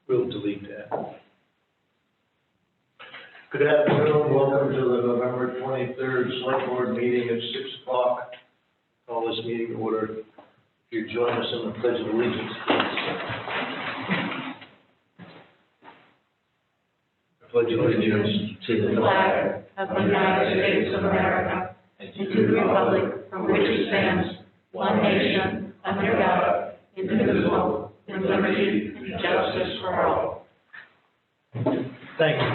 We'll delete that. Good afternoon. Welcome to the November 23rd Select Board meeting at 6 o'clock. Call this meeting to order. If you join us in the Pledge of Allegiance, please. I pledge allegiance to the flag of the United States of America and to the republic for which it stands, one nation, under God, indivisible, with liberty and justice for all. Thank you.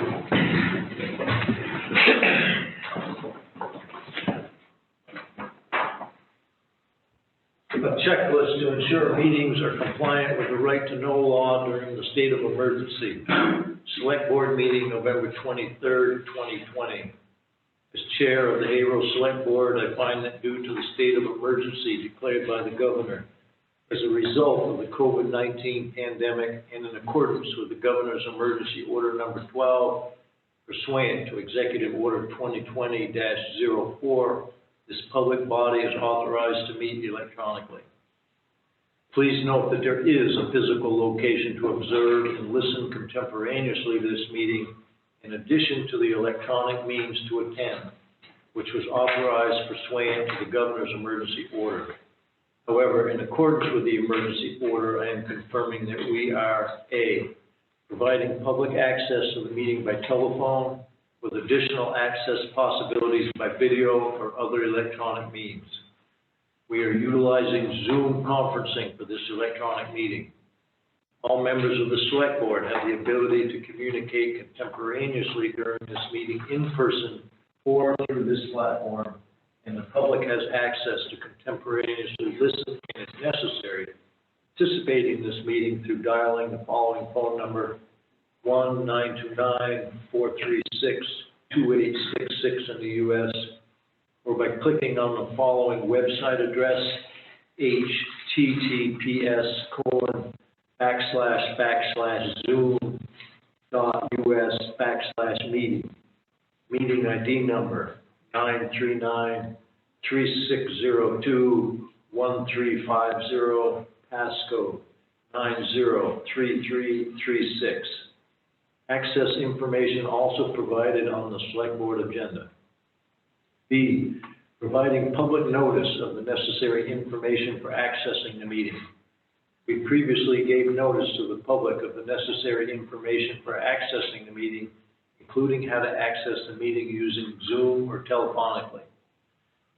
A checklist to ensure meetings are compliant with the right to know law during the state of emergency. Select Board meeting November 23rd, 2020. As chair of the Haverhill Select Board, I find that due to the state of emergency declared by the governor as a result of the COVID-19 pandemic and in accordance with the governor's emergency order number 12, pursuant to Executive Order 2020-04, this public body is authorized to meet electronically. Please note that there is a physical location to observe and listen contemporaneously to this meeting, in addition to the electronic means to attend, which was authorized pursuant to the governor's emergency order. However, in accordance with the emergency order, I am confirming that we are A, providing public access to the meeting by telephone, with additional access possibilities by video or other electronic means. We are utilizing Zoom conferencing for this electronic meeting. All members of the Select Board have the ability to communicate contemporaneously during this meeting in person or through this platform, and the public has access to contemporaneously listen and, if necessary, participate in this meeting through dialing the following phone number: 1-929-436-2866 in the U.S., or by clicking on the following website address: https://zoom.us/meeting. Meeting ID number 939-3602-1350, passcode 903336. Access information also provided on the Select Board agenda. B, providing public notice of the necessary information for accessing the meeting. We previously gave notice to the public of the necessary information for accessing the meeting, including how to access the meeting using Zoom or telephonically.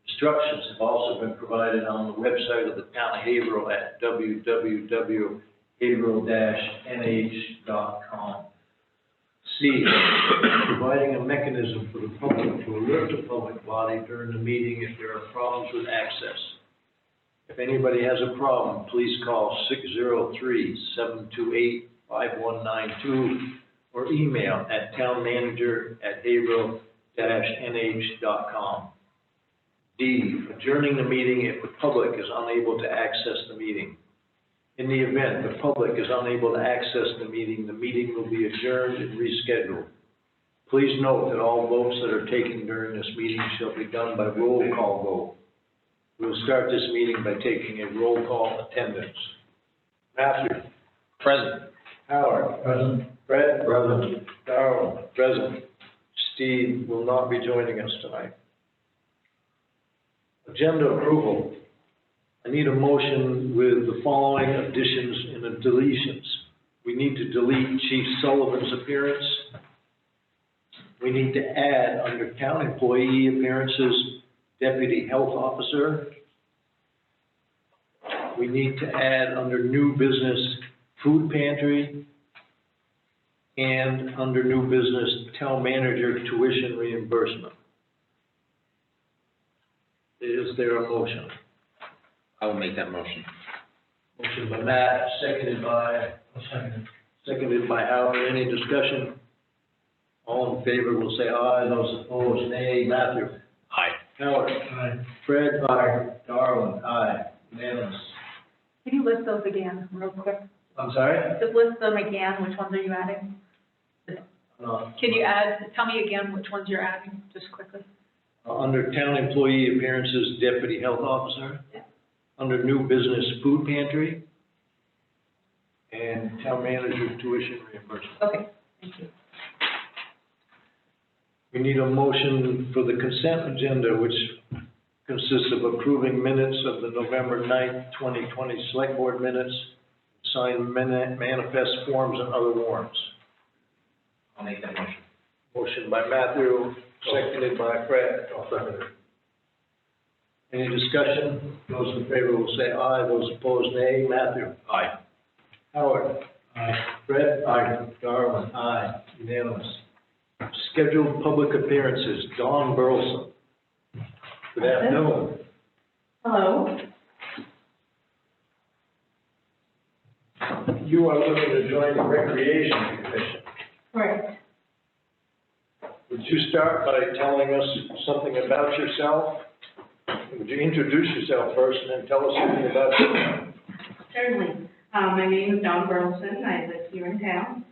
Instructions have also been provided on the website of the Town of Haverhill at www.haverhill-nh.com. C, providing a mechanism for the public to alert the public body during the meeting if there are problems with access. If anybody has a problem, please call 603-728-5192 or email at townmanager@haverhill-nh.com. D, adjourning the meeting if the public is unable to access the meeting. In the event the public is unable to access the meeting will be adjourned and rescheduled. Please note that all votes that are taken during this meeting shall be done by roll call vote. We will start this meeting by taking a roll call attendance. Matthew. Present. Howard. Present. Fred. Present. Darrell. Present. Steve will not be joining us tonight. Agenda approval. I need a motion with the following additions and deletions. We need to delete Chief Sullivan's appearance. We need to add under town employee appearances, Deputy Health Officer. We need to add under new business, Food Pantry, and under new business, Town Manager tuition reimbursement. Is there a motion? I will make that motion. Motion by Matt, seconded by Howard. Any discussion? All in favor will say aye. Those opposed, nay. Matthew. Aye. Howard. Aye. Fred. Aye. Darwin. Aye. Unanimous. Can you list those again, real quick? I'm sorry? Just list them again, which ones are you adding? Can you tell me again which ones you're adding, just quickly? Under town employee appearances, Deputy Health Officer. Yeah. Under new business, Food Pantry. and town manager tuition reimbursement. Okay, thank you. We need a motion for the consent agenda, which consists of approving minutes of the November 9th, 2020 Select Board minutes, signed manifest forms and other warrants. I'll make that motion. Motion by Matthew, seconded by Fred. Any discussion? Those in favor will say aye, those opposed nay. Matthew? Aye. Howard? Aye. Fred? Aye. Darwin? Aye. Unanimous. Scheduled public appearances, Dawn Burleson. Good afternoon. Hello. You are looking to join the Recreation Commission. Correct. Would you start by telling us something about yourself? Would you introduce yourself first and then tell us something about yourself? Certainly. My name is Dawn Burleson. I live here in town,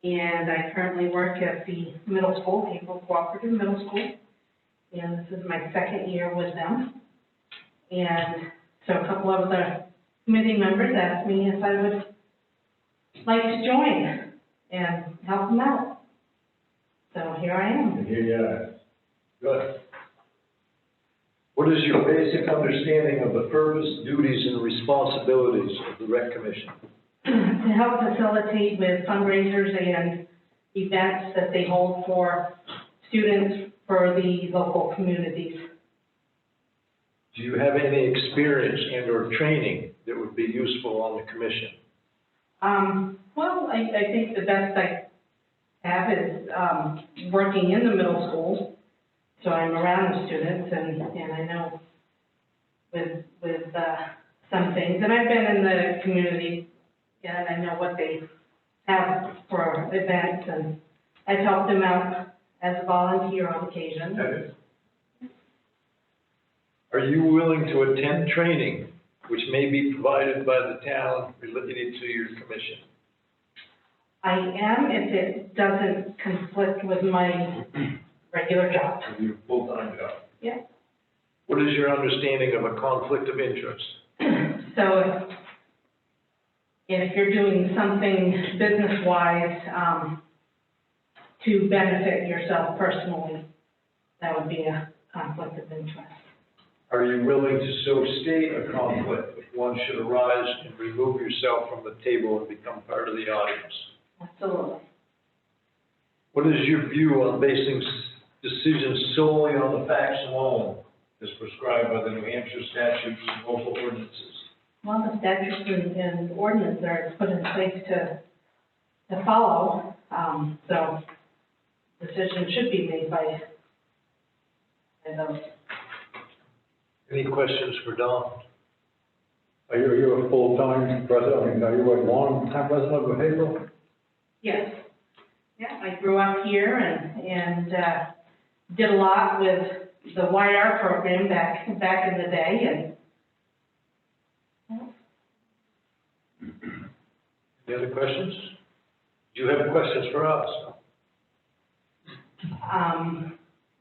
and I currently work at the middle school, April Cooperative Middle School, and this is my second year with them. And so a couple of the committee members asked me if I would like to join and help them out. So here I am. Here you are. Good. What is your basic understanding of the purpose, duties, and responsibilities of the Rec Commission? To help facilitate with fundraisers and events that they hold for students for the local communities. Do you have any experience and or training that would be useful on the commission? Well, I think the best I have is working in the middle school. So I'm around the students and I know with some things. And I've been in the community and I know what they have for events, and I've helped them out as a volunteer on occasion. Okay. Are you willing to attend training which may be provided by the town related to your commission? I am, if it doesn't conflict with my regular job. Your full-time job? Yeah. What is your understanding of a conflict of interest? So if you're doing something business-wise to benefit yourself personally, that would be a conflict of interest. Are you willing to so state a conflict if one should arise and remove yourself from the table and become part of the audience? Absolutely. What is your view on basing decisions solely on the facts alone, as prescribed by the New Hampshire statutes and local ordinances? Well, the statutes and ordinances are put in place to follow, so decisions should be made by those. Any questions for Don? Are you a full-time president? I mean, are you a long-time president of behavioral? Yes. Yeah, I grew up here and did a lot with the YR program back in the day, and Any other questions? Do you have questions for us?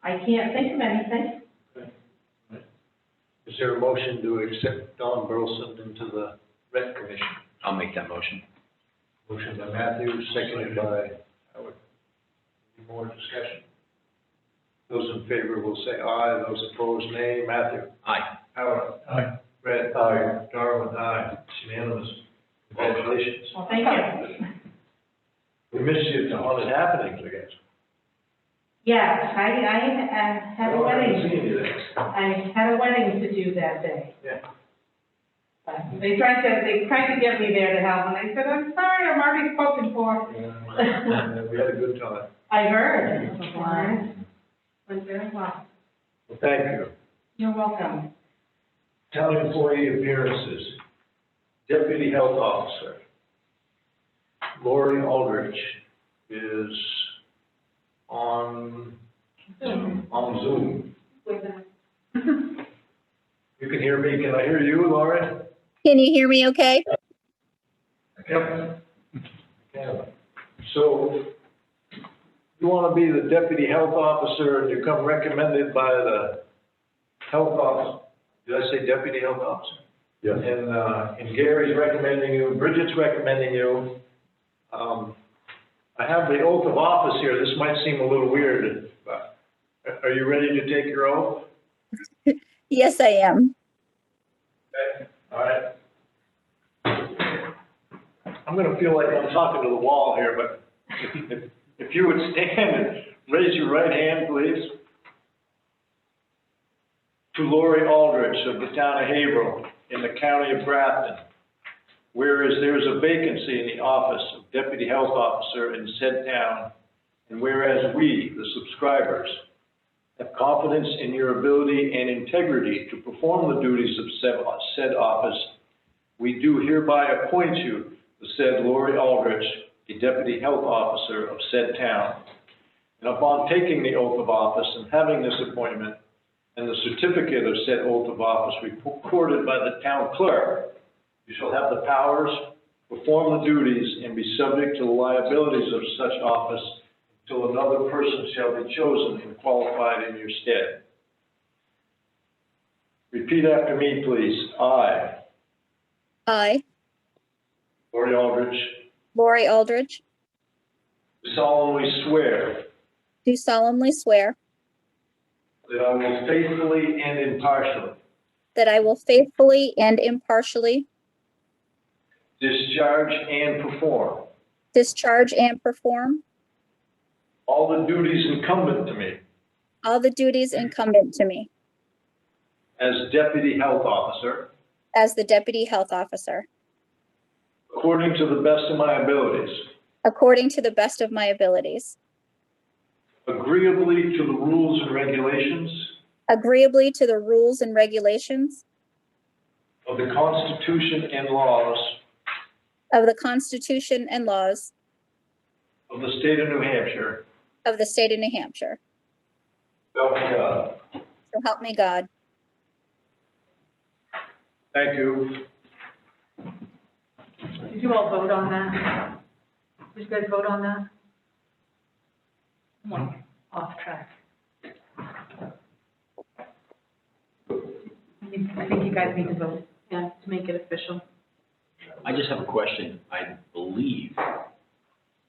I can't think of anything. Is there a motion to accept Don Burleson into the Rec Commission? I'll make that motion. Motion by Matthew, seconded by Howard. Any more discussion? Those in favor will say aye, those opposed nay. Matthew? Aye. Howard? Aye. Fred? Aye. Darwin? Aye. It's unanimous. Congratulations. Well, thank you. We missed you to haunted happenings, I guess. Yes, I had a Oh, I haven't wedding. seen you there. I had a wedding to do that day. Yeah. But they tried to get me there to help, and I said, I'm sorry, I'm already spoken for. Yeah, we had a good time. I heard. Went very well. Well, thank you. You're welcome. Town employee appearances. Deputy Health Officer. Lori Aldrich is on Zoom. You can hear me. Can I hear you, Lori? Can you hear me okay? Yep. Okay. So you want to be the deputy health officer and you come recommended by the health officer. Did I say deputy health officer? Yes. And Gary's recommending you, Bridget's recommending you. I have the oath of office here. This might seem a little weird, but are you ready to take your oath? Yes, I am. Okay, all right. I'm gonna feel like I'm talking to the wall here, but if you would stand and raise your right hand, please. To Lori Aldrich of the town of Haverhill in the county of Grafton. Whereas there is a vacancy in the office of Deputy Health Officer in said town, and whereas we, the subscribers, have confidence in your ability and integrity to perform the duties of said office, we do hereby appoint you the said Lori Aldrich, a Deputy Health Officer of said town. And upon taking the oath of office and having this appointment, and the certificate of said oath of office recorded by the town clerk, you shall have the powers, perform the duties, and be subject to the liabilities of such office until another person shall be chosen and qualified in your stead. Repeat after me, please. I, Lori Aldrich, Lori Aldridge, solemnly swear do solemnly swear that I will faithfully and impartially that I will faithfully and impartially discharge and perform all the duties incumbent to me all the duties incumbent to me as Deputy Health Officer as the Deputy Health Officer, according to the best of my abilities, according to the best of my abilities, agreeably to the rules and regulations agreeably to the rules and regulations of the Constitution and laws of the Constitution and laws of the state of New Hampshire. of the state of New Hampshire. So help me God. So help me God. Thank you. Did you all vote on that? Did you guys vote on that? I'm off track. I think you guys need to vote, yeah, to make it official. I just have a question. I believe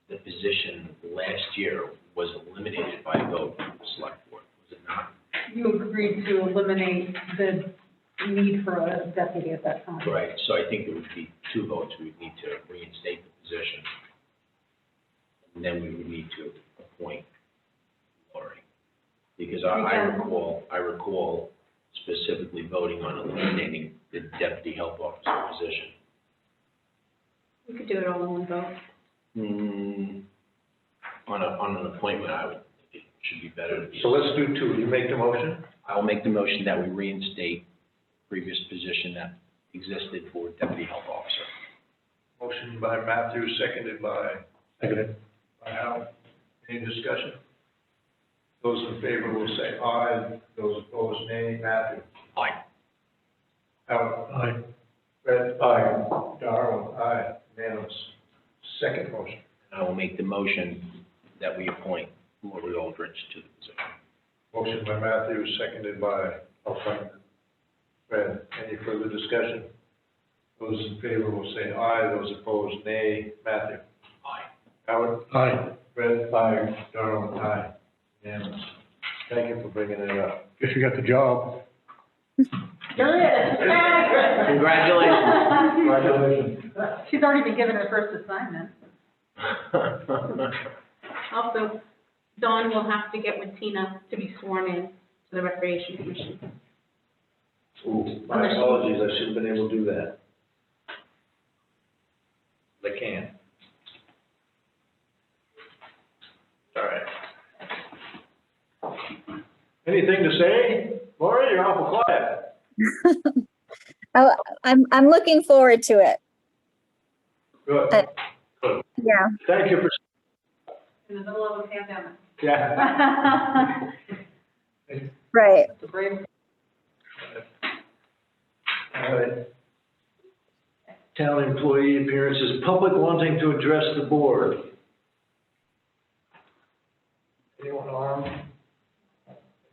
the position last year was eliminated by a vote from the select board, was it not? You agreed to eliminate the need for a deputy at that time. Right, so I think there would be 2 votes. We would need to reinstate the position. And then we would need to appoint Lori. Because I recall specifically voting on eliminating the deputy health officer position. We could do it all in one vote. On an appointment, it should be better to be. So let's do 2. You make the motion? I'll make the motion that we reinstate previous position that existed for deputy health officer. Motion by Matthew, seconded by Seconded. Al. Any discussion? Those in favor will say aye. Those opposed, nay. Matthew? Aye. Al? Aye. Fred? Aye. Darrell? Aye. Unanimous. Second motion. And I will make the motion that we appoint Lori Aldrich to the position. Motion by Matthew, seconded by Fred. Any further discussion? Those in favor will say aye. Those opposed, nay. Matthew? Aye. Howard? Aye. Fred? Aye. Darrell? Aye. Unanimous. Thank you for bringing it up. Guess you got the job. There is. Congratulations. Congratulations. She's already been given her first assignment. Also, Dawn will have to get with Tina to be sworn in to the Recreation Commission. Ooh, my apologies, I should have been able to do that. I can't. All right. Anything to say? Lori, you're awful quiet. I'm looking forward to it. Good. Good. Yeah. Thank you for, In the middle of a pandemic. yeah. Right. It's a brave. All right. Town employee appearances, public wanting to address the board. Anyone armed?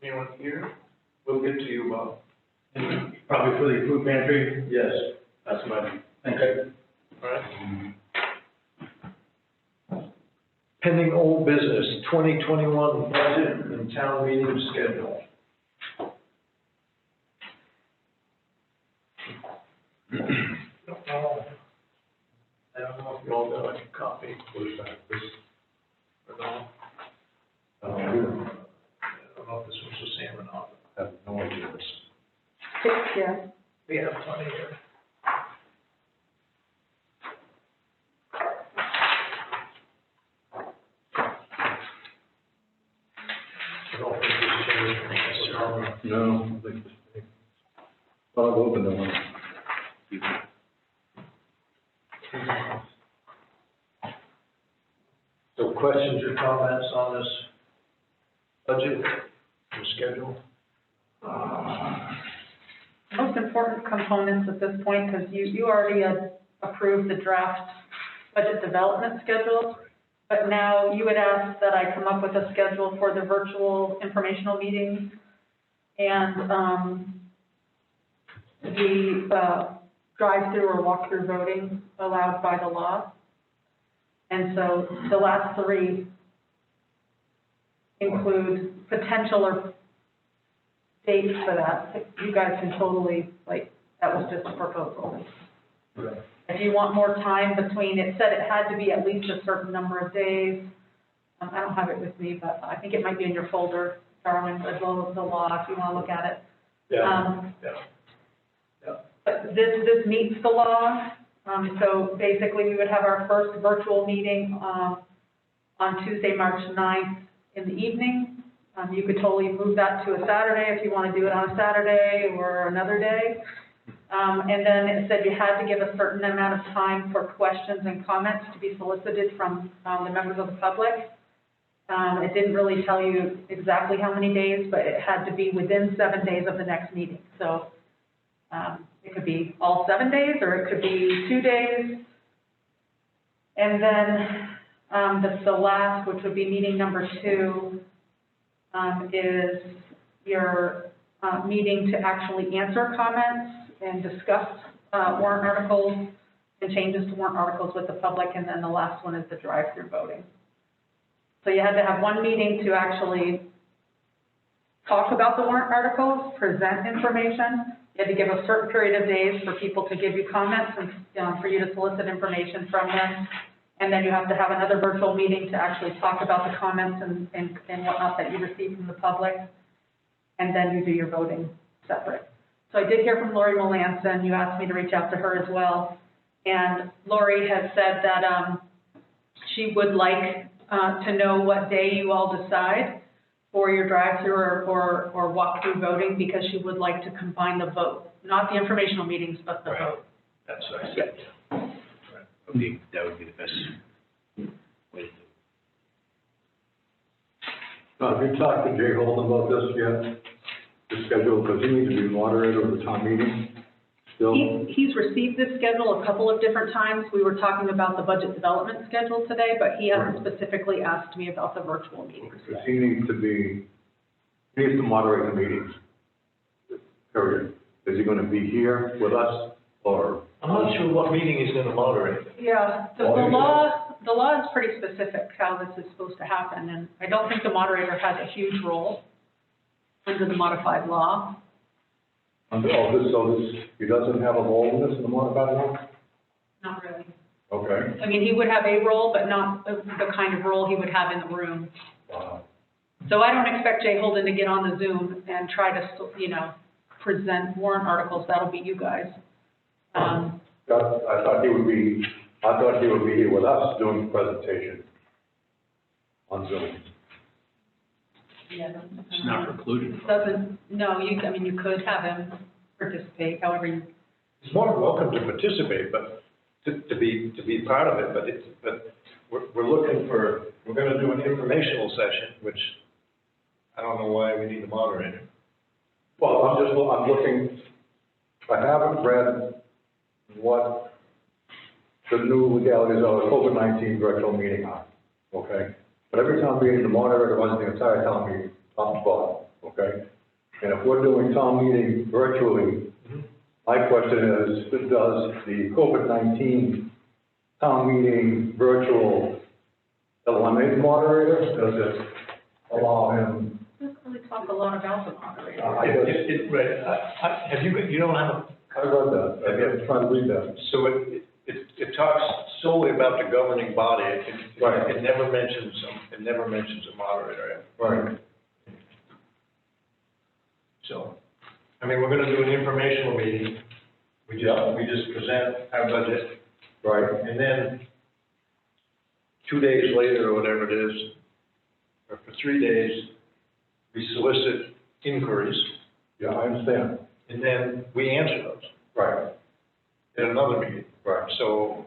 Anyone here? We'll get to you, Bob. Probably for the food pantry. Yes. That's my, Okay. All right. Pending old business, 2021 budget and town meeting schedule. I don't know if you all got a copy. where's that? This, Or not. I don't I don't know if this was the same or not. have no idea. Yeah. We have plenty here. I don't think this changed anything. No, I think it's, I'll open the one. So questions or comments on this budget and schedule? Most important components at this point, because you already had approved the draft budget development schedule, but now you had asked that I come up with a schedule for the virtual informational meetings and the drive-through or walk-through voting allowed by the law. And so the last three include potential or dates for that. You guys can totally, like, that was just a proposal. Right. If you want more time between, it said it had to be at least a certain number of days. I don't have it with me, but I think it might be in your folder, Darwin, as well as the law, if you want to look at it. Yeah. But this meets the law. So basically, we would have our first virtual meeting on Tuesday, March 9th in the evening. You could totally move that to a Saturday if you want to do it on a Saturday or another day. And then it said you had to give a certain amount of time for questions and comments to be solicited from the members of the public. It didn't really tell you exactly how many days, but it had to be within 7 days of the next meeting. So it could be all 7 days, or it could be 2 days. And then the last, which would be meeting number 2, is your meeting to actually answer comments and discuss warrant articles and changes to warrant articles with the public. And then the last one is the drive-through voting. So you had to have one meeting to actually talk about the warrant articles, present information. You had to give a certain period of days for people to give you comments and for you to solicit information from them. And then you have to have another virtual meeting to actually talk about the comments and whatnot that you receive from the public. And then you do your voting separate. So I did hear from Lori Melanson. You asked me to reach out to her as well. And Lori has said that she would like to know what day you all decide for your drive-through or walk-through voting, because she would like to combine the vote, not the informational meetings, but the vote. That's what I said. That would be the best way to do it. Have you talked to Jay Holden about this yet? The schedule, because he needs to be moderator of the town meeting still? He's received this schedule a couple of different times. We were talking about the budget development schedule today, but he hasn't specifically asked me about the virtual meetings Because yet. he needs to moderate the meetings. Period. Is he going to be here with us, or? I'm not sure what meeting he's going to moderate. Yeah, the law is pretty specific how this is supposed to happen, and I don't think the moderator has a huge role under the modified law. He doesn't have a role in this in the modified law? Not really. Okay. I mean, he would have a role, but not the kind of role he would have in the room. Wow. So I don't expect Jay Holden to get on the Zoom and try to, present warrant articles. That'll be you guys. I thought he would be here with us doing the presentation on Zoom. Yeah. It's not precluded. You could have him participate, however you. He's more than welcome to participate, but to be part of it, but we're going to do an informational session, which I don't know why we need a moderator. Well, I'm looking, I haven't read what the new legalities of the COVID-19 virtual meeting are, okay? But every town meeting, the moderator runs the entire town meeting, top to bottom, okay? And if we're doing town meeting virtually, My question is, does the COVID-19 town meeting virtual eliminate the moderator? Does it allow him? Doesn't really talk a lot about the moderator. Right, have you don't have I read that, I'm trying to read that. so it talks solely about the governing body. Right. It never mentions a moderator. Right. So, I mean, we're gonna do an informational meeting. We just present our budget, Right. and then 2 days later, or whatever it is, or for 3 days, we solicit inquiries, Yeah, I understand. and then we answer those Right. at another meeting. Right. So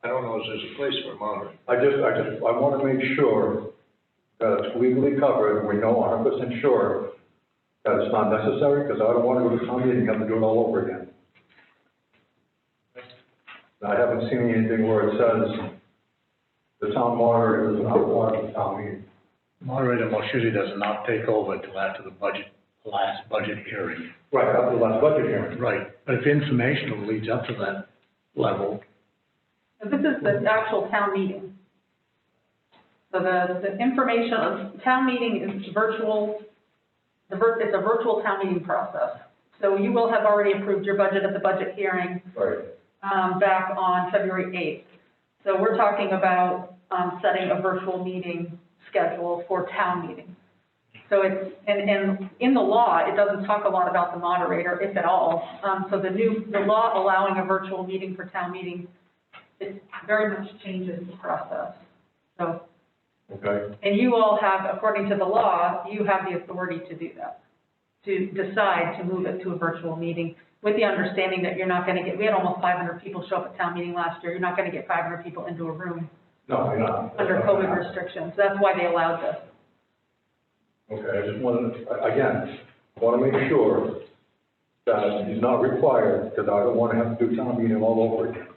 I don't know if there's a place for a moderator. I want to make sure that it's legally covered, and we know 100% sure that it's not necessary, because I don't want to go to town meeting and have to do it all over again. I haven't seen anything where it says the town moderator is not part of the town meeting. Moderator most usually does not take over until after the last budget hearing. Right, after the last budget hearing. Right, but if informational leads up to that level, So this is the actual town meeting. So the information, town meeting is virtual, it's a virtual town meeting process. So you will have already approved your budget at the budget hearing Right. back on February 8th. So we're talking about setting a virtual meeting schedule for town meeting. So it's, and in the law, it doesn't talk a lot about the moderator, if at all. So the law allowing a virtual meeting for town meeting, it very much changes the process. So, Okay. and you all have, according to the law, you have the authority to do that, to decide to move it to a virtual meeting, with the understanding that you're not going to get, we had almost 500 people show up at town meeting last year. You're not going to get 500 people into a room No, you're not. under COVID restrictions. That's why they allowed this. Okay, I just wanted to, again, want to make sure that he's not required, because I don't want to have to do town meeting all over again.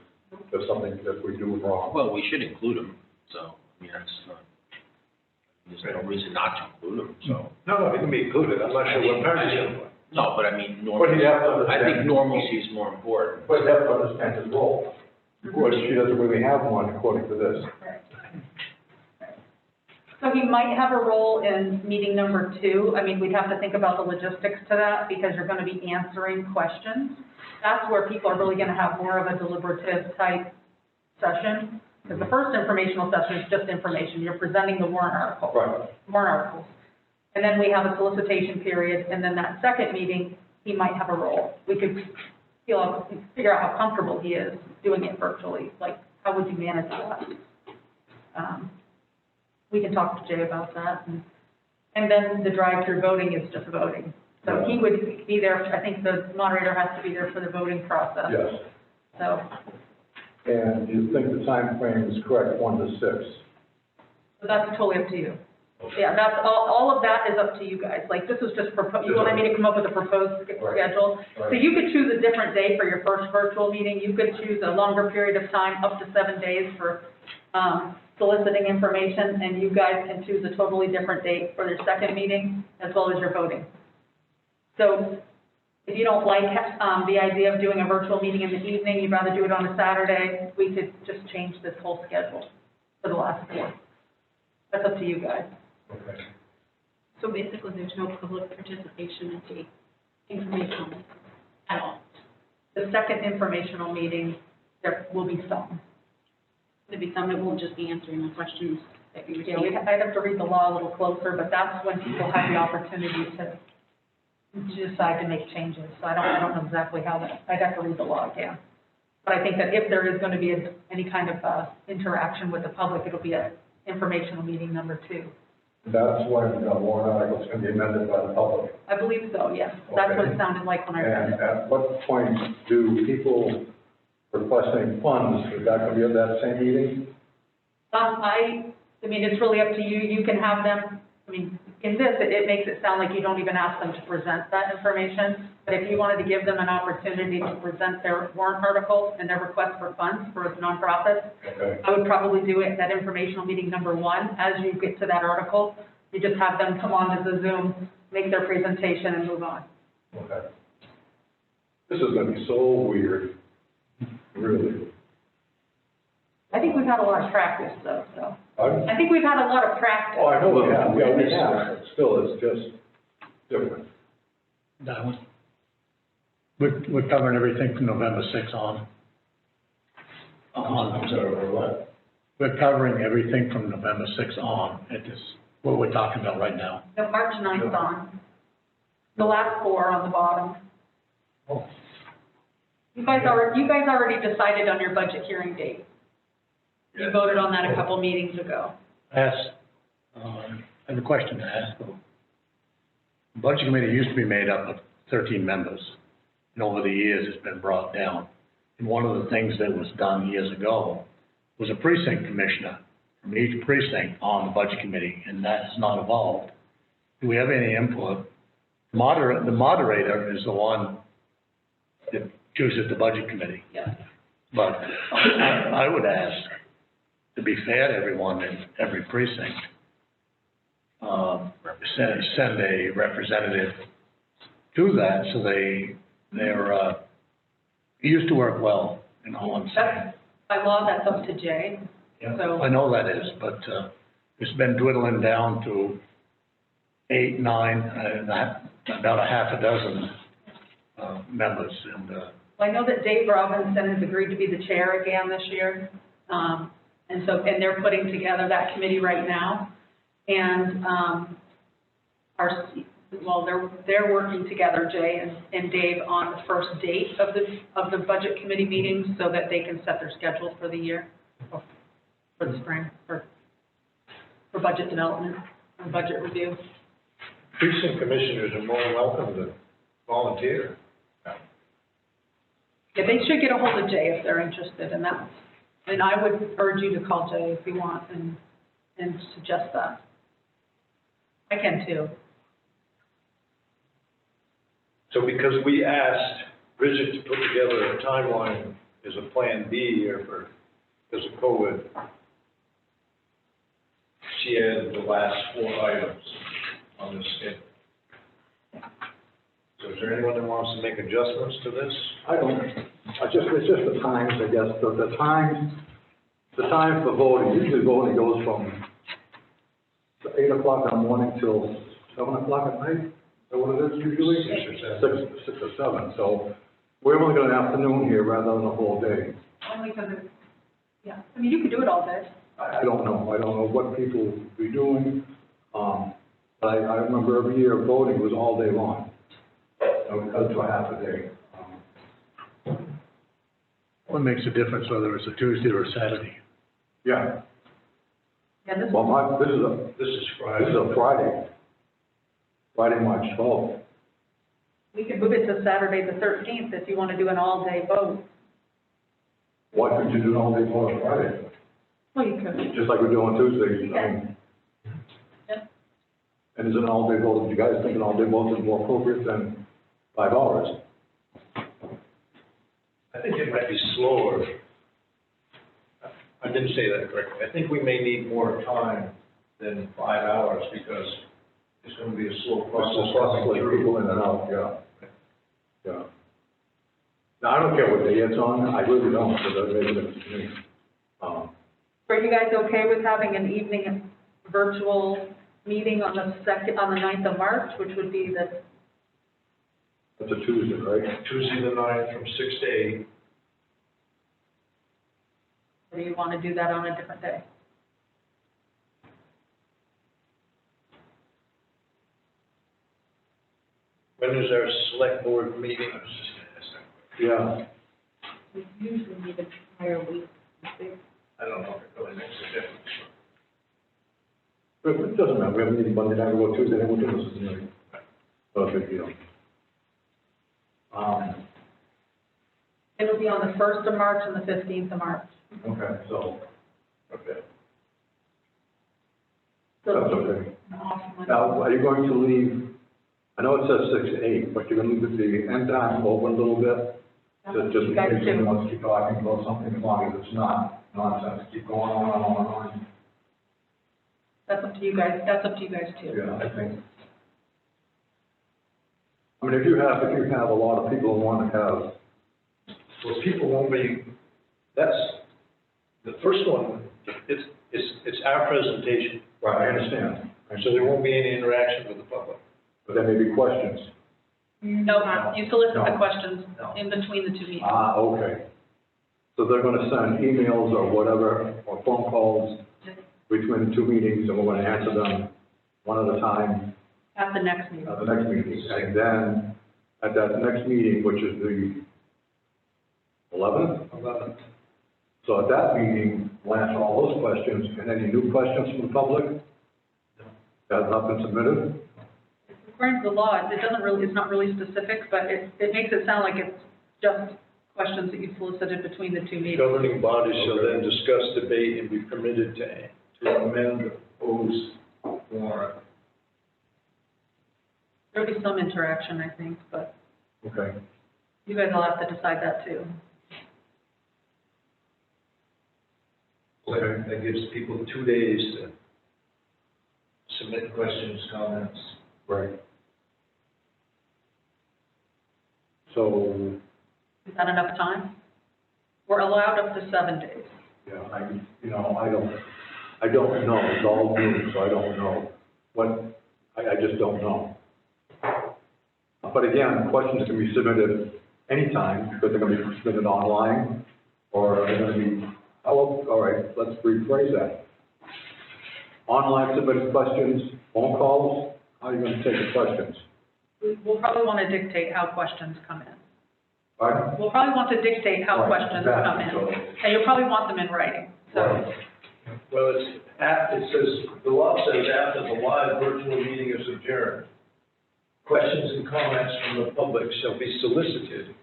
There's something that we do wrong. Well, we should include them, so, I mean, there's no reason not to include them, so. No, it can be included. I'm not sure what purpose. No, but I mean, But you have to I understand. think normalcy is more important. But you have to understand his role. Of course, she doesn't really have one according to this. So he might have a role in meeting number 2. I mean, we'd have to think about the logistics to that, because you're going to be answering questions. That's where people are really going to have more of a deliberative type session, because the first informational session is just information. You're presenting the warrant article. Right. Warrant articles. And then we have a solicitation period, and then that second meeting, he might have a role. We could figure out how comfortable he is doing it virtually. Like, how would you manage that? We can talk to Jay about that. And then the drive-through voting is just voting. So he would be there, I think the moderator has to be there for the voting process. Yes. So And you think the time frame is correct, 1 to 6? that's totally up to you. Yeah, that's, all of that is up to you guys. Like, this was just, you wanted me to come up with a proposed schedule. So you could choose a different day for your first virtual meeting. You could choose a longer period of time, up to 7 days for soliciting information, and you guys can choose a totally different date for your second meeting, as well as your voting. So if you don't like the idea of doing a virtual meeting in the evening, you'd rather do it on a Saturday, we could just change this whole schedule for the last 4. That's up to you guys. Okay. So basically, there's no public participation at the informational meeting at all. The second informational meeting, there will be some. There'd be some that will just be answering the questions that you Yeah, receive. I'd have to read the law a little closer, but that's when people have the opportunity to decide to make changes. So I don't know exactly how that, I'd have to read the law again. But I think that if there is going to be any kind of interaction with the public, it'll be an informational meeting number 2. That's when the warrant articles can be amended by the public. I believe so, yes. That's what it sounded like when I read And it. at what point do people requesting funds, is that going to be at that same meeting? I mean, it's really up to you. You can have them, I mean, in this, it makes it sound like you don't even ask them to present that information. But if you wanted to give them an opportunity to present their warrant article and their request for funds for nonprofits, Okay. I would probably do it at that informational meeting number 1. As you get to that article, you just have them come on to the Zoom, make their presentation, and move on. Okay. This is gonna be so weird, really. I think we've had a lot of practice though, so. Pardon? I think we've had a lot of practice. Oh, I know we have, yeah, we have, but still, it's just different. That one. We're covering everything from November 6th on. I'm sorry, what? We're covering everything from November 6th on at this, what we're talking about right now. No, March 9th on. The last four on the bottom. Oh. You guys already decided on your budget hearing date. You voted on that a couple meetings ago. I have a question to ask though. The budget committee used to be made up of 13 members, and over the years it's been brought down. And one of the things that was done years ago was a precinct commissioner from each precinct on the budget committee, and that has not evolved. Do we have any input? The moderator is the one that chooses the budget committee. Yes. But I would ask, to be fair to everyone in every precinct, send a representative to that, so they're, it used to work well, you know what I'm saying? By law, that's up to Jay. So, I know that is, but, it's been dwindling down to 8, 9, about a half a dozen, members, and, I know that Dave Robinson has agreed to be the chair again this year. And they're putting together that committee right now. And, they're working together, Jay and Dave, on the first date of the budget committee meetings so that they can set their schedule for the year, for the spring, for budget development and budget review. Precinct commissioners are more than welcome to volunteer. Yeah, they should get a hold of Jay if they're interested in that. And I would urge you to call Jay if you want and suggest that. I can too. So because we asked Bridget to put together a timeline as a plan B here because of COVID, she added the last 4 items on this schedule. So is there anyone that wants to make adjustments to this? I don't, it's just the times, I guess, the time for voting, usually voting goes from 8 o'clock in the morning till 7 o'clock at night. Is that what it is usually? 6 or 7, so we're only got an afternoon here rather than a whole day. Only because it's, yeah, I mean, you could do it all day. I don't know what people would be doing, but I remember every year voting was all day long. So it cut to a half a day. what makes a difference whether it's a Tuesday or a Saturday? Yeah, Yeah, this well, one, this is This is Friday. a Friday. Friday, March 12th. we could move it to Saturday the 13th if you want to do an all-day vote. Why couldn't you do it all day vote on Friday? Well, you could. Just like we do on Tuesdays, I mean. Yep. And is an all-day vote, do you guys think an all-day vote is more appropriate than 5 hours? I think it might be slower. I didn't say that correctly. I think we may need more time than 5 hours because it's going to be a slow process coming Like through. people in and out, yeah. Yeah. Now, I don't care what day it's on, I really don't, because I made it to me. Are you guys okay with having an evening virtual meeting on the 9th of March, which would be the, That's a Tuesday, right? Tuesday the 9th from 6 to 8. or do you want to do that on a different day? When is our select board meeting? Yeah. We usually need a prior week. I don't know if it really makes a difference. But it doesn't matter, we have a meeting Monday night, we go Tuesday, then we'll do this meeting. Perfect, you know. It'll be on the 1st of March and the 15th of March. Okay, so, Okay. So that's okay. off Monday. Now, are you going to leave, I know it says 6 to 8, but you're gonna leave the end time open a little bit? Just in You guys case do. someone wants to keep talking about something, as long as it's not nonsense, keep going on and on and on. That's up to you guys, that's up to you guys too. Yeah, I think. I mean, if you have a lot of people who want to have, Well, people won't be, that's, the first one, it's our presentation, right, I understand. so there won't be any interaction with the public. But there may be questions. No, you solicit the No. questions No. in between the two meetings. Okay. So they're gonna send emails or whatever, or phone calls between the two meetings, and we're gonna answer them one at a time At the next meeting. at the next meeting. And then, at that next meeting, which is the 11th? 11th. So at that meeting, we'll answer all those questions, and any new questions from the public? That have not been submitted? According to the law, it doesn't really, it's not really specific, but it makes it sound like it's just questions that you solicited between the two meetings. Governing bodies shall then discuss, debate, and be permitted to amend the proposed warrant. There'll be some interaction, I think, but Okay. you guys will have to decide that too. Okay. That gives people 2 days to submit questions, comments. Right. So, Is that enough time? We're allowed up to 7 days. yeah, I don't know, it's all new, so I don't know. I just don't know. But again, questions can be submitted anytime, because they're gonna be submitted online, or they're gonna be, all right, let's rephrase that. Online submitted questions, phone calls, how are you gonna take the questions? We'll probably want to dictate how questions come in. All right? We'll probably want to dictate how Right, questions come exactly. in. And you'll probably want them in writing, so. Right. Well, it says, the law says after the live virtual meeting is adjourned, questions and comments from the public shall be solicited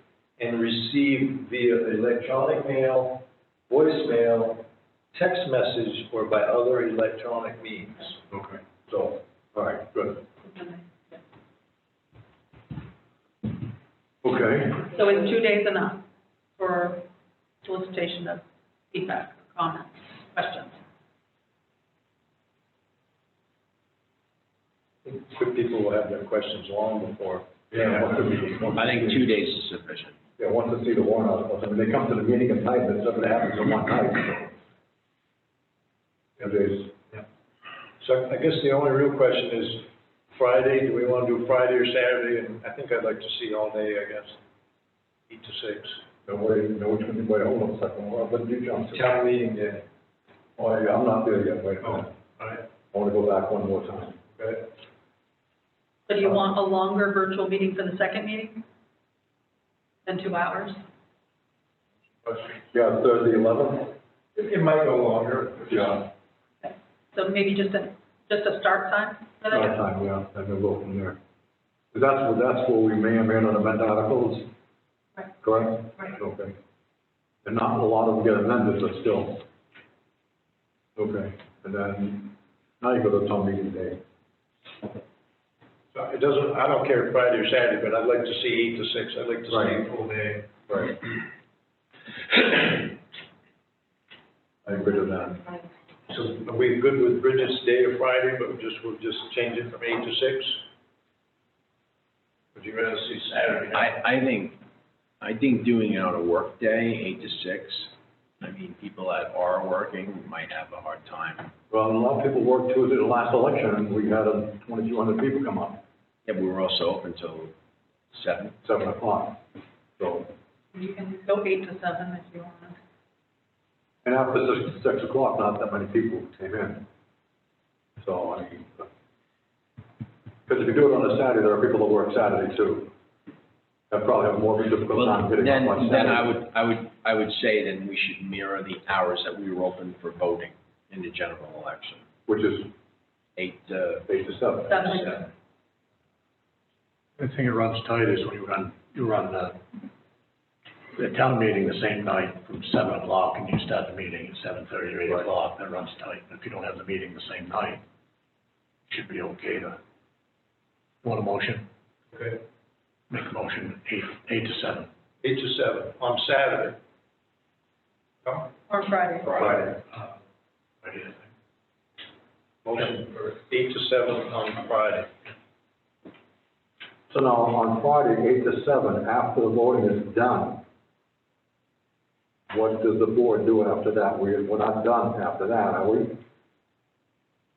and received via electronic mail, voicemail, text message, or by other electronic means. Okay, so, all right, good. Okay, So is 2 days enough for solicitation of feedback, comments, questions? Good people will have their questions long before. yeah, once the meeting. I think 2 days is sufficient. Yeah, once they see the warrant articles, I mean, they come to the meeting at night, but something happens in one night, so. It is, So I guess the only real question is Friday, do we want to do Friday or Saturday? And I think I'd like to see all day, I guess, 8 to 6. no, wait, hold on a second, what did you jump to? Town meeting day. Oh, yeah, I'm not there yet, wait a minute. All right. I wanna go back one more time. Okay. So do you want a longer virtual meeting for the second meeting than 2 hours? Yeah, Thursday, 11th? It might go longer. Yeah. So maybe just a start time for that? Start time, yeah, and then go from there. That's where we may or may not amend articles, Right. correct? Right. Okay. And not a lot of them get amended, but still. Okay, and then, now you go to town meeting day. So it doesn't, I don't care if Friday or Saturday, but I'd like to see 8 to 6. I'd like to see Right. a full day. Right. I agree with that. So are we good with Bridget's day of Friday, but we'll just change it from 8 to 6? Would you rather see Saturday night? I think doing it on a work day, 8 to 6, I mean, people that are working might have a hard time. Well, a lot of people worked Tuesday, the last election, and we had 2,200 people come up, Yeah, we were also open till 7. 7 o'clock. So, You can go 8 to 7 if you want. and after 6 o'clock, not that many people came in. So, I mean, because if you do it on a Saturday, there are people that work Saturday too. That probably have more of a difficult Well, time getting up on then Saturday. I would say then we should mirror the hours that we were open for voting in the general election, Which is 8 to 8 to 7. 7. The thing that runs tight is when you run the town meeting the same night from 7 o'clock and you start the meeting at 7:30 or 8 Right. o'clock, that runs tight. If you don't have the meeting the same night, it should be okay to, want a motion? Okay. Make a motion, 8 to 7. 8 to 7 on Saturday. No? Or Friday. Friday. What do you think? Motion for 8 to 7 on Friday. So now on Friday, 8 to 7, after the voting is done, what does the board do after that? We're not done after that, are we?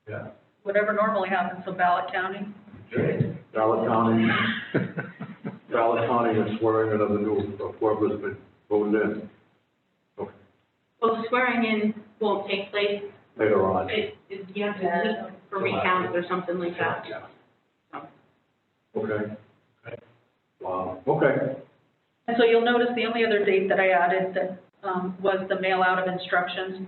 Yeah. Whatever normally happens, so ballot counting. Ballot counting, ballot counting and swearing in of the new, of whoever's been voted in. Okay, Well, swearing in won't take place, later on. you have to wait for recount or something like that. Okay. Wow, okay. And so you'll notice the only other date that I added that was the mail out of instructions.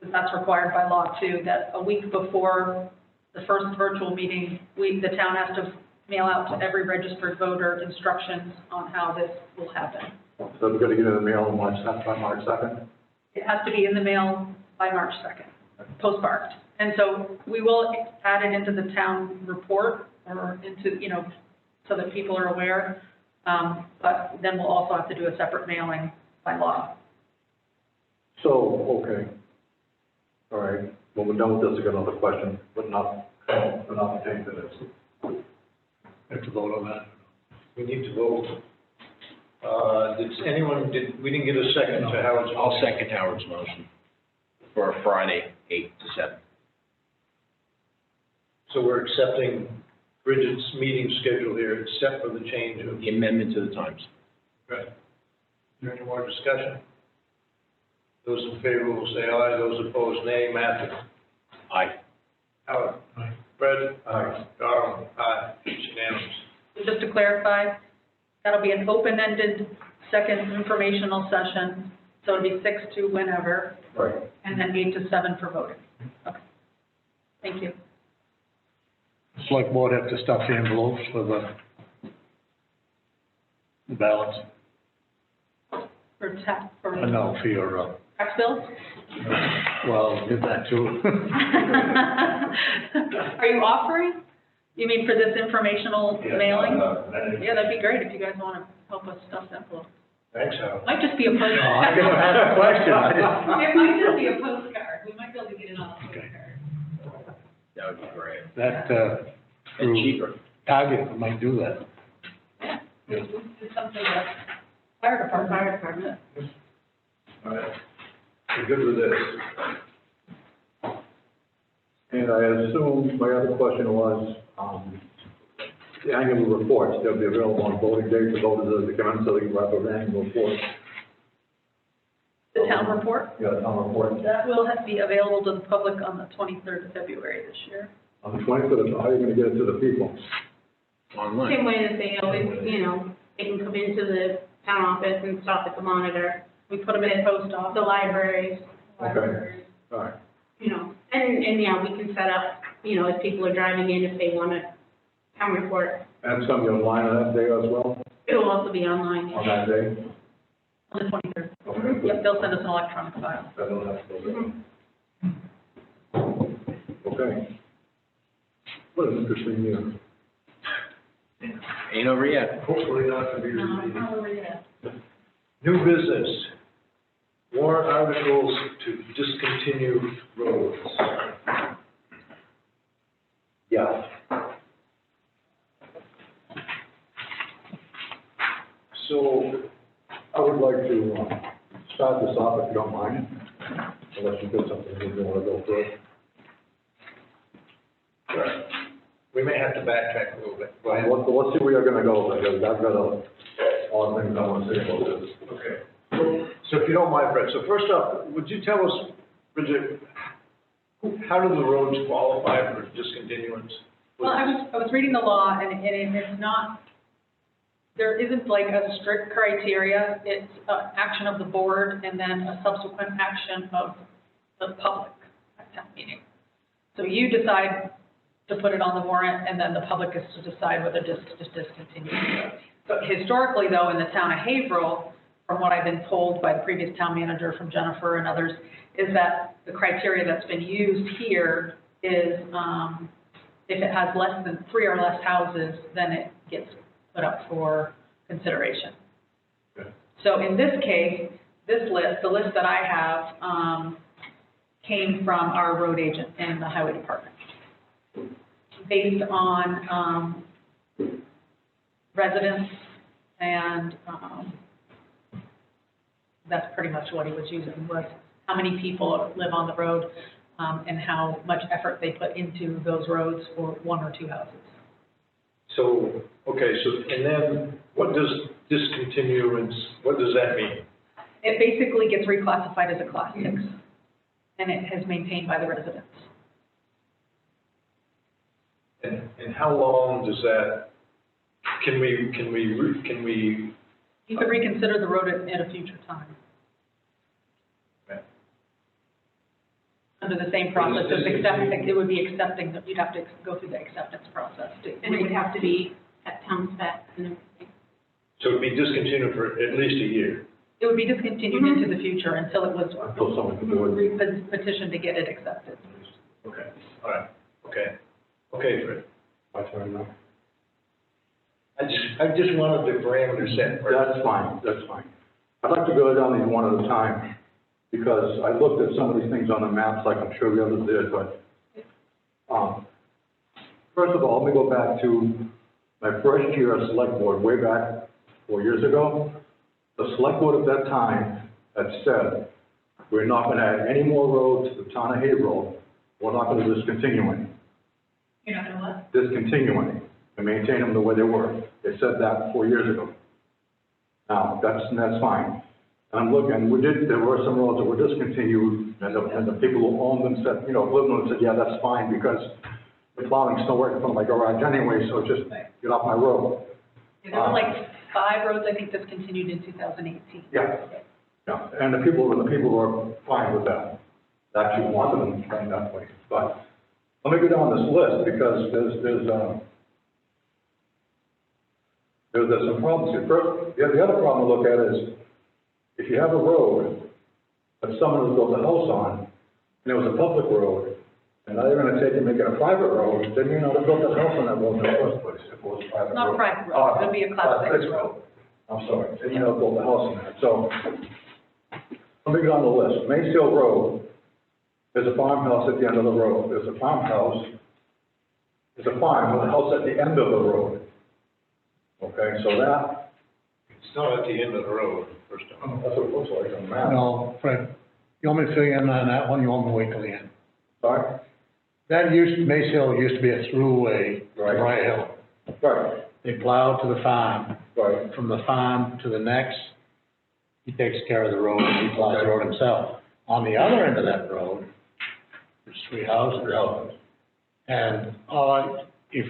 That's required by law too, that a week before the first virtual meeting, the town has to mail out to every registered voter instructions on how this will happen. So we're gonna get in the mail on March 2nd? It has to be in the mail by March 2nd, postmarked. And so we will add it into the town report or into, so that people are aware. But then we'll also have to do a separate mailing by law. So, okay. All right, when we're done with this, I got another question, but not pertaining to this. Have to vote on that. We need to vote. We didn't get a second to Howard's. I'll second Howard's motion for Friday, 8 to 7. So we're accepting Bridget's meeting schedule here, except for the change of. The amendment to the times. Right. Is there any more discussion? Those in favor will say aye, those opposed nay. Matthew? Aye. Howard? Aye. Fred? Aye. Darrell? Aye. It's unanimous. So just to clarify, that'll be an open-ended second informational session, so it'll be 6 to whenever, Right. and then 8 to 7 for voting. Okay. Thank you. Select board have to stuff the envelopes for the ballots. For No, for your, tax bills? well, did that too. Are you offering? You mean for this informational mailing? Yeah, that'd be great if you guys want to help us stuff the envelope. Thanks, Howard. Might just be a postcard. No, I just had a question. It might just be a postcard. We might be able to get it on a postcard. That would be great. That, And through cheaper. Target might do that. Yeah, it's something that fire department. All right, we're good with this. And I assume, my other question was, the annual reports, they'll be available on voting day for voters as they come in, so they can write their annual report. The town report, Yeah, town report. that will be available to the public on the 23rd of February this year. On the 23rd, how are you gonna get it to the people? Online. Same way that they always, they can come into the town office and stop at the monitor, We put them in the post office. the libraries, Okay, all right. and yeah, we can set up, if people are driving in, if they want a town report. And some online on that day as well, It'll also be online. on that day? On the 23rd. Okay. Yep, they'll send us an electronic file. I don't have to go there. Okay. What an interesting year. Ain't over yet. Hopefully not to be repeated. Yeah. New business, warrant articles to discontinue roads. Yeah. So, I would like to start this off, if you don't mind, unless you've got something you want to go through. We may have to backtrack a little bit. Go ahead. Let's see where you're gonna go, because I've got a lot of things I want to say about this. Okay. So if you don't mind, Fred, so first off, would you tell us, Bridget, how do the roads qualify for discontinuance? Well, I was reading the law, and it's not, there isn't like a strict criteria. It's an action of the board and then a subsequent action of the public at town meeting. So you decide to put it on the warrant, and then the public is to decide whether to discontinue. So historically, though, in the town of Haverhill, from what I've been told by the previous town manager, from Jennifer and others, is that the criteria that's been used here is if it has less than 3 or less houses, then it gets put up for consideration. Okay. So in this case, this list, the list that I have, came from our road agent in the highway department, based on residents, and, that's pretty much what he was using, was how many people live on the road, and how much effort they put into those roads for one or two houses. So, okay, so, and then what does discontinuance, what does that mean? It basically gets reclassified as a class 6, and it is maintained by the residents. And how long does that, can we, You could reconsider the road at a future time. Okay. Under the same process of accepting, it would be accepting, that you'd have to go through the acceptance process. And it would have to be at town spec and everything. so it'd be discontinued for at least a year? It would be discontinued into the future until it was Until someone can do it. petitioned to get it accepted. Okay, all right, okay. Okay, Fred. My turn now. I just wanted the parameters set first. That's fine, that's fine. I'd like to go down these one at a time, because I looked at some of these things on the maps, like I'm sure the others did, but, first of all, let me go back to my first year as select board, way back 4 years ago. The select board at that time had said, we're not gonna add any more roads to the town of Haverhill, we're not gonna discontinue any. You're not gonna what? Discontinue any, and maintain them the way they were. They said that 4 years ago. Now, that's fine. And I'm looking, there were some roads that were discontinued, and the people who owned them said, lived in them said, yeah, that's fine, because the plowing's still working from my garage anyway, so just get off my road. There were like 5 roads, I think, discontinued in 2018. Yeah, yeah, and the people were fine with that. Actually wanted them to train that way. But let me go down this list, because there's some problems here. First, the other problem to look at is, if you have a road that someone has built a house on, and it was a public road, and now you're gonna take and make it a private road, then you know, they built a house on that road in the first place, if it was a private road. It's not a private road, it would be a class 6 road. I'm sorry, then you know, built a house on that. So, let me get on the list. Mace Hill Road, there's a farmhouse at the end of the road. There's a farmhouse, there's a farm with a house at the end of the road. Okay, so that, It's not at the end of the road, first of all. that's what it looks like on the map. No, Fred, you want me to fill you in on that one, you want me to wait till the end? Sorry? That Mace Hill used to be a throughway to Right. Briar Hill. Right, They plowed to the farm, right. from the farm to the next, he takes care of the road, and he plows the road himself. On the other end of that road, there's 3 houses. 3 houses. And, if,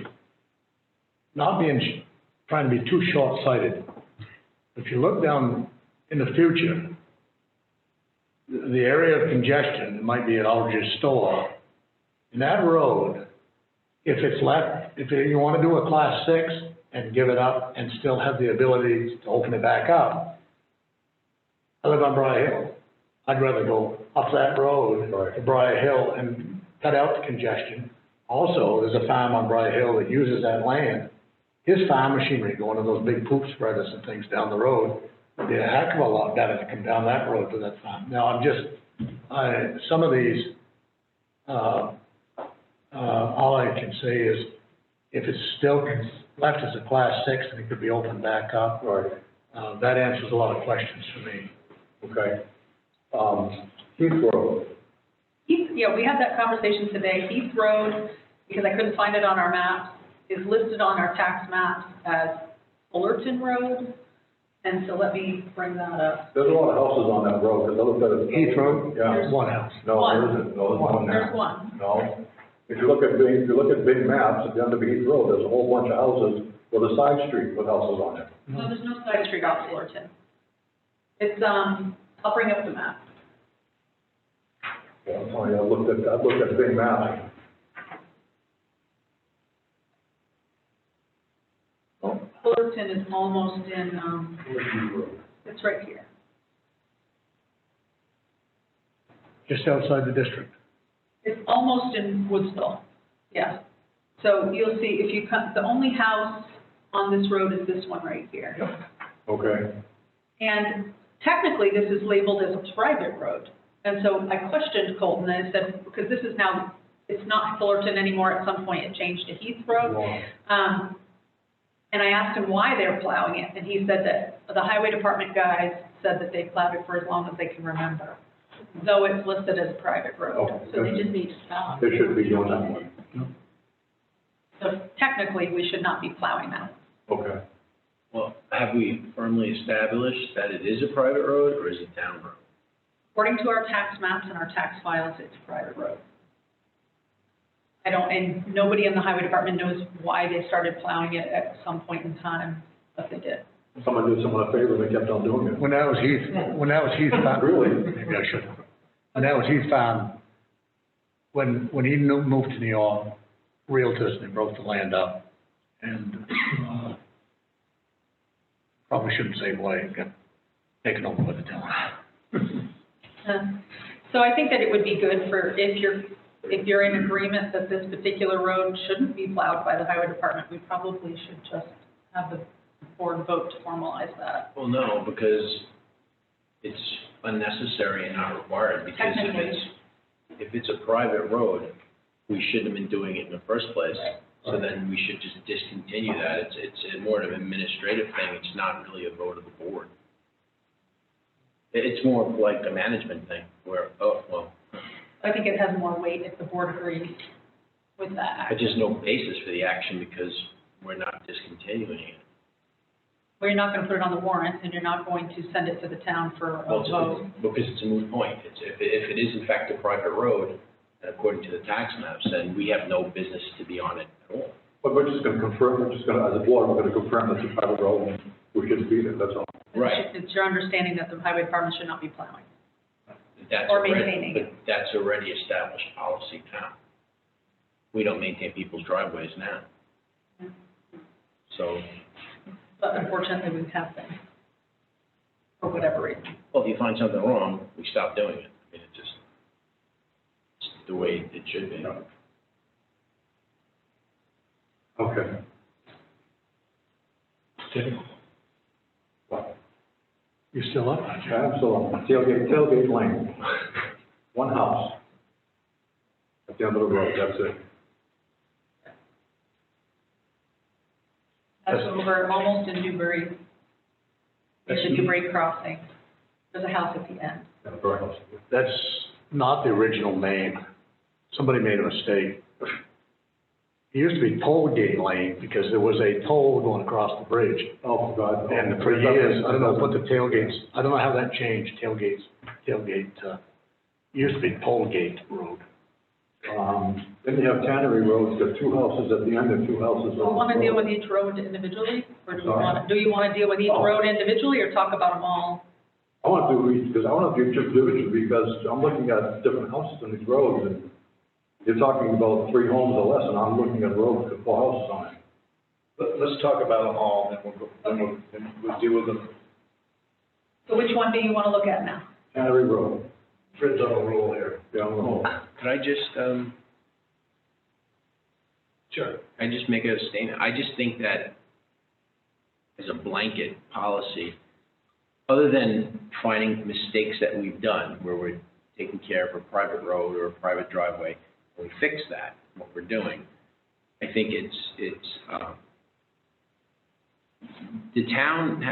not being, trying to be too short-sighted, if you look down in the future, the area of congestion, it might be at Aldridge's store, in that road, if it's left, if you want to do a class 6 and give it up and still have the ability to open it back up, I live on Briar Hill. I'd rather go up that road Right. to Briar Hill and cut out the congestion. Also, there's a farm on Briar Hill that uses that land. His farm machinery, going to those big poop spreaders and things down the road, would be a heck of a lot better to come down that road to that farm. Now, some of these, all I can say is, if it's still left as a class 6 and it could be opened back up, Right, that answers a lot of questions for me. okay. Heath Road, Yeah, we had that conversation today. Heath Road, because I couldn't find it on our maps, is listed on our tax maps as Fullerton Road. And so let me bring that up. there's a lot of houses on that road, because I looked at it. Heath Road? Yeah. One house. No, One. there isn't, no, there's one there. There's one. No. If you look at big maps, at the end of Heath Road, there's a whole bunch of houses with a side street with houses on it. No, there's no side street off Fullerton. It's, I'll bring up the map. Yeah, I'm telling you, I looked at big maps. Fullerton is almost in, Where's Heath Road? it's right here. Just outside the district. It's almost in Woodsville, yeah. So you'll see, if you come, the only house on this road is this one right here. Okay, And technically, this is labeled as a private road. And so I questioned Colton, and I said, because this is now, it's not Fullerton anymore, at some point it changed to Heath Road. And I asked him why they were plowing it, and he said that the highway department guys said that they plowed it for as long as they can remember, though it's listed as a private road. Oh, So they just need to stop. they should be doing that one. So technically, we should not be plowing that. Okay. Well, have we firmly established that it is a private road or is it town road? According to our tax maps and our tax files, it's a private road. And nobody in the highway department knows why they started plowing it at some point in time, but they did. Someone did someone a favor, they kept on doing it. When that was Heath Farm. Really? Maybe I shouldn't. When that was Heath Farm, when he moved to New York, realtors, they broke the land up, and, probably shouldn't say why, it got taken over by the town. So I think that it would be good for, if you're in agreement that this particular road shouldn't be plowed by the highway department, we probably should just have the board vote to formalize that. Well, no, because it's unnecessary and not required, because if it's a private road, we shouldn't have been doing it in the first place. So then we should just discontinue that. It's more of an administrative thing. It's not really a vote of the board. It's more of like a management thing where, oh, well, I think it has more weight if the board agrees with that but action. there's no basis for the action because we're not discontinuing it. Well, you're not going to put it on the warrant, and you're not going to send it to the town for a Well, vote. because it's a moot point. If it is in fact a private road, and according to the tax maps, then we have no business to be on it at all. But we're just gonna confirm, as a board, we're gonna confirm that it's a private road, and we shouldn't be there, that's all. Right. It's your understanding that the highway department should not be plowing. That's Or already- maintaining it. But that's already established policy now. We don't maintain people's driveways now. So, But unfortunately, we have been, for whatever reason. well, if you find something wrong, we stop doing it. I mean, it's the way it should be. Okay. What? You still up, aren't you? I'm still on tailgate lane. One house. At the end of the road, that's it. That's over almost in Newbury. It's the Newbury crossing. There's a house at the end. Yeah, very nice. That's not the original name. Somebody made a mistake. It used to be Tollgate Lane because there was a toll going across the bridge. Oh, God. And for years, I don't know what the tailgates, I don't know how that changed, tailgate, it used to be Tollgate Road. Then you have Tannery Road, it's got two houses at the end and two houses on Do the you want to deal road. with each road individually? Or do you Sorry? want to deal with each Oh. road individually or talk about them all? I want to do each, because I want to do just individually, because I'm looking at different houses on these roads, and you're talking about 3 homes or less, and I'm looking at roads with 4 houses on it. Let's talk about them all, then we'll deal with them. So which one do you want to look at now? Tannery Road. Fred's on a roll here. Yeah, I'm going. Could I just, Sure. I just make a statement? I just think that as a blanket policy, other than finding mistakes that we've done where we're taking care of a private road or a private driveway, and we fix that, what we're doing, I think the town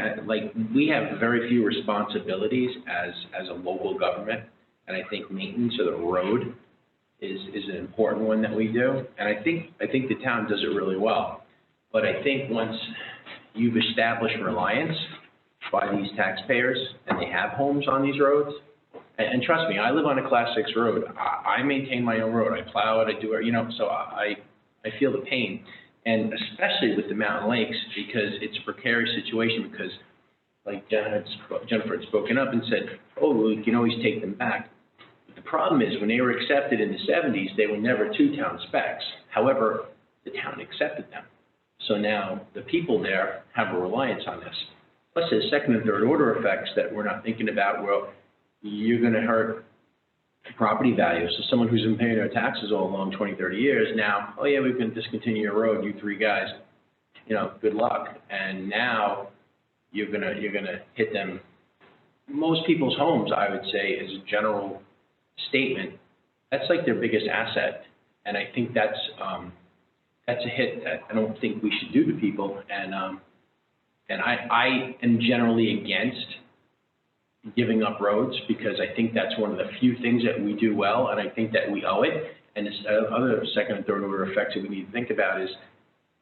we have very few responsibilities as a local government, and I think maintenance of the road is an important one that we do, and I think the town does it really well. But I think once you've established reliance by these taxpayers, and they have homes on these roads, and trust me, I live on a Class 6 road. I maintain my own road. I plow it, I do it, so I feel the pain. And especially with the mountain lakes, because it's a precarious situation, because like Jennifer had spoken up and said, oh, well, you can always take them back. But the problem is, when they were accepted in the 70s, they were never 2-town specs. However, the town accepted them. So now the people there have a reliance on this. Plus, there's second and third order effects that we're not thinking about. Well, you're going to hurt property values. So someone who's been paying their taxes all along 20, 30 years now, oh yeah, we can discontinue your road, you 3 guys, good luck. And now you're gonna hit them. Most people's homes, I would say, as a general statement, that's like their biggest asset. And I think that's that's a hit that I don't think we should do to people, and I am generally against giving up roads, because I think that's one of the few things that we do well, and I think that we owe it. And this other second and third order effects that we need to think about is,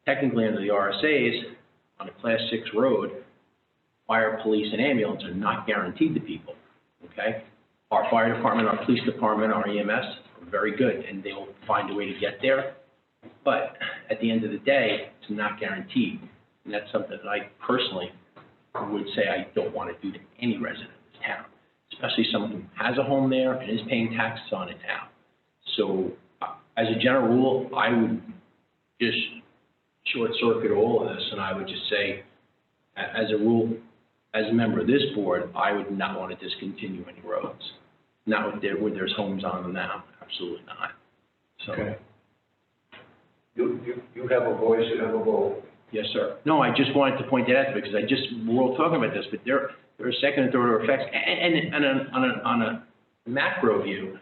technically under the RSAs, on a class 6 road, fire, police, and ambulance are not guaranteed to people, okay? Our fire department, our police department, our EMS are very good, and they'll find a way to get there. But at the end of the day, it's not guaranteed. And that's something that I personally would say I don't want to do to any resident of this town, especially someone who has a home there and is paying taxes on it now. So as a general rule, I would just short circuit all of this, and I would just say, as a rule, as a member of this board, I would not want to discontinue any roads. Not where there's homes on them now, absolutely not. So, Okay. You have a voice, you have a vote. yes, sir. No, I just wanted to point that out because we're all talking about this, but there are second and third order effects, and on a macro view,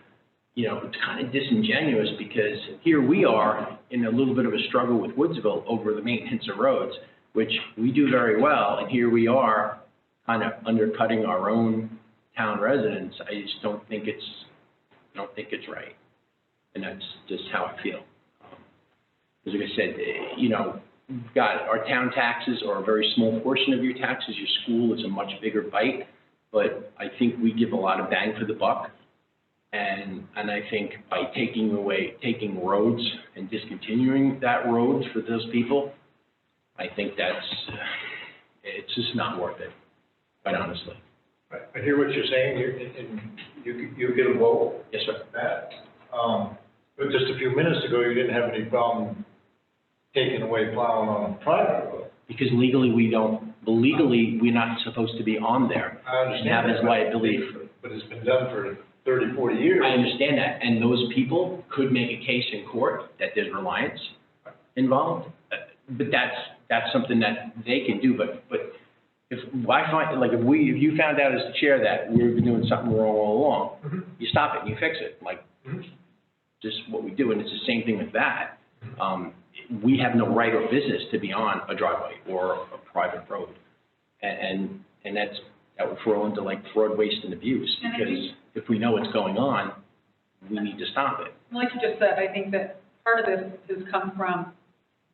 you know, it's kind of disingenuous because here we are in a little bit of a struggle with Woodsville over the maintenance of roads, which we do very well, and here we are kind of undercutting our own town residents. I just don't think it's right, and that's just how I feel. As I said, you know, we've got our town taxes are a very small portion of your taxes. Your school is a much bigger bite, but I think we give a lot of bang for the buck. And I think by taking roads and discontinuing that roads for those people, I think it's just not worth it, quite honestly. I hear what you're saying, and you get a vote. Yes, sir. That, but just a few minutes ago, you didn't have any problem taking away plowing on a private road. Because legally we're not supposed to be on there. I understand and have that, this liability. but it's been done for 30, 40 years. I understand that, and those people could make a case in court that there's reliance involved, but that's something that they can do. But if I find, like, if you found out as the chair that we've been doing something wrong all along, you stop it and you fix it, like just what we do, and it's the same thing with that. We have no right or business to be on a driveway or a private road, and that would fall into like fraud, waste, and abuse, because if we know what's going on, we need to stop it. Like you just said, I think that part of this has come from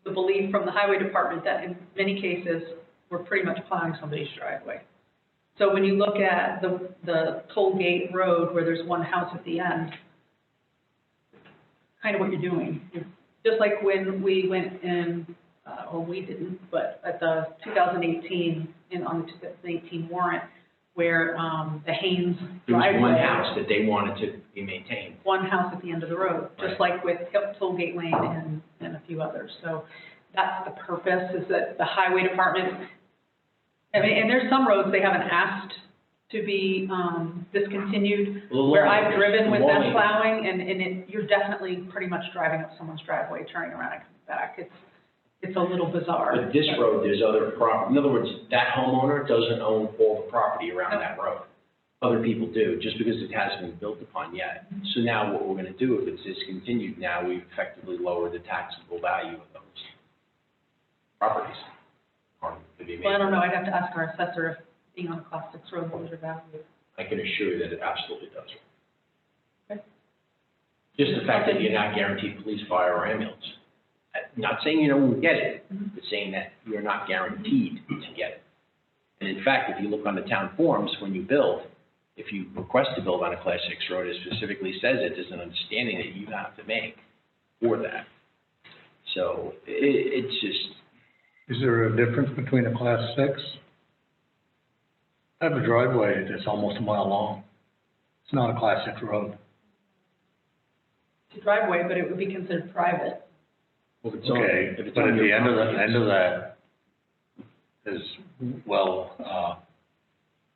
the belief from the highway department that in many cases, we're pretty much plowing somebody's driveway. So when you look at the toll gate road where there's one house at the end, kind of what you're doing. Just like when we went in, or we didn't, but at the 2018, on the 2018 warrant, where the Haynes There was driveway. one house that they wanted to be maintained. One house at the end of the road, just like with Tollgate Lane and a few others. So that's the purpose, is that the highway department, I mean, and there's some roads they haven't asked to be discontinued, where I've driven with them plowing, and you're definitely pretty much driving up someone's driveway, turning around and coming back. It's a little bizarre. But this road, there's other property. In other words, that homeowner doesn't own all the property around that road. Other people do, just because it hasn't been built upon yet. So now what we're going to do, if it's discontinued, now we've effectively lowered the taxable value of those properties. Or to be made. Well, I don't know, I'd have to ask our assessor if being on a class 6 road, what was your value? I can assure you that it absolutely does. Okay. Just the fact that you're not guaranteed police, fire, or ambulance. Not saying you don't get it, but saying that you're not guaranteed to get it. And in fact, if you look on the town forms, when you build, if you request to build on a class 6 road, it specifically says it. There's an understanding that you have to make for that. So it's just. Is there a difference between a class 6? I have a driveway that's almost a mile long. It's not a class 6 road. It's a driveway, but it would be considered private. Well, if it's Okay, if it's but on at your the end property, of that is, well,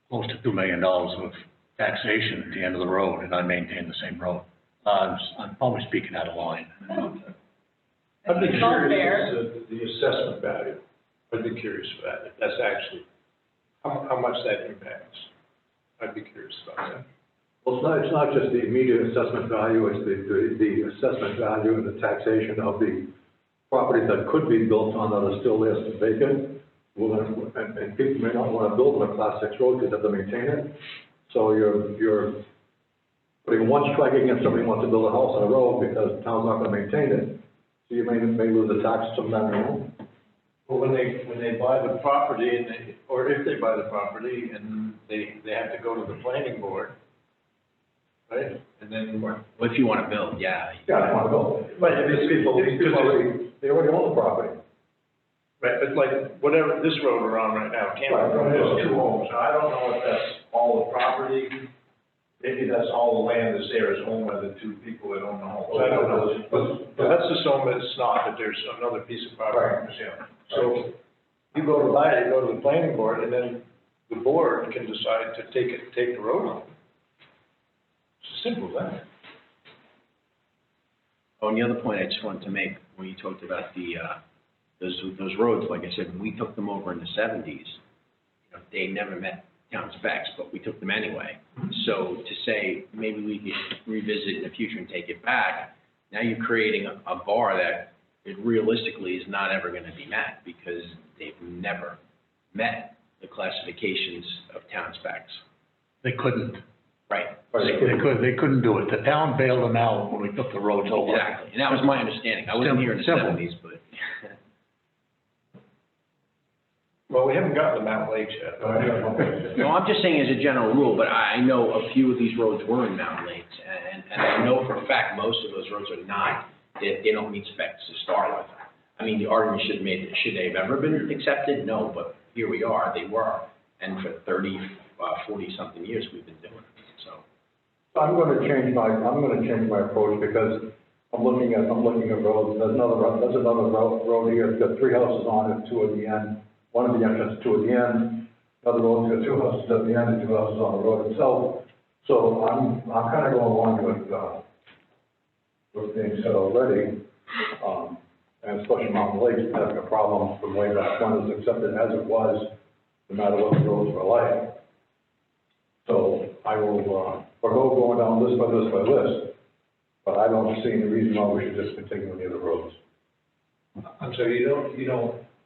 close to $2 million of taxation at the end of the road, and I maintain the same road. I'm probably speaking out of line. I'd be It's all fair. curious as to the assessment value. I'd be curious for that, if that's actually, how much that impacts. I'd be curious about that. Well, it's not just the immediate assessment value, it's the assessment value and the taxation of the properties that could be built on that are still there vacant. We're gonna, and people may not wanna build on a class 6 road because they have to maintain it. So you're putting one strike against somebody who wants to build a house on a road because the town's not gonna maintain it. So you may lose the tax from that alone. Well, when they buy the property and or if they buy the property and they have to go to the planning board, right? And then, Well, if you want to build, yeah. Yeah, I wanna build. but these people, They already own the property. right, but like, whatever, this road we're on right now, Campbell Road, there's 2 homes. Now, I don't know if that's all the property, maybe that's all the land that's there is owned by the 2 people that own the homes. I don't know, but let's assume that it's not, that there's another piece of property. Yeah. So you go to buy it, you go to the planning board, and then the board can decide to take the road on. It's simple, as that. Oh, and the other point I just wanted to make, when you talked about the, those roads, like I said, when we took them over in the 70s, they never met town specs, but we took them anyway. So to say, maybe we could revisit in the future and take it back, now you're creating a bar that it realistically is not ever going to be met because they've never met the classifications of town specs. They couldn't. Right. They couldn't do it. The town bailed them out when we took the roads over. Exactly, and that was my understanding. I wasn't here in the Simple. 70s, but. Well, we haven't gotten to Mountain Lakes yet. No, I'm just saying as a general rule, but I know a few of these roads were in Mountain Lakes, and I know for a fact most of those roads are not, they don't meet specs to start with. I mean, the argument should be made, should they have ever been accepted? No, but here we are, they were, and for 30, 40-something years we've been doing it, so. I'm gonna change my approach because I'm looking at roads, there's another road here, it's got 3 houses on it, 2 at the end, 1 at the entrance, 2 at the end, another road's got 2 houses at the end and 2 houses on the road itself. So I'm kind of going along with what's being said already, and especially Mountain Lakes having a problem from way back when it was accepted as it was, no matter what the roads were like. So I will, forgo going down list by list by list, but I don't see any reason why we should just continue with the other roads. I'm sorry, you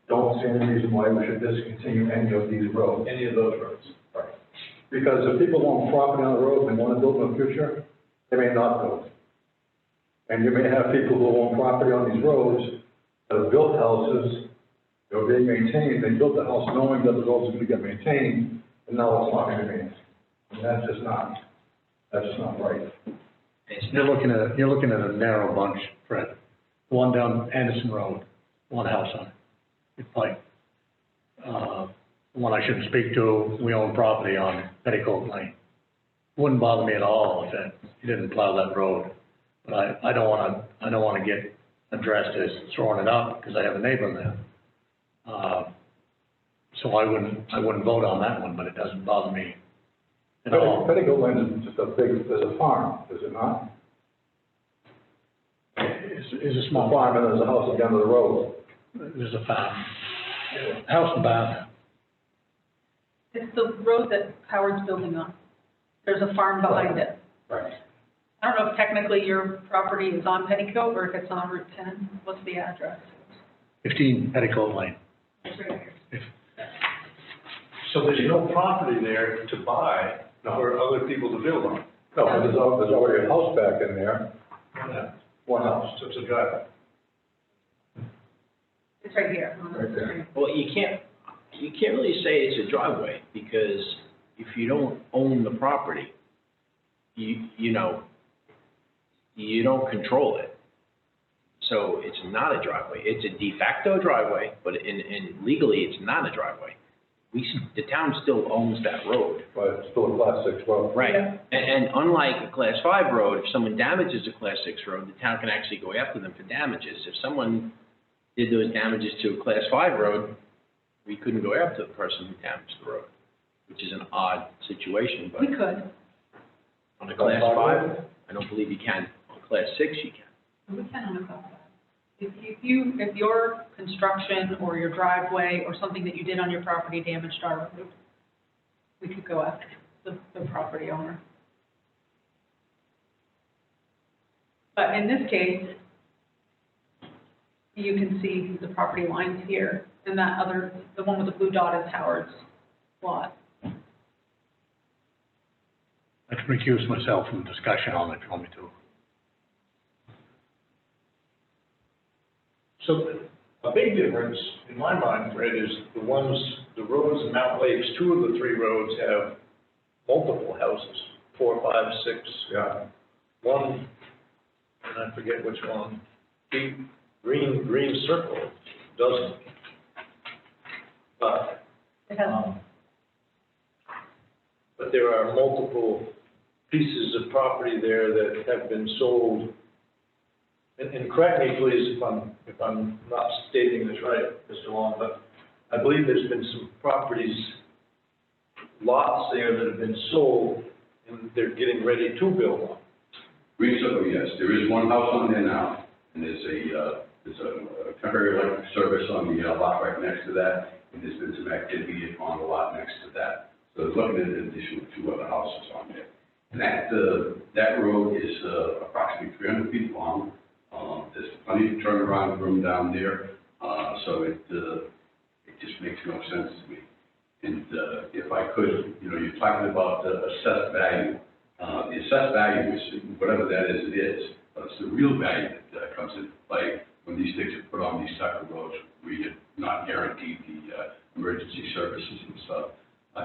Don't see any reason why we should discontinue any of these roads. any of those roads. Right. Because if people own property on the road and want to build in the future, they may not build. And you may have people who own property on these roads that have built houses, they're being maintained, they built the house knowing that the roads are going to get maintained, and now it's not going to be maintained. And that's just not right. You're looking at a narrow bunch, Fred. One down Anderson Road, 1 house on it. It's like, one I shouldn't speak to, we own property on Petticoat Lane. Wouldn't bother me at all if you didn't plow that road. But I don't wanna get addressed as throwing it up because I have a neighbor there. So I wouldn't vote on that one, but it doesn't bother me at all. Petticoat Lane is just there's a farm, is it not? It's a A small farm and there's a house at the end of the road. There's a farm. House and bath. It's the road that Howard's building on. There's a farm behind it. Right. I don't know if technically your property is on Petticoat or if it's on Route 10. What's the address? 15 Petticoat Lane. It's right here. So there's no property there to buy for other people to build on. No, but there's already a house back in there, one house. So it's a driveway. It's right here. on the Right there. screen. Well, you can't really say it's a driveway, because if you don't own the property, you don't control it. So it's not a driveway. It's a de facto driveway, but in legally, it's not a driveway. The town still owns that road. But it's still a class 6 road. Right. Yeah. And unlike a class 5 road, if someone damages a class 6 road, the town can actually go after them for damages. If someone did those damages to a class 5 road, we couldn't go after the person who damaged the road, which is an odd situation, but We could. on a class 5, I don't believe you can. On class 6, you can. We can on a class 5. If your construction or your driveway or something that you did on your property damaged our road, we could go after the property owner. But in this case, you can see the property lines here, and that other, the one with the blue dot is Howard's lot. I can recuse myself from discussion on it if you want me to. So a big difference in my mind, Fred, is the roads in Mount Lakes, 2 of the 3 roads have multiple houses, 4, 5, 6. Yeah. One, and I forget which one, the green circle doesn't. But, It has, but there are multiple pieces of property there that have been sold. And correct me, please, if I'm not stating this right, Mr. Long, but I believe there's been some properties, lots there that have been sold, and they're getting ready to build on. Green Circle, yes, there is one house on there now, and there's a temporary electric service on the lot right next to that, and there's been some activity on the lot next to that. So there's looking at an additional 2 other houses on there. And that road is approximately 300 feet long. There's plenty of turnaround room down there, so it just makes no sense to me. And if I could, you're talking about the assessed value. The assessed value is whatever that is, it is, but it's the real value that comes into play when these things are put on these type of roads where you're not guaranteed the emergency services and stuff.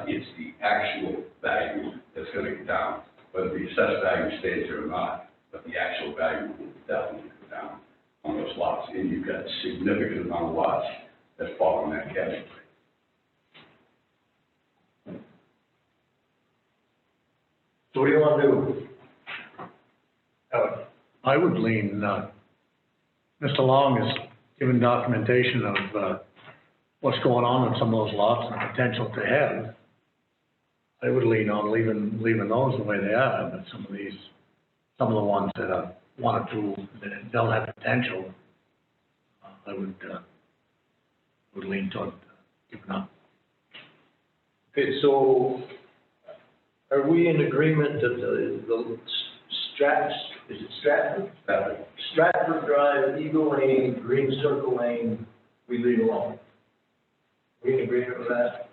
It's the actual value that's going to go down, whether the assessed value stays there or not, but the actual value will definitely go down on those lots. And you've got a significant amount of lots that fall in that category. So what do you want to do? Howard? I would lean, Mr. Long has given documentation of what's going on in some of those lots and the potential to have. I would lean on leaving those the way they are, but some of the ones that are 1 or 2 that don't have potential, I would lean toward giving up. Okay, so are we in agreement that the Stratford Drive, Eagle Lane, Green Circle Lane, we leave alone? We in agreement with that?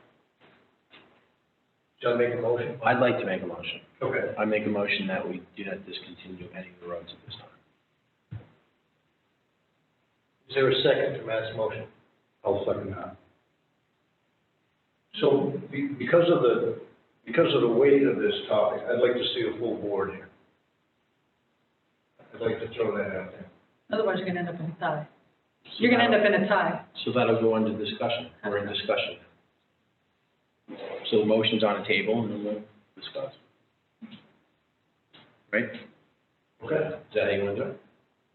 Shall I make a motion? I'd like to make a motion. Okay. I make a motion that we do not discontinue any of the roads at this time. Is there a second to Matt's motion? I'll second that. So because of the weight of this topic, I'd like to see a full board here. I'd like to throw that out there. otherwise you're gonna end up in a tie. You're gonna end up in a tie. So that'll go under discussion. We're in discussion. So the motion's on the table and then we'll discuss. Right? Okay. Is that how you want to do it?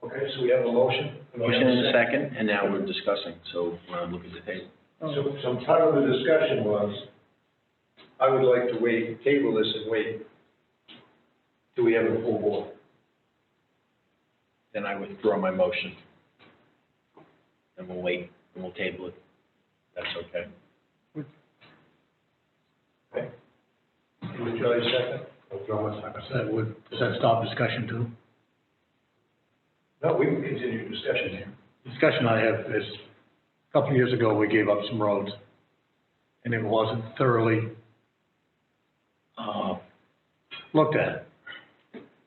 Okay, so we have a motion. Motion and a second, and now we're discussing, so look at the table. So part of the discussion was, I would like to table this and wait till we have a full board. Then I withdraw my motion. And we'll wait, and we'll table it. That's okay. Okay? Would you like a second? Does that stop discussion too? No, we can continue discussion here. Discussion I have is, a couple of years ago, we gave up some roads, and it wasn't thoroughly looked at.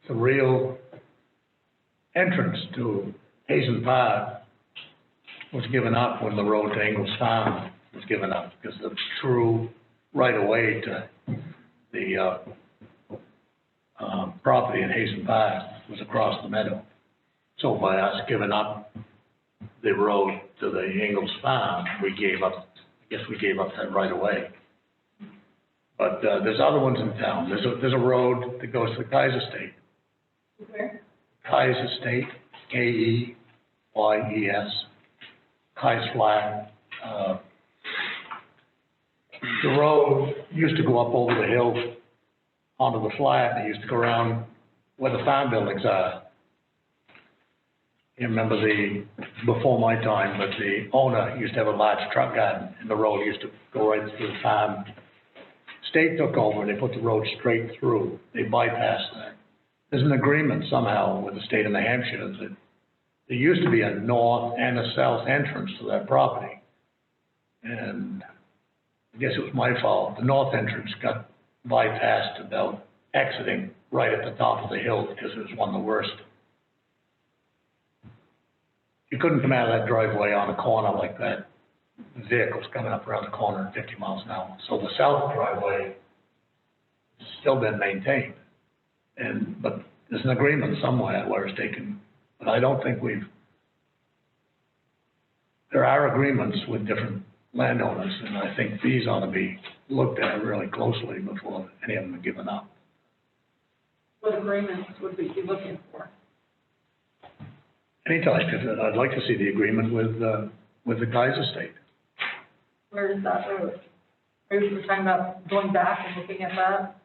The real entrance to Hazen Park was given up when the road to Ingles Farm was given up, because the true right-of-way to the property in Hazen Park was across the meadow. So by us giving up the road to the Ingles Farm, we gave up that right-of-way. But there's other ones in town. There's a road that goes to the Kaiser Estate. Where? Kaiser Estate, K-E-Y-E-S, Kaiser Flat. The road used to go up over the hill onto the flat, and it used to go around where the farm buildings are. You remember before my time, but the owner used to have a large truck garden, and the road used to go right through the farm. State took over, and they put the road straight through. They bypassed that. There's an agreement somehow with the state of New Hampshire that there used to be a north and a south entrance to that property. And I guess it was my fault. The north entrance got bypassed about exiting right at the top of the hill because it was one of the worst. You couldn't come out of that driveway on a corner like that. Vehicles coming up around the corner at 50 miles an hour. So the south driveway has still been maintained. But there's an agreement somewhere where it's taken, but I don't think there are agreements with different landowners, and I think these ought to be looked at really closely before any of them are given up. What agreements would we be looking for? Any type, I'd like to see the agreement with the guy's estate. Where is that road? Are you talking about going back and looking at that?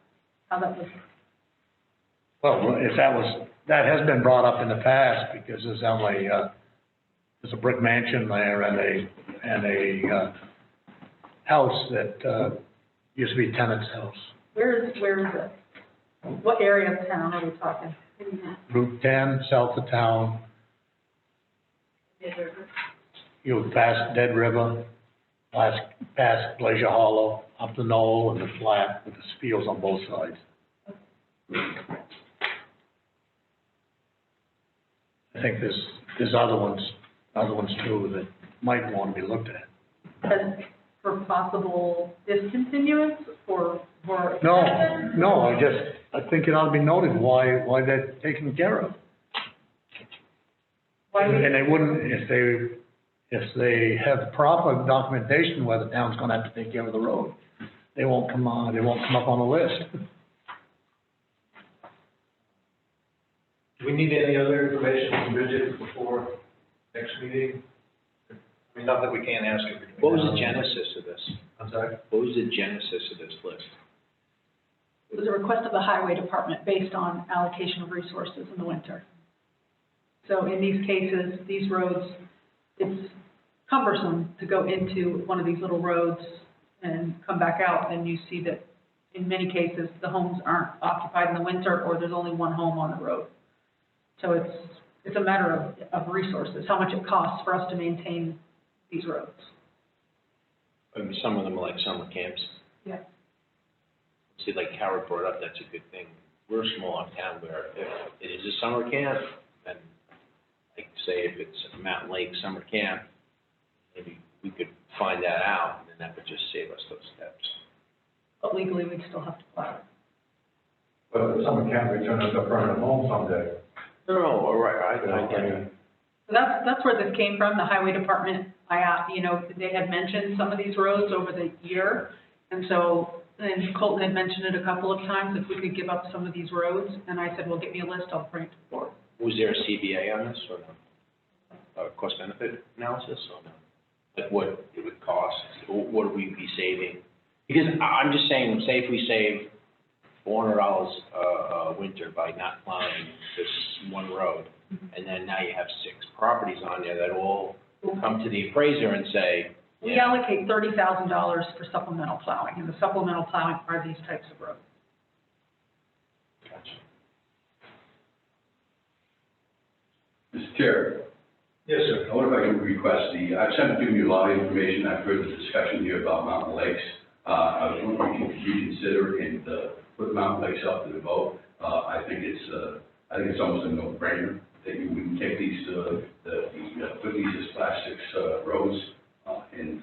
How that was, Well, if that has been brought up in the past, because there's only, there's a brick mansion there and a house that, used to be tenant's house. where is it? What area of town are we talking? Route 10, south of town, you pass Dead River, past Glacier Hollow, up the knoll and the flat with the fields on both sides. I think there's other ones too that might want to be looked at. As for possible discontinuance or for? No, I think it ought to be noted why they're taken care of. Why we? And they wouldn't, if they have proper documentation where the town's gonna have to take care of the road, they won't come up on the list. Do we need any other information from Bridget before next meeting? I mean, not that we can't ask her. What was the genesis of this? I'm sorry? What was the genesis of this list? It was a request of the highway department based on allocation of resources in the winter. So in these cases, these roads, it's cumbersome to go into one of these little roads and come back out, and you see that in many cases, the homes aren't occupied in the winter, or there's only one home on the road. So it's a matter of resources, how much it costs for us to maintain these roads. I mean, some of them are like summer camps. Yeah. See, like Howard brought up, that's a good thing. We're a small town where if it is a summer camp, then like say if it's Mountain Lake summer camp, maybe we could find that out, and then that would just save us those steps. But legally, we'd still have to plow. But someone can't return it to a permanent home someday. No, all right, I get it. So that's where this came from, the highway department. They had mentioned some of these roads over the year, and so, and Colton had mentioned it a couple of times, if we could give up some of these roads, and I said, well, get me a list, I'll bring it to the board. Was there a CBA on this or no? Cost benefit analysis or no? Like what it would cost, or what would we be saving? Because I'm just saying, say if we save $400 a winter by not plowing this one road, and then now you have 6 properties on there that all come to the appraiser and say, We allocate $30,000 for supplemental plowing, and the supplemental plowing are these types of roads. Gotcha. Mr. Chair, Yes, sir. I wonder if I can request I've sent you a lot of information, I've heard the discussion here about Mountain Lakes. I was wondering if you could reconsider and put Mountain Lakes up to the vote. I think it's almost a no-brainer that you wouldn't take these, put these as class 6 roads, and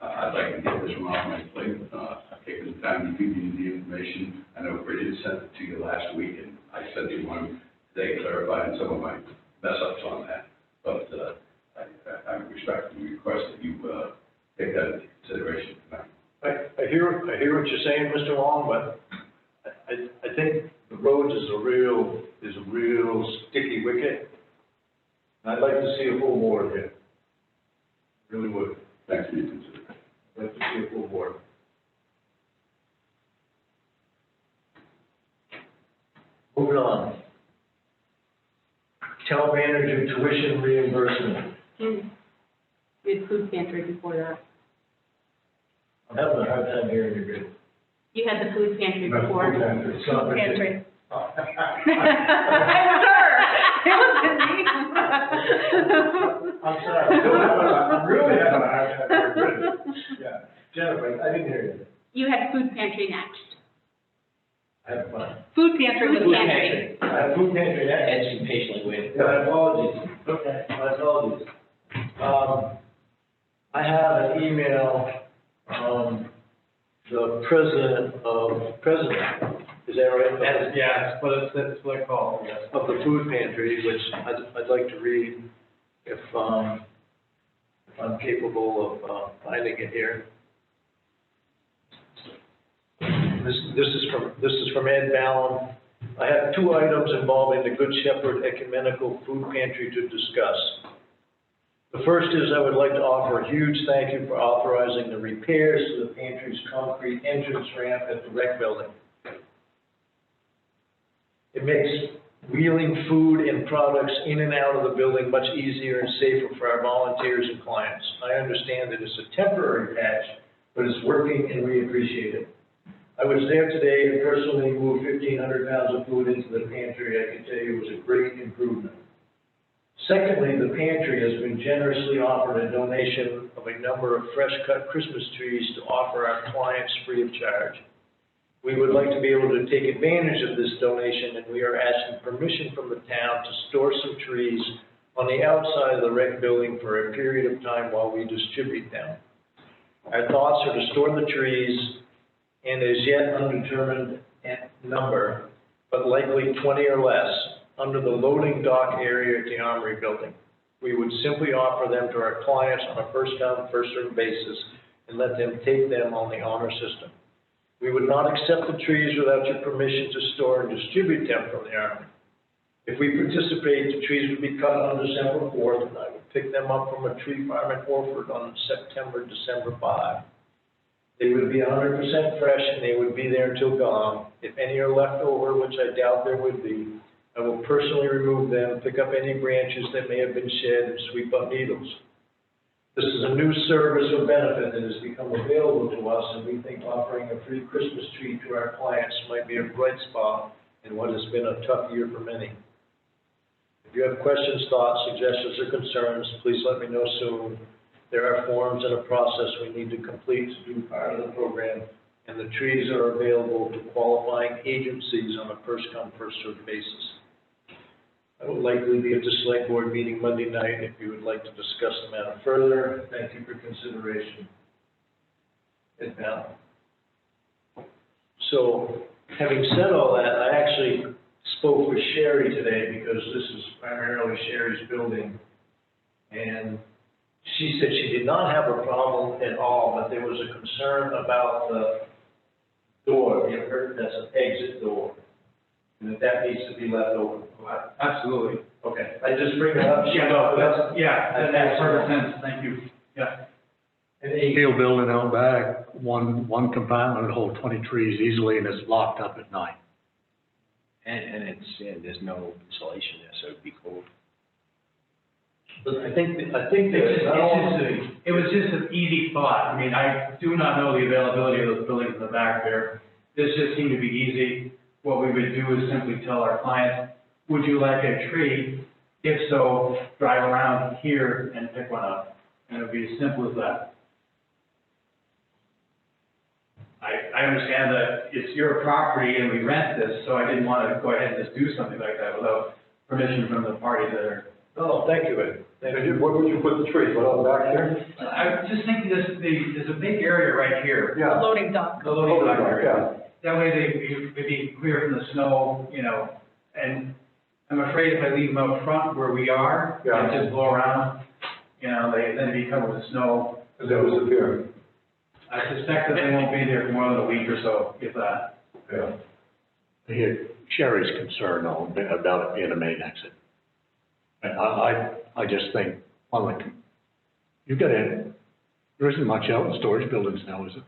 I'd like to get this one off my plate. I've taken the time to give you the information. I know Bridget sent it to you last week, and I sent you one today clarifying some of my mess-ups on that. But I respectfully request that you take that into consideration tonight. I hear what you're saying, Mr. Long, but I think the roads is a real sticky wicket. And I'd like to see a full board here. Really would. Thanks for your consideration. I'd like to see a full board. Moving on. Town manager tuition reimbursement. We had food pantry before that. I'm having a hard time hearing you good. You had the food pantry before. Food pantry. Oh. I'm sure. It was in me. Yeah. Jennifer, I didn't hear you. You had food pantry next. I have fun. Food pantry was Food next. pantry. I have food pantry next. Ed's been patiently waiting. My apologies. Okay. My apologies. I have an email from the president, is that right? Yeah, it's what I call, yes. Of the food pantry, which I'd like to read if I'm capable of finding it here. This is from Ed Ballum. I have 2 items involving the Good Shepherd Ecumenical Food Pantry to discuss. The first is I would like to offer a huge thank you for authorizing the repairs to the pantry's concrete entrance ramp at the rec building. It makes wheeling food and products in and out of the building much easier and safer for our volunteers and clients. I understand that it's a temporary patch, but it's working and we appreciate it. I was there today and personally moved 1,500 pounds of food into the pantry. I can tell you it was a great improvement. Secondly, the pantry has been generously offered a donation of a number of fresh-cut Christmas trees to offer our clients free of charge. We would like to be able to take advantage of this donation, and we are asking permission from the town to store some trees on the outside of the rec building for a period of time while we distribute them. Our thoughts are to store the trees in as yet undetermined number, but likely 20 or less, under the loading dock area at the Armory building. We would simply offer them to our clients on a first-come, first-served basis and let them take them on the honor system. We would not accept the trees without your permission to store and distribute them from the Armory. If we participate, the trees would be cut on December 4th, and I would pick them up from a tree farm at Orford on December 5. They would be 100% fresh, and they would be there until gone. If any are left over, which I doubt there would be, I will personally remove them, pick up any branches that may have been shed, and sweep up needles. This is a new service or benefit that has become available to us, and we think offering a free Christmas tree to our clients might be a bright spot in what has been a tough year for many. If you have questions, thoughts, suggestions, or concerns, please let me know soon. There are forms and a process we need to complete to do part of the program, and the trees are available to qualifying agencies on a first-come, first-served basis. I will likely be at the select board meeting Monday night if you would like to discuss the matter further. Thank you for consideration. Ed Ballum. So, having said all that, I actually spoke with Sherry today because this is primarily Sherry's building. And she said she did not have a problem at all, but there was a concern about the door. You heard that's an exit door, and that needs to be left open. Absolutely. Okay, I just bring that up. Yeah, no, that makes perfect sense, thank you. Yeah. And Steel building out back, one compartment would hold 20 trees easily, and it's locked up at night. And there's no insulation there, so it'd be cold. but I think that It was just an easy thought. I mean, I do not know the availability of those buildings in the back there. This just seemed to be easy. What we would do is simply tell our clients, would you like a tree? If so, drive around here and pick one up. And it would be as simple as that. I understand that it's your property and we rent this, so I didn't want to go ahead and just do something like that without permission from the parties that are. Oh, thank you, Ed. Where would you put the trees? Right out back here? I was just thinking there's a big area right here. Yeah. Loading dock. The loading dock area. Yeah. That way they'd be clear from the snow, you know, and I'm afraid if I leave them out front where we are, Yeah. and just blow around, you know, then be covered with snow. And then disappear. I suspect that they won't be there for more than a week or so, if that. Yeah. I hear Sherry's concern though, about it being a main exit. And I just think, well, like, you got in, there isn't much out in storage buildings now, is it?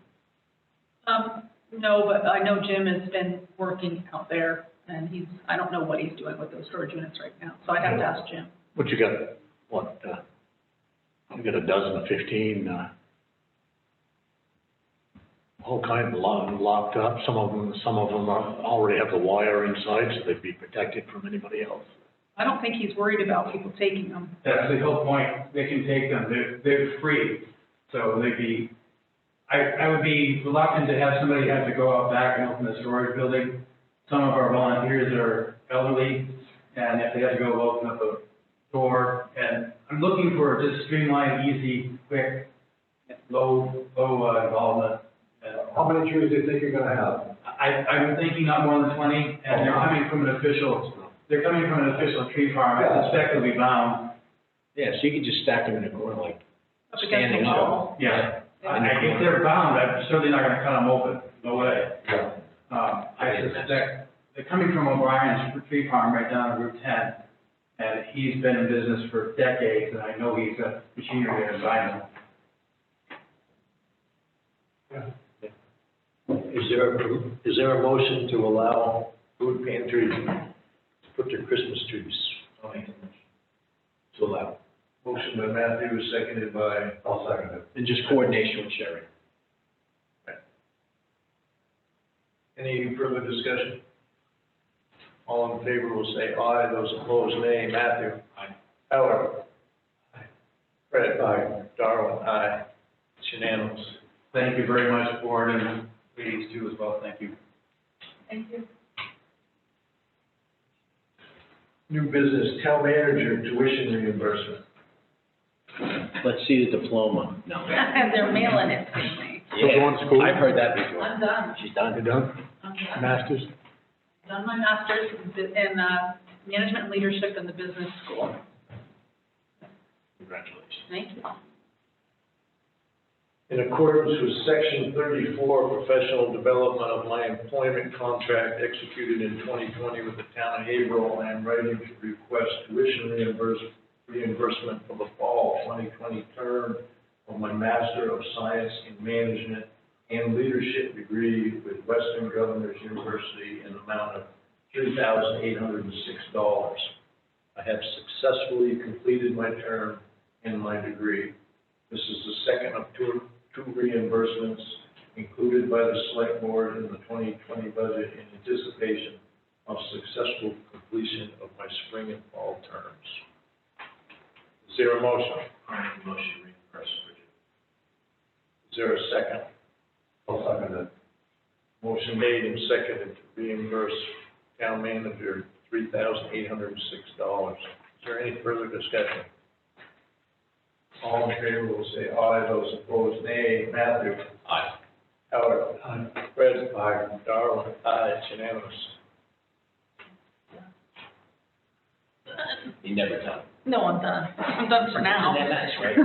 No, but I know Jim has been working out there, and I don't know what he's doing with those storage units right now, so I'd have to ask Jim. But you got, what, you got a dozen or 15, all kind of locked up. Some of them already have the wire inside, so they'd be protected from anybody else. I don't think he's worried about people taking them. That's the whole point. They can take them. They're free. So they'd be I would be reluctant to have somebody have to go out back and open the storage building. Some of our volunteers are elderly, and if they have to go open up a door, and I'm looking for just streamlined, easy, quick, low involvement. How many trees do you think you're gonna have? I'm thinking not more than 20, and they're coming from an official tree farm, I suspect they'll be bound. Yeah, so you could just stack them in a corner, like Up against standing the up. wall. Yeah, if they're bound, I'm certainly not gonna cut them open, no way. Yeah. I suspect, they're coming from O'Brien's tree farm right down on Route 10, and he's been in business for decades, and I know he's got machinery there to buy them. Is there a motion to allow food pantry to put their Christmas trees? I'll make a motion to allow. Motion by Matthew, seconded by, I'll second it. And just coordination with Sherry. any further discussion? All in favor will say aye, those opposed nay. Matthew? Aye. Howard? Aye. Fred? Aye. Darwin? Aye. It's unanimous. Thank you very much, board, and ladies too as well, thank you. Thank you. New business, town manager tuition reimbursement. Let's see the diploma. No. And they're mailing it to me. Still going to school? I've heard that before. I'm done. She's done. You done? I'm done. Masters? Done my master's in management and leadership in the business school. Congratulations. Thank you. In accordance with section 34, professional development of my employment contract executed in 2020 with the town of Haverhill, I am writing to request tuition reimbursement for the fall 2020 term of my Master of Science in Management and Leadership degree with Western Governors University in the amount of $3,806. I have successfully completed my term and my degree. This is the second of two reimbursements included by the Selectboard in the 2020 budget in anticipation of successful completion of my spring and fall terms. Is there a motion? Motion reimbursed. Is there a second? I'll second it. Motion made and seconded to reimburse town manager $3,806. Is there any further discussion? All in favor will say aye, those opposed nay. Matthew? Aye. Howard? Aye. Fred? Aye. Darwin? Aye, it's unanimous. You never done. No, I'm done. I'm done for now. It's an MS, right?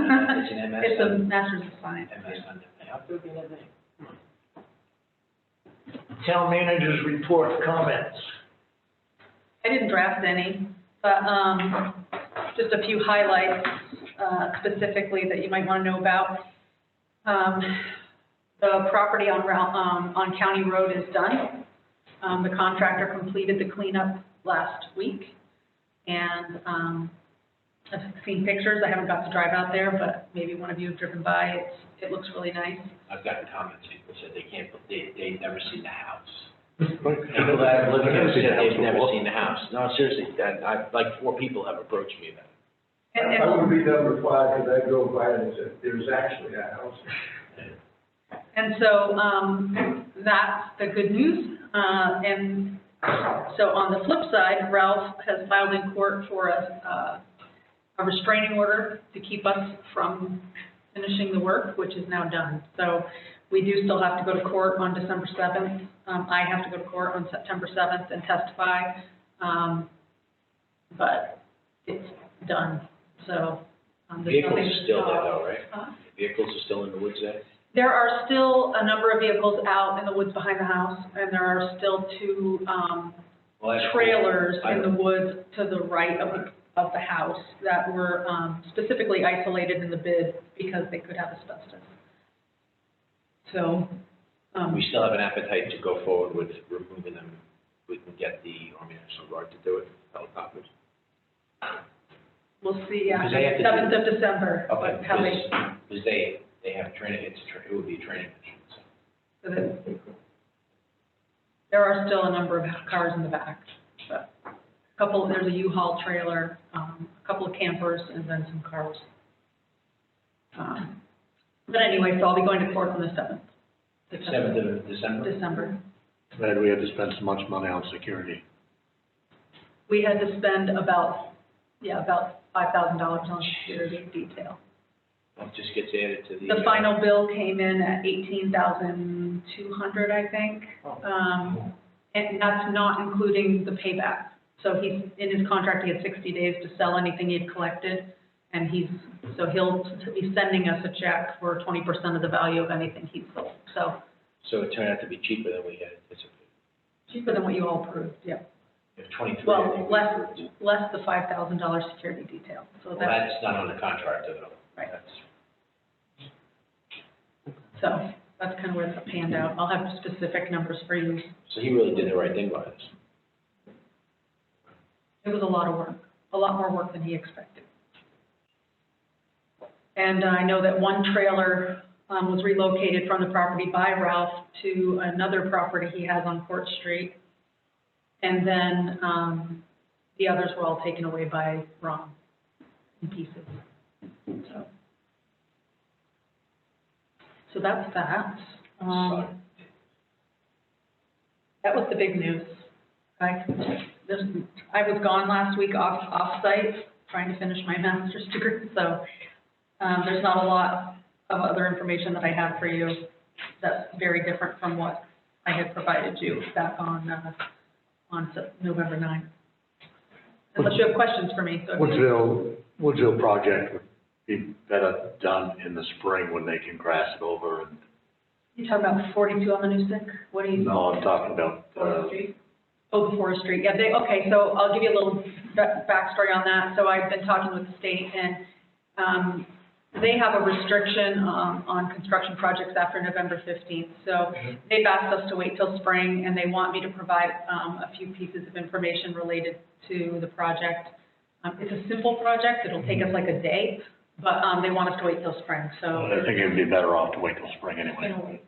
It's an MS. It's a master's of science. MS under. How could it be that name? Town managers report comments. I didn't draft any, but just a few highlights specifically that you might want to know about. The property on County Road is done. The contractor completed the cleanup last week, and I've seen pictures. I haven't got to drive out there, but maybe one of you have driven by. It looks really nice. I've gotten comments, people said they've never seen the house. Right. People that live in there said they've never seen the house. No, seriously, like 4 people have approached me about it. I wouldn't be number 5 because I drove by and said, there's actually a house. And so that's the good news. And so on the flip side, Ralph has filed in court for a restraining order to keep us from finishing the work, which is now done. So we do still have to go to court on December 7th. I have to go to court on September 7th and testify, but it's done. So there's Vehicles nothing are to still there stop. though, right? Huh? Vehicles are still in the woods there? There are still a number of vehicles out in the woods behind the house, and there are still 2 Well, that's cool. trailers in the woods to the right of the house that were specifically isolated in the bid because they could have asbestos. So. We still have an appetite to go forward with removing them. We can get the Army National Guard to do it, helicopters. We'll see, Because they have to 7th of December, Okay, how they, because they have training, it would be a training mission, so. so that, there are still a number of cars in the back, but there's a U-Haul trailer, a couple of campers, and then some cars. But anyway, so I'll be going to court on the 7th. 7th of December? December. Glad we had to spend so much money on security. We had to spend about $5,000 on security detail. It just gets added to the. The final bill came in at $18,200, I think. And that's not including the payback. So he's, in his contract, he had 60 days to sell anything he'd collected. And he's sending us a check for 20% of the value of anything he's sold. So it turned out to be cheaper than we had anticipated. Cheaper than what you all approved, yeah. If 23. I Well, think we- less the $5,000 security detail. So Well, that's, that's not on the contract though. Right. That's- so that's kind of where it panned out. I'll have specific numbers for you. So he really did the right thing by this. It was a lot of work, a lot more work than he expected. And I know that one trailer was relocated from the property by Ralph to another property he has on Court Street. And then the others were all taken away by Ron in pieces. So that's that. That was the big news. I was gone last week off-site, trying to finish my master's degree, so there's not a lot of other information that I have for you that's very different from what I had provided you back on November 9th. Unless you have questions for me. So Woodsville project would be better done in the spring when they can grass it over and. You talking about 42 on the new stick? What do you? No, I'm talking about, Forestry? Oh, the Forestry, yeah, okay, so I'll give you a little backstory on that. So I've been talking with the state, and they have a restriction on construction projects after November 15th. So they've asked us to wait till spring, and they want me to provide a few pieces of information related to the project. It's a simple project, it'll take us like a day, but they want us to wait till spring, so. I think it'd be better off to wait till spring anyway.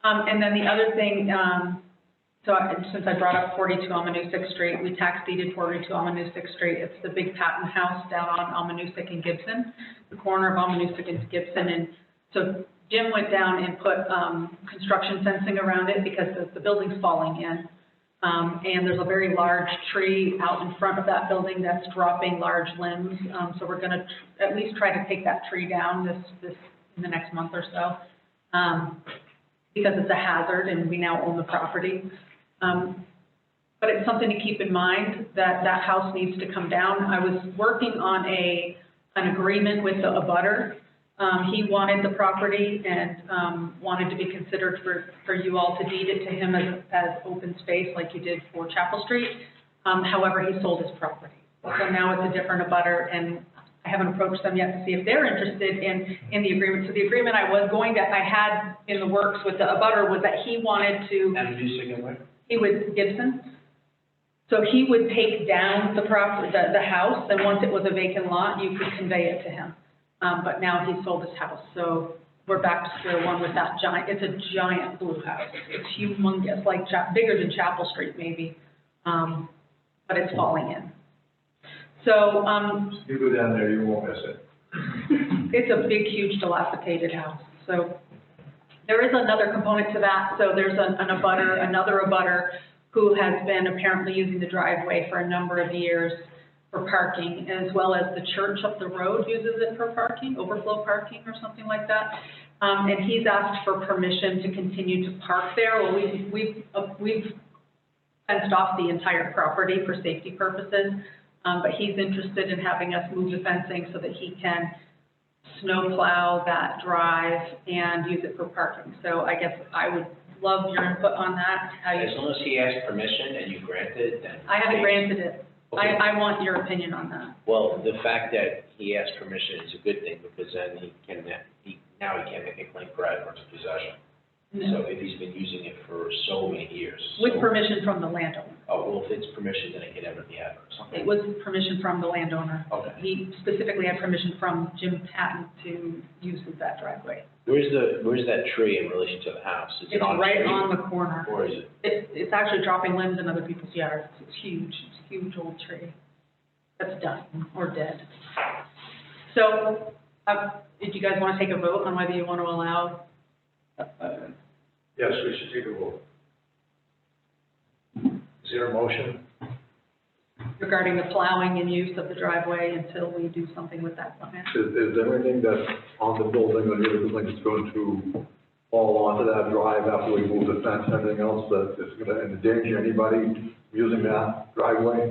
And then the other thing, since I brought up 42 Almanusick Street, we tax deeded 42 Almanusick Street. It's the big patent house down on Almanusick and Gibson, the corner of Almanusick and Gibson. And so Jim went down and put construction fencing around it because the building's falling in. And there's a very large tree out in front of that building that's dropping large limbs. So we're gonna at least try to take that tree down this in the next month or so. Because it's a hazard and we now own the property. But it's something to keep in mind that that house needs to come down. I was working on an agreement with the abutter. He wanted the property and wanted to be considered for you all to deed it to him as open space like you did for Chapel Street. However, he sold his property. So now it's a different abutter, and I haven't approached them yet to see if they're interested in the agreement. So the agreement I had in the works with the abutter was that he wanted to. Almanusick and where? He was Gibson. So he would take down the property, the house, and once it was a vacant lot, you could convey it to him. But now he's sold his house, so we're back to square one with that giant, it's a giant blue house. It's humongous, like bigger than Chapel Street maybe, but it's falling in. So, You go down there, you won't miss it. it's a big, huge dilapidated house. So there is another component to that. So there's another abutter who has been apparently using the driveway for a number of years for parking, as well as the church up the road uses it for parking, overflow parking or something like that. And he's asked for permission to continue to park there. Well, we've fenced off the entire property for safety purposes. But he's interested in having us move the fencing so that he can snow plow that drive and use it for parking. So I guess I would love your input on that. As long as he asks permission and you grant it, then. I haven't granted it. Okay. I want your opinion on that. Well, the fact that he asked permission is a good thing, because then he can make a claim for adverse possession. So if he's been using it for so many years. With permission from the landowner. Oh, well, if it's permission, then it can never be adverse. It was permission from the landowner. Okay. He specifically had permission from Jim Patton to use that driveway. Where's that tree in relation to the house? Is it It's on the right street? on the corner. Or is it? It's actually dropping limbs in other people's yards. It's huge. It's a huge old tree that's dying or dead. So Did you guys want to take a vote on whether you want to allow? Yes, we should take a vote. Is there a motion? Regarding the plowing and use of the driveway until we do something with that plan? Is there anything that's on the building or near the building that's going to fall onto that drive after we move the fence and everything else that is going to endanger anybody using that driveway?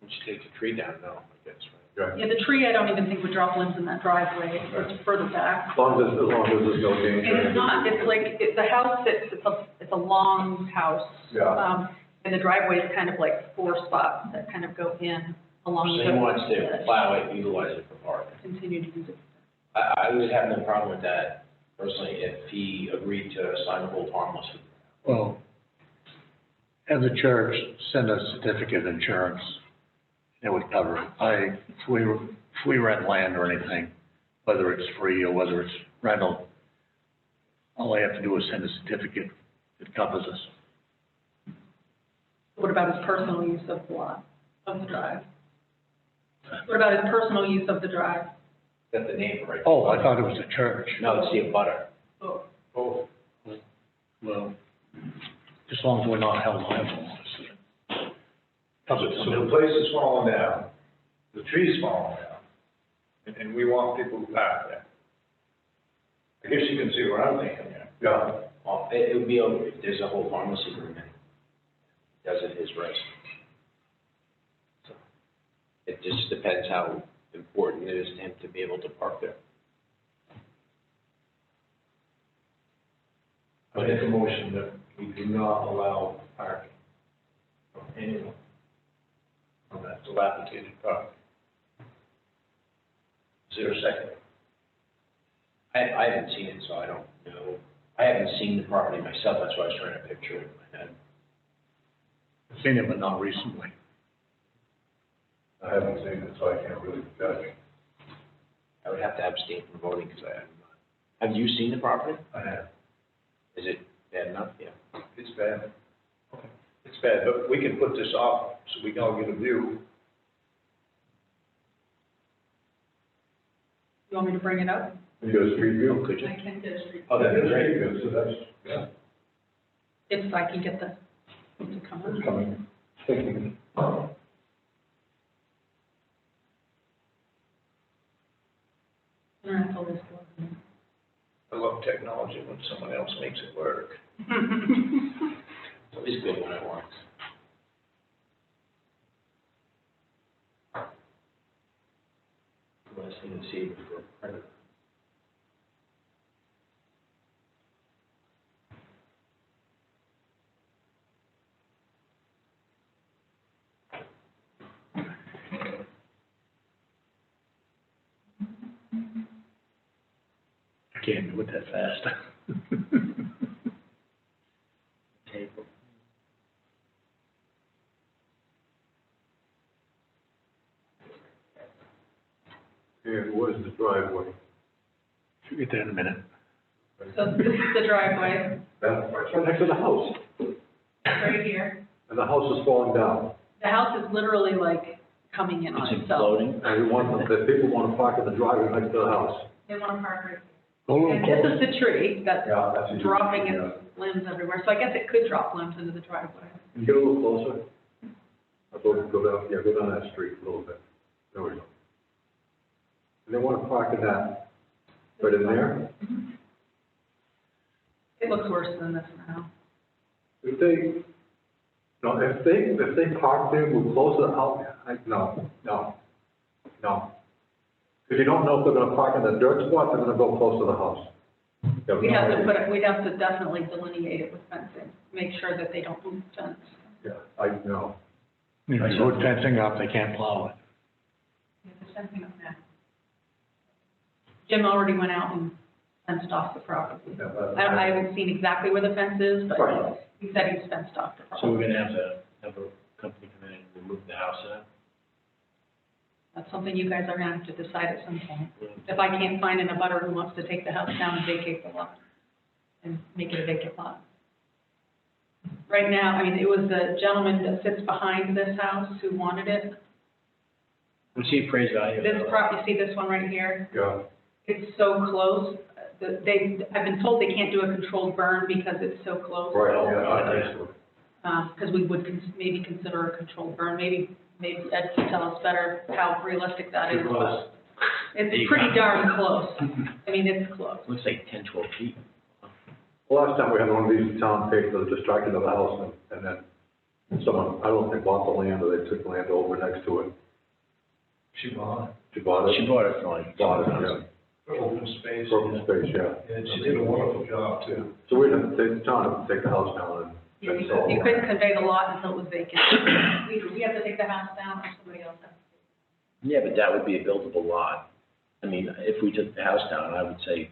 We should take the tree down now, I guess, right? Okay. Yeah, the tree, I don't even think would drop limbs in that driveway, it's further back. As long as there's no danger. And it's not, it's like, the house sits, it's a long house. Yeah. And the driveway is kind of like 4 spots that kind of go in along So the. he wants to plow it, utilize it for parking. Continue to use it. I would have no problem with that personally if he agreed to sign a hold harmless. Well, have the church send a certificate of insurance, it would cover it. If we rent land or anything, whether it's free or whether it's rental, all I have to do is send a certificate that covers us. What about his personal use of the lot, of the drive? What about his personal use of the drive? Got the name right. Oh, I thought it was the church. No, it's the abutter. Oh, Oh, Well, as long as we're not held liable. so the place is falling down, the tree's falling down, and we want people to park there. I guess you can see where I'm thinking there. Yeah. Well, it would be over if there's a hold harmless agreement. Does it his risk. So it just depends how important it is to him to be able to park there. I make a motion that we do not allow parking from anyone on that dilapidated property. Is there a second? I haven't seen it, so I don't know. I haven't seen the property myself, that's why I was trying to picture it in my head. I've seen it, but not recently. I haven't seen it, so I can't really judge. I would have to abstain from voting because I have not. Have you seen the property? I have. Is it bad enough? Yeah. It's bad. It's bad, but we can put this off so we can all get a view. you want me to bring it up? You got a street view? Could you? I can get a street. Oh, that'd be great. So that's, yeah, If I can get the, to come it's in. coming, thinking. Internet always goes. I love technology when someone else makes it work. It's always good when it works. Last thing to see before predator. I can't do it that fast. Table. And what is the driveway? Should get there in a minute. So this is the driveway, That's right next to the house, right here. and the house is falling down. The house is literally like coming in on It's itself. imploding. And the people want to park in the driveway next to the house. They want to park right Go a here. little And this closer. is the tree that's Yeah, that's a huge dropping tree, its limbs everywhere. So I guess it could drop limbs into the driveway. Can you get a little closer? I thought you'd go down, yeah, go down that street a little bit. There we go. And they want to park in that, right in there? It looks worse than this now. If they, no, if they park there, move close to the house, no. Because you don't know if they're gonna park in the dirt spot, they're gonna go close to the house. You We'd no have to idea. put it, we'd have to definitely delineate it with fencing, make sure that they don't move the fence. Yeah, I know. You know, you put fencing up, they can't plow it. There's fencing up now. Jim already went out and fenced off the property. Yeah, but- I haven't seen exactly where the fence is, but Right. he said he's fenced off the So we're property. gonna have a company come in and remove the house out? That's something you guys are gonna have to decide at some point. If I can't find an abutter who wants to take the house down and vacate the lot and make it a vacant lot. Right now, I mean, it was the gentleman that sits behind this house who wanted it. What's the appraised value? of This that? you see this one right here? Yeah, It's so close, I've been told they can't do a controlled burn because it's so close. right, yeah. Because we would maybe consider a controlled burn, maybe Ed can tell us better how realistic that is. Too close. It's pretty darn close. I mean, it's close. Looks like 10, 12 feet. Last time we had one of these town take the distracted of the house, and then someone, I don't think bought the land, or they took land over next to it. She bought it. She bought it? She bought it for like. Bought it, yeah. For open space. For open space, yeah. And she did a wonderful job too. So we'd have to take the town, take the house down and. You couldn't convey the lot until it was vacant. We have to take the house down or somebody else has to. Yeah, but that would be a buildable lot. I mean, if we took the house down, I would say,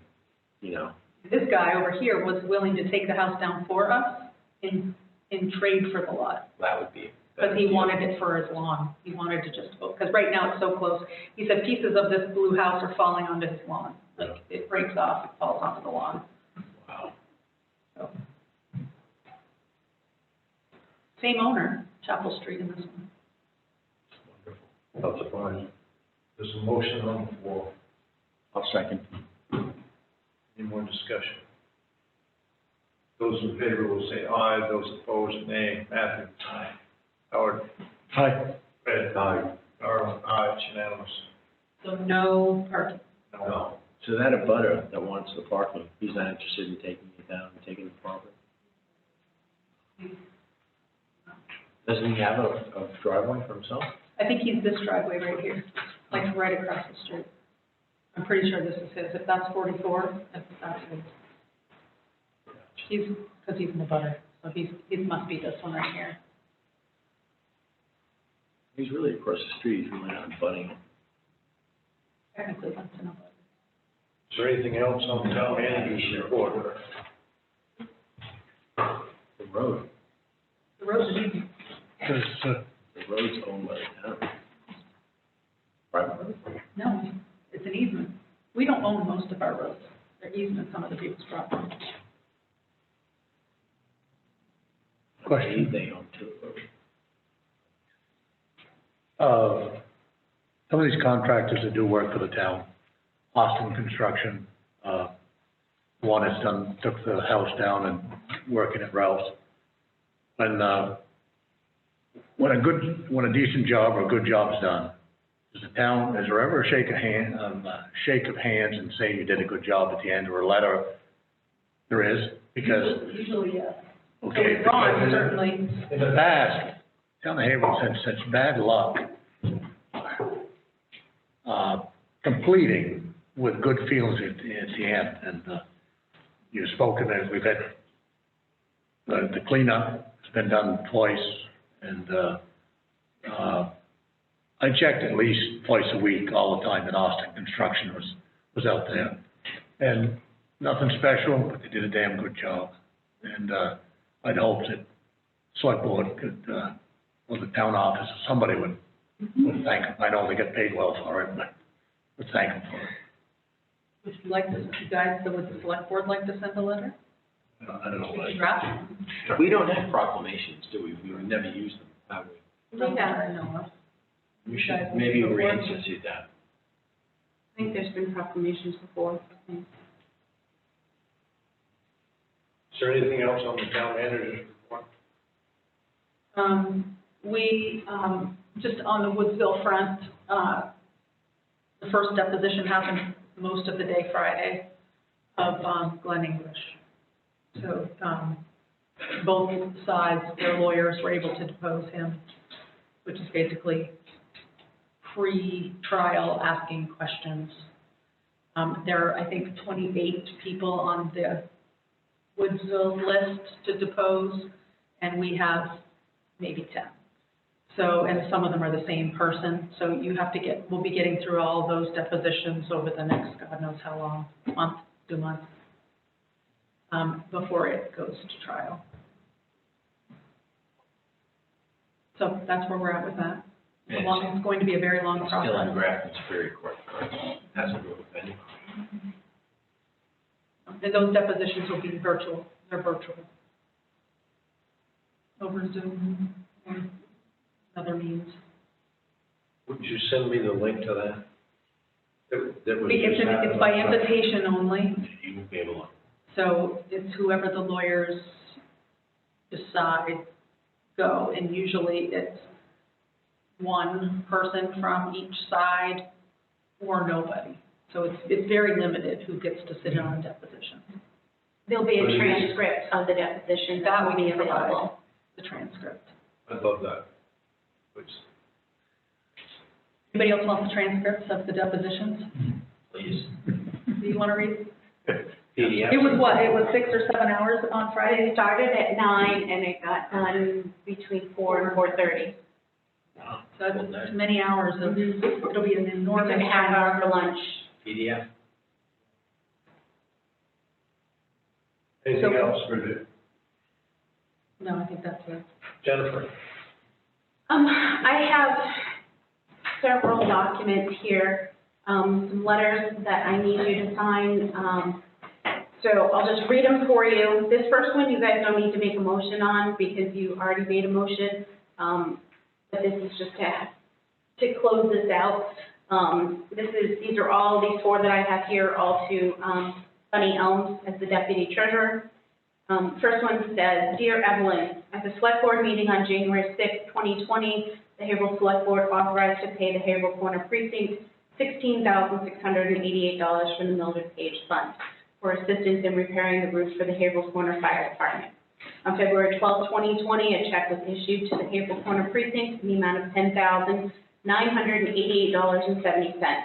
you know, This guy over here was willing to take the house down for us in trade for the lot. that would be. Because he wanted it for his lawn. He wanted to just, because right now it's so close. He said pieces of this blue house are falling onto his lawn. Like, it breaks off, it falls onto the lawn. Wow. So. Same owner, Chapel Street in this one. Not surprised. There's a motion on the floor. I'll second. Any more discussion? Those in favor will say aye, those opposed, nay. Matthew? Aye. Howard? Hi. Fred? Aye. Darrell? Aye, it's unanimous. So no parking. No. So that abutter that wants the parking, he's not interested in taking it down and taking the property? Doesn't he have a driveway for himself? I think he's this driveway right here, like right across the street. I'm pretty sure this is his. If that's 44, that's his. Because he's in the butter, so he must be this one right here. He's really across the street, he's really not abutting it. Technically, that's in a butter. Is there anything else on the town manager's report? The road, The road is easy. Does, the road's owned by the town. Private road? No, it's an easement. We don't own most of our roads. They're easements on other people's property. question, They own two roads. some of these contractors that do work for the town, Austin Construction, one has took the house down and working at Ralph's. When a decent job or a good job's done, is there ever a shake of hands and say you did a good job at the end, or a letter? There is, because, Usually, yes. okay. So Ron, because certainly. in the past, town of Haverhill's had such bad luck, completing with good feelings at the end, and, you've spoken, and we've had, the cleanup has been done twice, and, I checked at least twice a week, all the time, that Austin Construction was out there. And nothing special, but they did a damn good job. And, I'd hoped that Selectboard could, or the town office, or somebody would thank them. I know they get paid well for it, but would thank them for it. Would you like this, you guys, would the select board like to send a letter? I don't know, like, Draft? We don't have proclamations, do we? We would never use them, have we? We have, I know of. We You guys should will maybe support? reinstitute that. I think there's been proclamations before. Is there anything else on the town manager's report? Just on the Woodsville front, the first deposition happened most of the day Friday of, Glenn English. So, both sides, their lawyers were able to depose him, which is basically pre-trial asking questions. There are, I think, 28 people on the Woodsville list to depose, and we have maybe 10. So, and some of them are the same person, so you have to we'll be getting through all those depositions over the next, God knows how long, month, 2 months, before it goes to trial. So that's where we're at with that. It's going to be a very long process. Still in Grafton Superior Court, hasn't moved any. And those depositions will be virtual, they're virtual. Over Zoom or other means. Would you send me the link to that? That was just It's by invitation only, You won't be able to. so it's whoever the lawyers decide go, and usually it's one person from each side or nobody. So it's very limited who gets to sit in on depositions. There'll be a transcript of the deposition that will be available. The transcript. I love that. Please. Anybody else want the transcripts of the depositions? Please. Do you want to read? PDF. It was what, it was 6 or 7 hours on Friday? It started at 9 and it got done between 4 and 4:30. Wow. So it's many hours of, it'll be an We enormous. took a half hour for lunch. PDF. Anything So- else for you? No, I think that's it. Jennifer? I have several documents here, some letters that I need you to sign. So I'll just read them for you. This first one, you guys don't need to make a motion on because you already made a motion. But this is just to close this out. These are all, these 4 that I have here, all to Bunny Elms as the deputy treasurer. First one says, Dear Evelyn, at the select board meeting on January 6, 2020, the Haverhill Select Board authorized to pay the Haverhill Corner Precinct $16,688 from the Mildred Page Fund for assistance in repairing the roof for the Haverhill Corner Fire Department. On February 12, 2020, a check was issued to the Haverhill Corner Precinct in the amount of $10,988.70.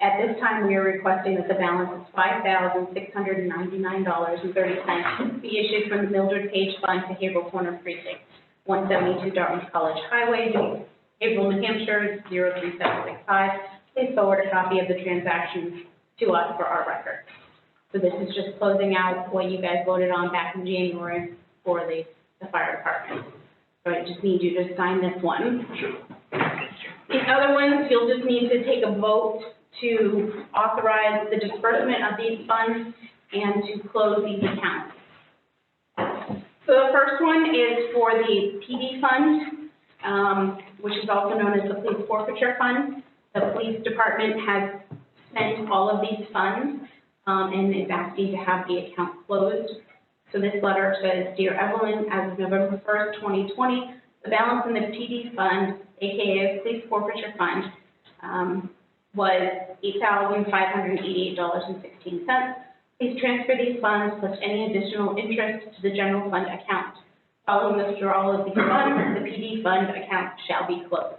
At this time, we are requesting that the balance of $5,699.30 be issued from the Mildred Page Fund to Haverhill Corner Precinct, 172 Dartmouth College Highway, Haverhill, New Hampshire, 03765. Please forward a copy of the transaction to us for our record. So this is just closing out what you guys voted on back in January for the fire department. So I just need you to sign this one. The other ones, you'll just need to take a vote to authorize the disbursement of these funds and to close these accounts. So the first one is for the PD fund, which is also known as the police forfeiture fund. The police department has spent all of these funds and is asking to have the account closed. So this letter says, Dear Evelyn, as of November 1st, 2020, the balance in the PD fund, aka police forfeiture fund, was $8,588.16. Please transfer these funds plus any additional interest to the general fund account. Following the withdrawal of these funds, the PD fund account shall be closed.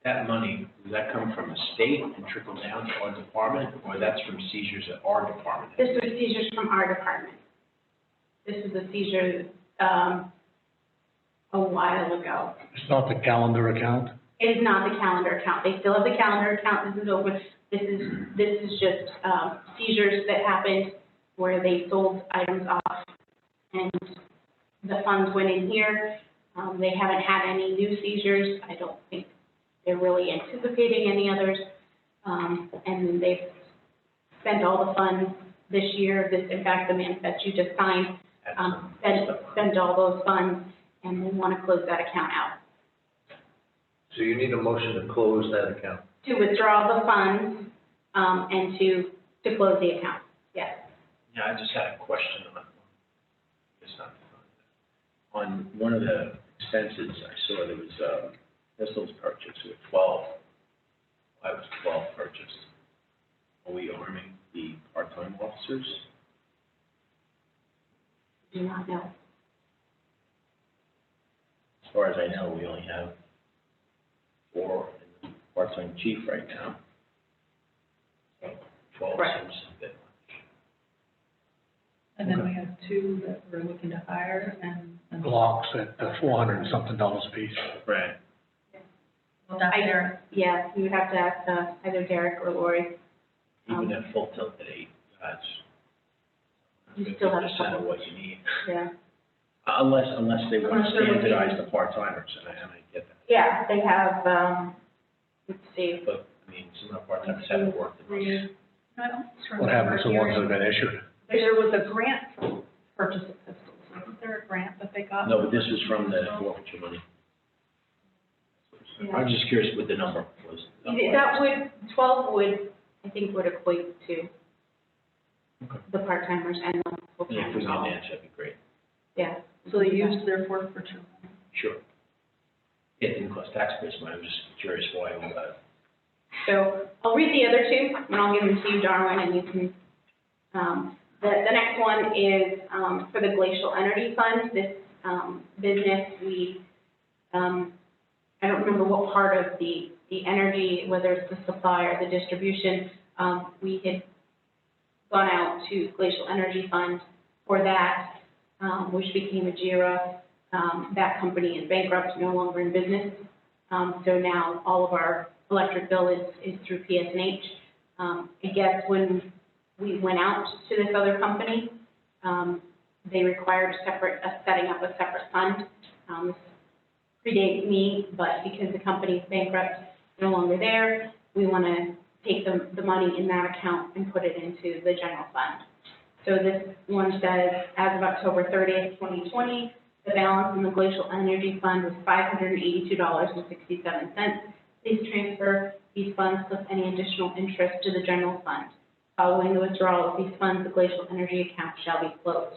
That money, does that come from the state and trickle down to our department, or that's from seizures at our department? This was seizures from our department. This is a seizure a while ago. It's not the calendar account? It is not the calendar account. They still have the calendar account. This is over. This is just seizures that happened where they sold items off and the funds went in here. They haven't had any new seizures. I don't think they're really anticipating any others. And they've spent all the funds this year. In fact, the manifest you just signed, spent all those funds, and we want to close that account out. So you need a motion to close that account. To withdraw the funds, and to close the account, yes. Yeah, I just had a question on, it's not on one of the expenses, I saw there was, pistols purchased with 12. Why was 12 purchased? Are we arming the part-time officers? Do not know. As far as I know, we only have 4 in the part-time chief right now. 12 Correct. seems a bit much. And then we have 2 that we're looking to hire and. Blocks at $400 and something a piece. Right. Well, that's there. Yeah, you would have to ask either Derek or Lori. Even at full tilt at 8, that's You still have a 50% couple. of what you need. Yeah. Unless they want Unless to they're looking- standardize the part-timers, and I get that. Yeah, they have, let's see. But, I mean, some of the part-timers haven't worked in months. I don't What happens to the ones that have been issued? There was a grant for purchase of pistols. Wasn't there a grant that they got? No, but this is from the forfeiture money. I was just curious what the number was. That would, 12 would, I think, would equate to the part-timers and the Yeah, if we full-timers. can match, that'd be great. Yeah. So they used their forfeiture. Sure. It didn't cost taxpayers money, I'm just curious why all that. So I'll read the other two, and I'll give them to you, Darwin, and you can, the next one is, for the Glacial Energy Fund. This, business, we, I don't remember what part of the energy, whether it's the supply or the distribution, we had gone out to Glacial Energy Fund for that, which became a JIRA. That company is bankrupt, no longer in business. So now all of our electric bill is through PSNH. I guess when we went out to this other company, they required setting up a separate fund. This predates me, but because the company's bankrupt, no longer there, we want to take the money in that account and put it into the general fund. So this one says, as of October 30th, 2020, the balance in the Glacial Energy Fund was $582.67. Please transfer these funds plus any additional interest to the general fund. Following the withdrawal of these funds, the Glacial Energy account shall be closed.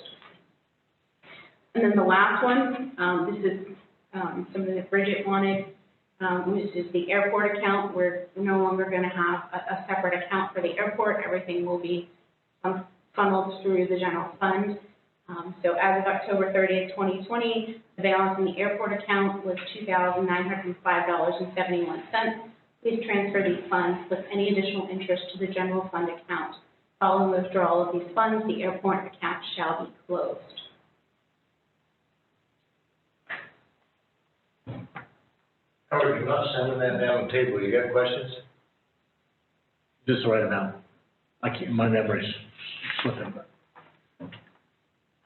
And then the last one, this is something that Bridget wanted, which is the airport account. We're no longer going to have a separate account for the airport. Everything will be funneled through the general fund. So as of October 30th, 2020, the balance in the airport account was $2,905.71. Please transfer these funds plus any additional interest to the general fund account. Following the withdrawal of these funds, the airport account shall be closed. Howard, you're not sending that down the table, you got questions? Just the right amount. My memory's slipping.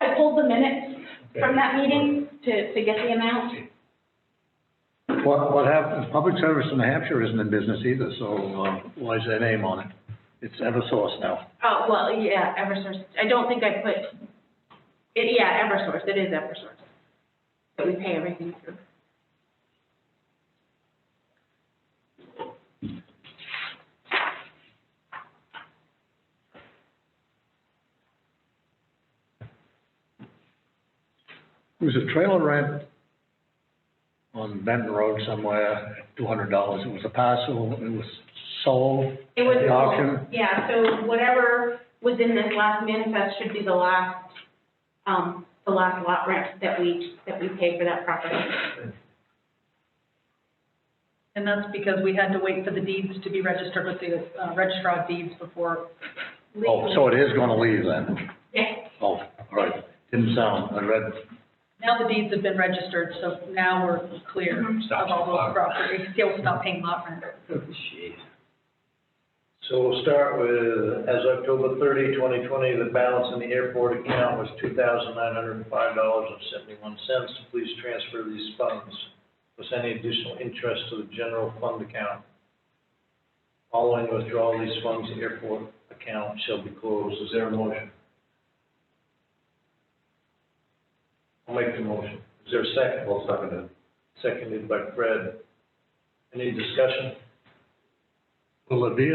I pulled the minutes from that meeting to get the amount. What happens, public service in New Hampshire isn't in business either, so why is their name on it? It's Eversource now. Oh, well, yeah, Eversource. I don't think I put, yeah, Eversource, it is Eversource. But we pay everything through. There was a trailer rent on Benton Road somewhere, $200. It was a parcel, it was sold It was, at the auction. yeah, so whatever was in this last manifest should be the last lot rent that we pay for that property. And that's because we had to wait for the deeds to be registered with the registrar of deeds before. Oh, so it is gonna leave then? Yeah. Oh, all right, didn't sound, I read, Now the deeds have been registered, so now we're clear of all those properties. They'll stop paying lot rent. Jeez. So we'll start with, as October 30, 2020, the balance in the airport account was $2,905.71. Please transfer these funds plus any additional interest to the general fund account. Following withdrawal of these funds, the airport account shall be closed. Is there a motion? I'll make the motion. Is there a second? I'll second it. Seconded by Fred. Any discussion? will there be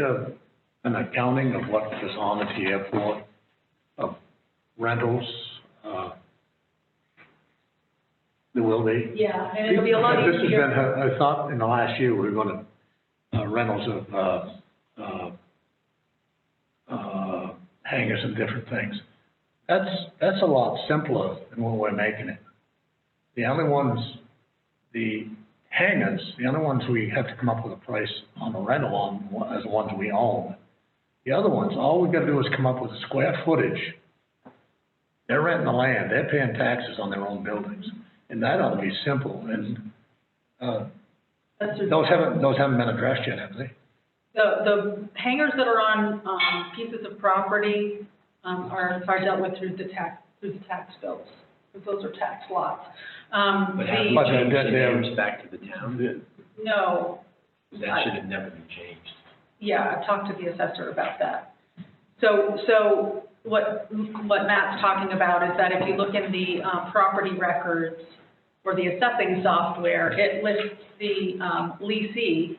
an accounting of what is on at the airport, of rentals? There will be? Yeah, and it'll be a lot This has easier. been, I thought in the last year, we were gonna, rentals of, hangers and different things. That's a lot simpler than what we're making it. The only ones, the hangers, the only ones we have to come up with a price on the rental on as the ones we own. The other ones, all we gotta do is come up with a square footage. They're renting the land, they're paying taxes on their own buildings, and that ought to be simple, and, those haven't been addressed yet, have they? The hangars that are on, pieces of property, are dealt with through the tax bills, because those are tax lots. But have you But changed the they're- names back to the town? No, That should have never been changed. yeah, I've talked to the assessor about that. So what Matt's talking about is that if you look in the, property records, or the assessing software, it lists the leasee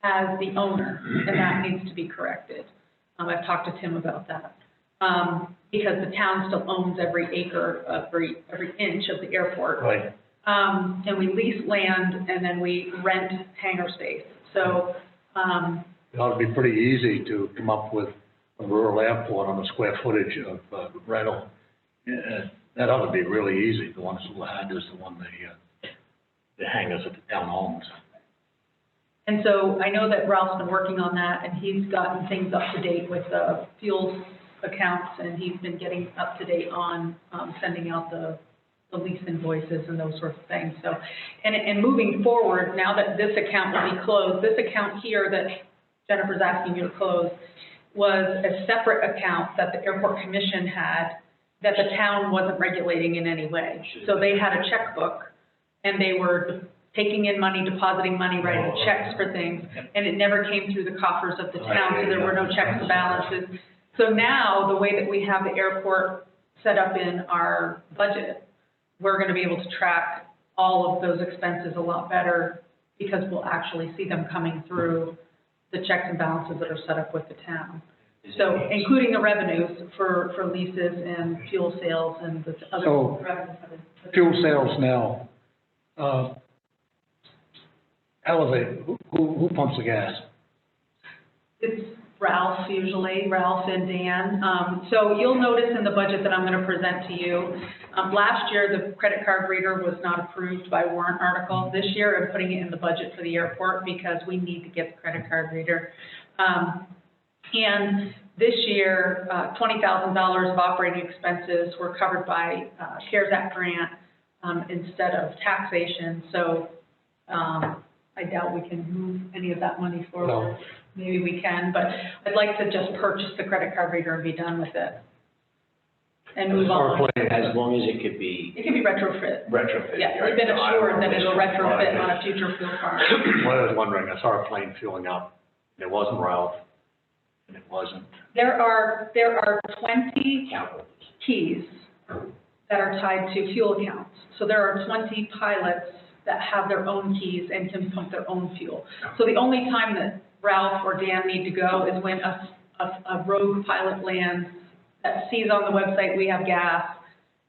as the owner, and that needs to be corrected. I've talked to Tim about that. Because the town still owns every acre, every inch of the airport. Right. And we lease land and then we rent hangar space. So, It ought to be pretty easy to come up with a rural airport on the square footage of rental. That ought to be really easy. The one that's a little hard is the one the hangars that the town owns. and so I know that Ralph's been working on that and he's gotten things up to date with the fuel accounts, and he's been getting up to date on sending out the lease invoices and those sorts of things. So, and moving forward, now that this account will be closed, this account here that Jennifer's asking you to close was a separate account that the airport commission had that the town wasn't regulating in any way. So they had a checkbook and they were taking in money, depositing money, writing checks for things, and it never came through the coffers of the town, so there were no checks or balances. So now, the way that we have the airport set up in our budget, we're gonna be able to track all of those expenses a lot better because we'll actually see them coming through the checks and balances that are set up with the town. So, including the revenues for leases and fuel sales and the other So, revenues. Fuel sales now, how are they, who pumps the gas? It's Ralph usually, Ralph and Dan. So you'll notice in the budget that I'm going to present to you, last year the credit card reader was not approved by warrant article. This year I'm putting it in the budget for the airport because we need to get the credit card reader. And this year, $20,000 of operating expenses were covered by CARES Act grant instead of taxation. So I doubt we can move any of that money forward. No. Maybe we can, but I'd like to just purchase the credit card reader and be done with it. And move on. As long as it could be It can be retrofit. retrofit. Yeah, right? we've been So I assured don't that know it'll this retrofit on product a future fuel farm. Well, I was wondering, I saw a plane fueling up, and it wasn't Ralph, and it wasn't. There are 20 keys that are tied to fuel accounts. So there are 20 pilots that have their own keys and can pump their own fuel. So the only time that Ralph or Dan need to go is when a rogue pilot lands that sees on the website we have gas,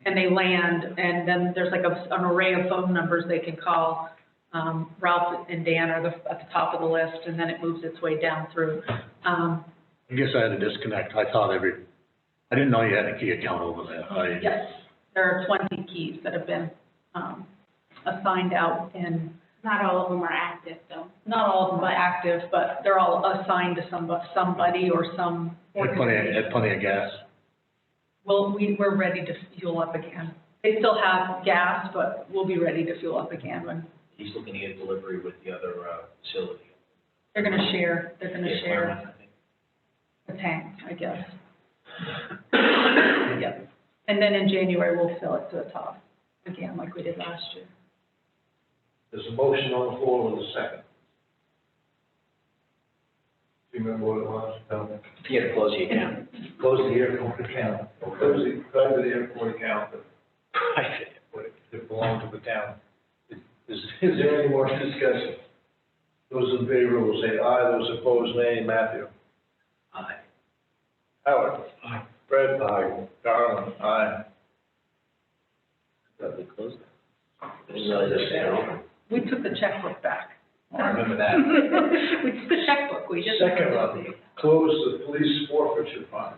and they land, and then there's like an array of phone numbers they can call. Ralph and Dan are at the top of the list, and then it moves its way down through. I guess I had a disconnect. I thought I didn't know you had a key account over there. Yes, there are 20 keys that have been assigned out, and Not all of them are active, though. not all of them are active, but they're all assigned to somebody or some Had organization. plenty of gas. Well, we're ready to fuel up again. They still have gas, but we'll be ready to fuel up again when He's looking to get delivery with the other facility. they're gonna share, Claremont, I think. a tank, I guess. Yep. And then in January, we'll fill it to the top again, like we did last year. There's a motion on the floor with a second. Do you remember what it was? No. You gotta close the account. Close the airport account, or close the airport account that belongs to the town. Is there any more discussion? Those in favor will say aye, those opposed nay. Matthew? Aye. Howard? Aye. Fred? Aye. Darrell? Aye. Thought we closed it. Didn't realize it was down. We took the checkbook back. I remember that. We took the checkbook, we just. Second one, close the police forfeiture fund.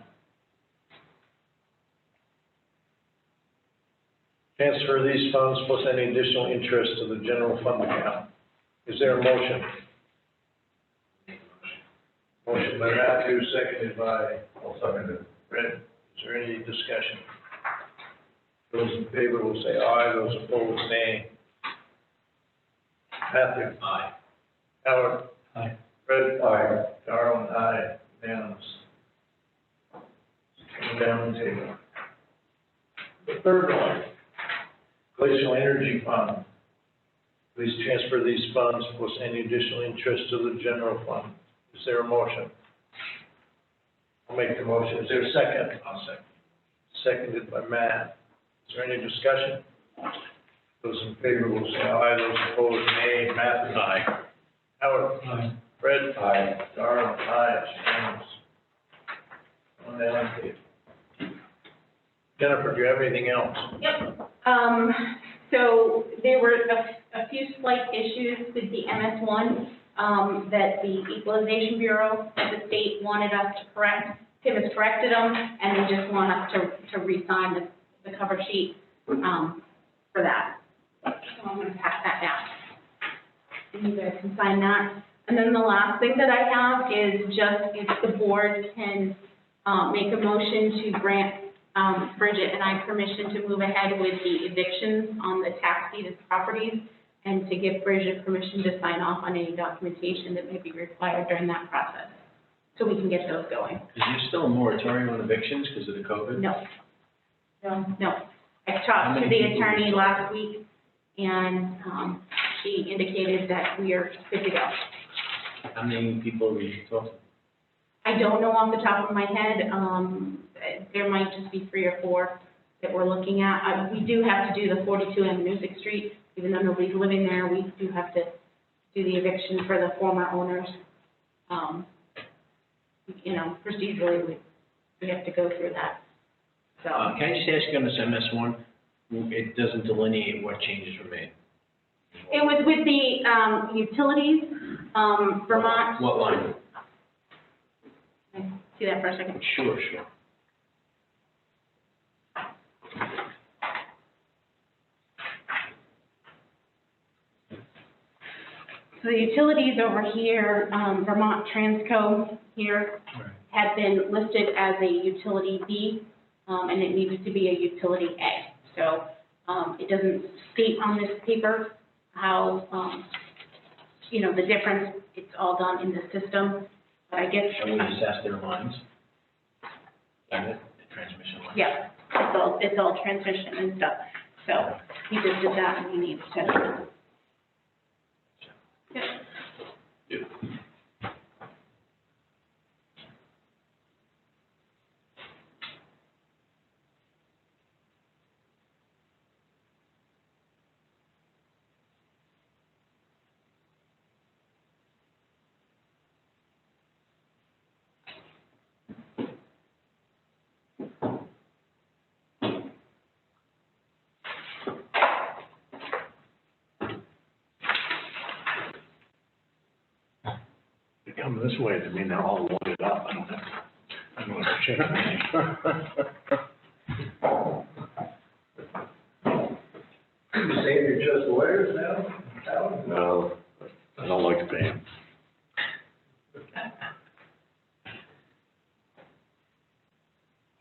Transfer these funds plus any additional interest to the general fund account. Is there a motion? Motion by Matthew, seconded by, Fred. Is there any discussion? Those in favor will say aye, those opposed nay. Matthew? Aye. Howard? Aye. Fred? Aye. Darrell? Aye. Unanimous. Coming down the table. The third one, Glacial Energy Fund. Please transfer these funds plus any additional interest to the general fund. Is there a motion? I'll make the motion. Is there a second? I'll second. Seconded by Matt. Is there any discussion? Those in favor will say aye, those opposed, nay. Matthew? Aye. Howard? Aye. Fred? Aye. Darrell? Aye, it's unanimous. On that, Jennifer, do you have anything else? Yep. So there were a few slight issues with the MS1 that the Equalization Bureau of the state wanted us to correct. Tim has corrected them, and they just want us to re-sign the cover sheet for that. So I'm going to pass that down. And you guys can sign that. And then the last thing that I have is just if the board can make a motion to grant Bridget and I permission to move ahead with the evictions on the tax deeded properties, and to give Bridget permission to sign off on any documentation that may be required during that process, so we can get those going. Is there still a moratorium on evictions because of the COVID? No. I talked to the attorney last week, and she indicated that we are good to go. How many people are we talking? I don't know off the top of my head. There might just be 3 or 4 that we're looking at. We do have to do the 42 and Music Street, even though nobody's living there. We do have to do the eviction for the former owners. Procedurally, we have to go through that. So. Can I just ask you on this MS1, it doesn't delineate what changes were made? It was with the utilities, Vermont. What line? Can I see that for a second? Sure. So the utilities over here, Vermont Transco here, had been listed as a utility B, and it needed to be a utility A. So it doesn't state on this paper how, the difference. It's all done in the system, but I guess. And we just asked their lines? Yeah. The transmission lines? Yeah, it's all transmission and stuff. So he just did that, and he needs to. Yep. Yeah. They come this way, I mean, they're all loaded up, I don't have to check anything. You saying you're just lawyers now, Howard? No, I don't like to pay them.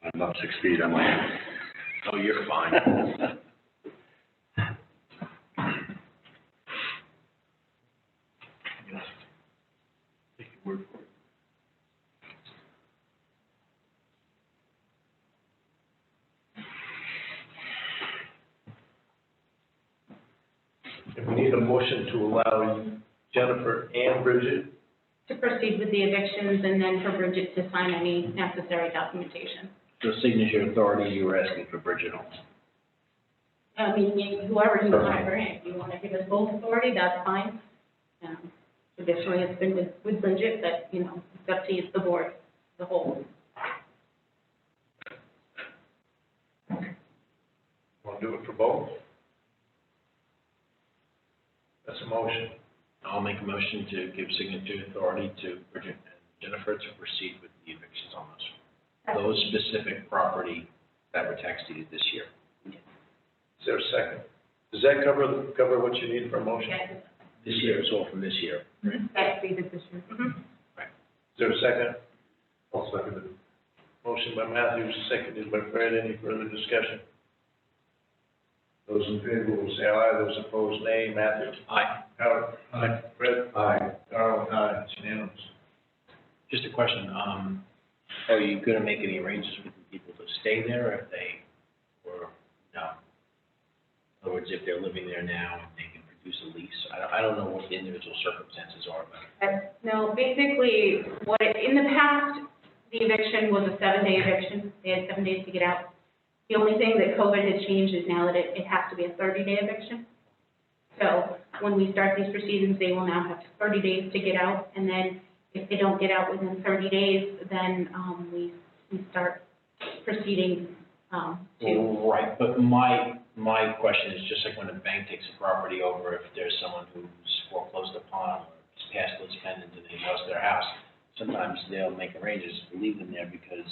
I'm not 6 feet, I'm like, Oh, you're fine. yes. Take your word for it. And we need a motion to allow Jennifer and Bridget. To proceed with the evictions, and then for Bridget to sign any necessary documentation. The signature authority, you were asking for Bridget on. I mean, whoever you want to grant, if you want to give us both authority, that's fine. Traditionally, it's been with Bridget, but, it's up to you, it's the board, the whole. Want to do it for both? That's a motion. I'll make a motion to give signature authority to Bridget and Jennifer to proceed with the evictions on those specific property that were tax deeded this year. Is there a second? Does that cover what you need for a motion? Yes, This year, it's all from this year. that's the decision. Is there a second? I'll second it. Motion by Matthews, seconded by Fred. Any further discussion? Those in favor will say aye, those opposed, nay. Matthews? Aye. Howard? Aye. Fred? Aye. Darrell? Aye, it's unanimous. Just a question, are you gonna make any arrangements with the people to stay there or no? In other words, if they're living there now and they can produce a lease, I don't know what the individual circumstances are, but. No, basically, in the past, the eviction was a 7-day eviction. They had 7 days to get out. The only thing that COVID has changed is now that it has to be a 30-day eviction. So when we start these proceedings, they will now have 30 days to get out, and then if they don't get out within 30 days, then we start proceeding to. Right, but my question is just like when a bank takes a property over, if there's someone who's foreclosed upon or is past those pendants and they lost their house, sometimes they'll make arrangements to leave them there because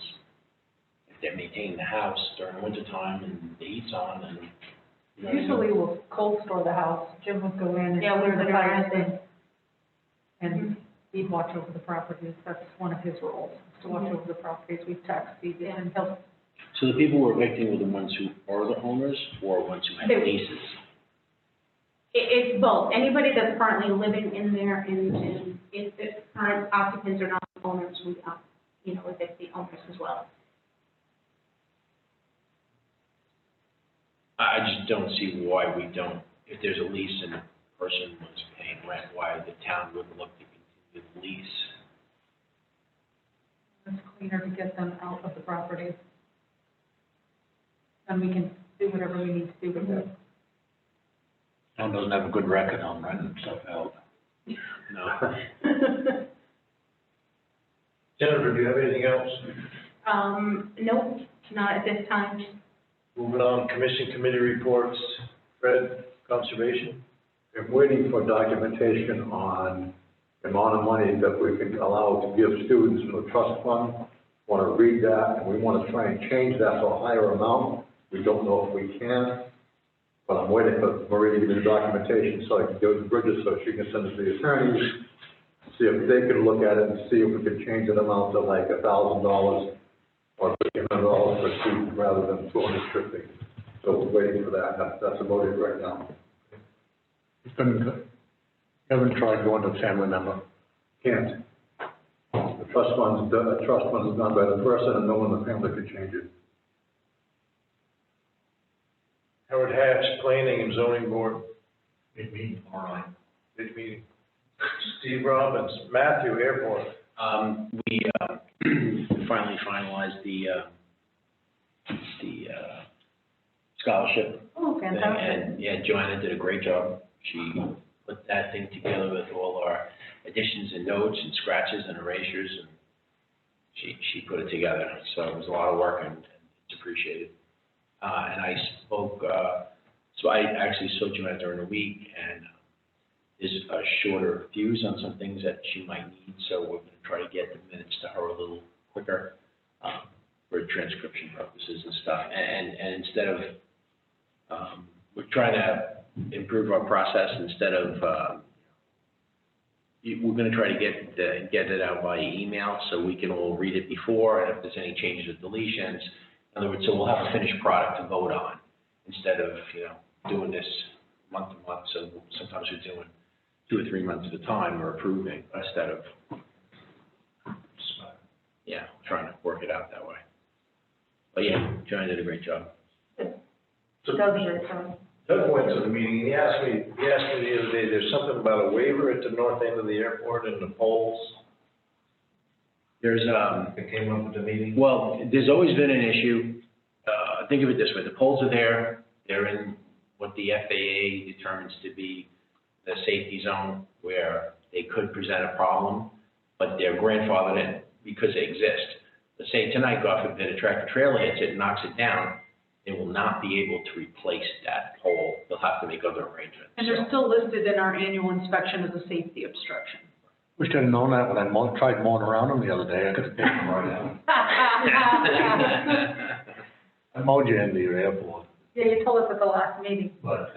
if they're maintaining the house during the winter time and the heat's on and. You know, Usually we'll cold store the house. Jim would go in and Yeah, clear we'll the put it pipes around and he'd watch over the properties. That's one of his roles, is to watch over the properties. We tax these and he'll. So the people who are evicting were the ones who are the owners or ones who have leases? It's both. Anybody that's currently living in there and if the current occupants are not owners, we, evict the owners as well. I just don't see why we don't, if there's a lease and the person was paying rent, why the town wouldn't look to continue the lease. It's cleaner to get them out of the property. And we can do whatever we need to do with it. Town doesn't have a good record on renting stuff out. No. Jennifer, do you have anything else? Nope, not at this time. Moving on, commission committee reports. Fred, conservation? I'm waiting for documentation on the amount of money that we can allow to give students from the trust fund. Want to read that, and we want to try and change that to a higher amount. We don't know if we can, but I'm waiting for Marie to give me the documentation so I can go to Bridget so she can send it to the attorneys, see if they can look at it and see if we can change that amount to like $1,000 or $1,500 per student rather than $250. So we're waiting for that. That's about it right now. It's been good. Haven't tried going to a family member. Can't. The trust fund is done by the person and no one in the family can change it. Howard Hatch, planning and zoning board. Big meeting, all right. Big meeting. Steve Robbins, Matthew, airport. We finally finalized the scholarship Oh, thing, fantastic. and yeah, Joanna did a great job. She put that thing together with all our additions and notes and scratches and erasures, and she put it together. So it was a lot of work, and it's appreciated. And I spoke, so I actually saw Joanna during the week, and there's a shorter fuse on some things that she might need, so we're going to try to get the minutes to her a little quicker for transcription purposes and stuff. And instead of, we're trying to improve our process instead of, we're going to try to get it out via email so we can all read it before, and if there's any changes or deletions, in other words, so we'll have a finished product to vote on instead of, doing this month to month. So sometimes we're doing 2 or 3 months at a time or approving instead of, trying to work it out that way. But yeah, John did a great job. Doug went to the meeting, he asked me the other day, there's something about a waiver at the north end of the airport and the poles. There's, That came up at the meeting. well, there's always been an issue. Think of it this way, the poles are there, they're in what the FAA determines to be the safety zone where they could present a problem, but they're grandfathered in because they exist. Let's say tonight, God forbid, a tractor trailer hits it and knocks it down, they will not be able to replace that pole. They'll have to make other arrangements. And they're still listed in our annual inspection as a safety obstruction. Wish I'd known that when I tried mowing around them the other day. I could have taken them right out. I mowed you into your airport, Yeah, you told us at the last meeting. but,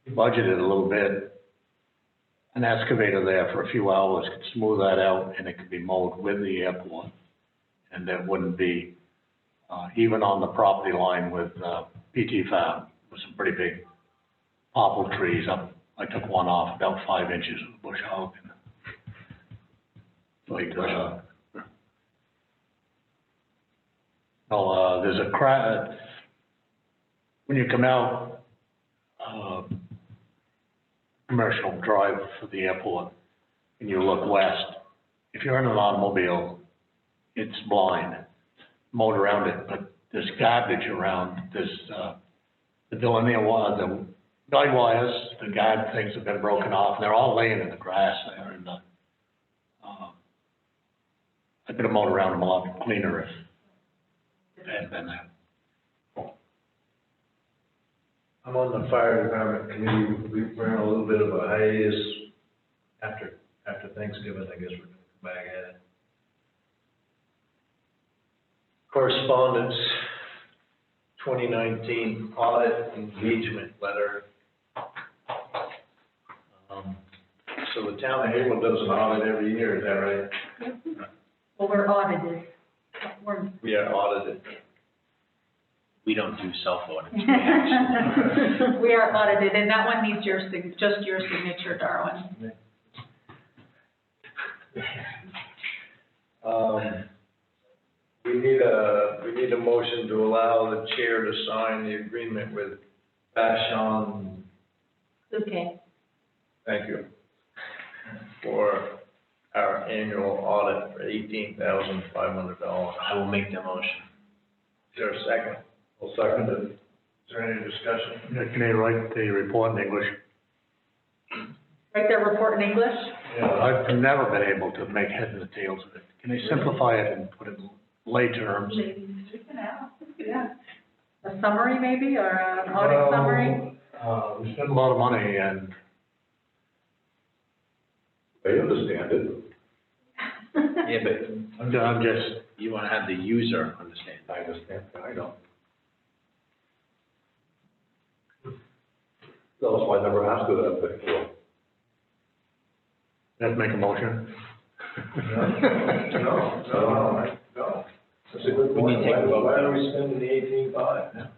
we budgeted a little bit. An excavator there for a few hours could smooth that out and it could be mowed with the airport. And there wouldn't be, even on the property line with, PT Farm, with some pretty big popple trees up. I took one off about 5 inches of the bush hog. There's a crack, when you come out, commercial drive for the airport, and you look west, if you're in an automobile, it's blind, mowed around it, but there's garbage around, the guide wires, the guide things have been broken off, they're all laying in the grass there, and, I could have mowed around them a lot cleaner if it had been there. I'm on the fire department committee. We're in a little bit of a hiatus after Thanksgiving. I guess we're gonna come back at it. Correspondence, 2019 audit engagement letter. So the town of Haverhill does an audit every year, is that right? Well, we're audited. We are audited. We don't do self-audits. We are audited, and that one needs just your signature, Darwin. We need a motion to allow the chair to sign the agreement with Vashon, Okay. thank you, for our annual audit for $18,500. I will make the motion. Is there a second? I'll second it. Is there any discussion? Can they write the report in English? Write their report in English? I've never been able to make heads and tails of it. Can they simplify it and put it in lay terms? Yeah. A summary maybe, or an audit summary? We spend a lot of money and They understand it. Yeah, but I'm just, you want to have the user understand. I understand, I know. That's why I never asked her that before. let's make a motion. No. That's a good We point. need to take a vote. Why are we spending the 18.5?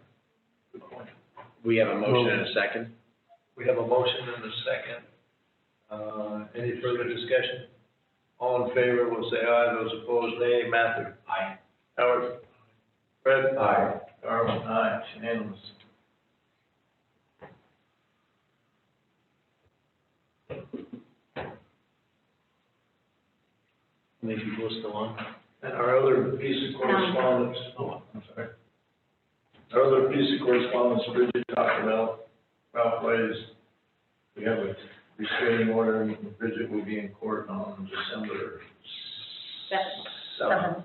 Good point. We have a motion and a second. We have a motion and a second. Any further discussion? All in favor will say aye, those opposed nay. Matthew? Aye. Howard? Fred? Aye. Darwin? Aye, it's unanimous. Maybe people still on. And our other piece of correspondence, Oh, I'm sorry. our other piece of correspondence, Bridget talked about, Ralph Blaze. We have a restraining order, and Bridget will be in court on December 7th.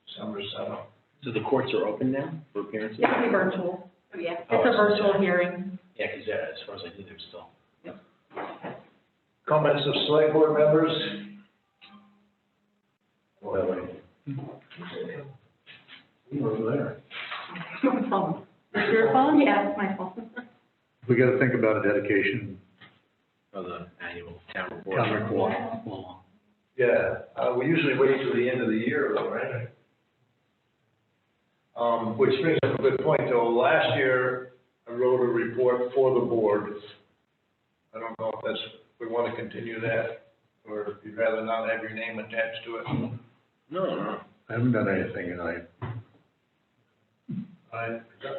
December 7th. So the courts are open now for appearances? It can be virtual. Yeah. It's a virtual hearing. Yeah, because as far as I knew, they're still. Comments of select board members? Well, Over there. Your phone. Your phone? Yeah, it's my phone. We gotta think about a dedication, Of the annual town report. town report. Well, Yeah, we usually wait till the end of the year though, right? Which brings up a good point though. Last year, I wrote a report for the board. I don't know if we want to continue that, or if you'd rather not have your name attached to it. No. I haven't done anything, and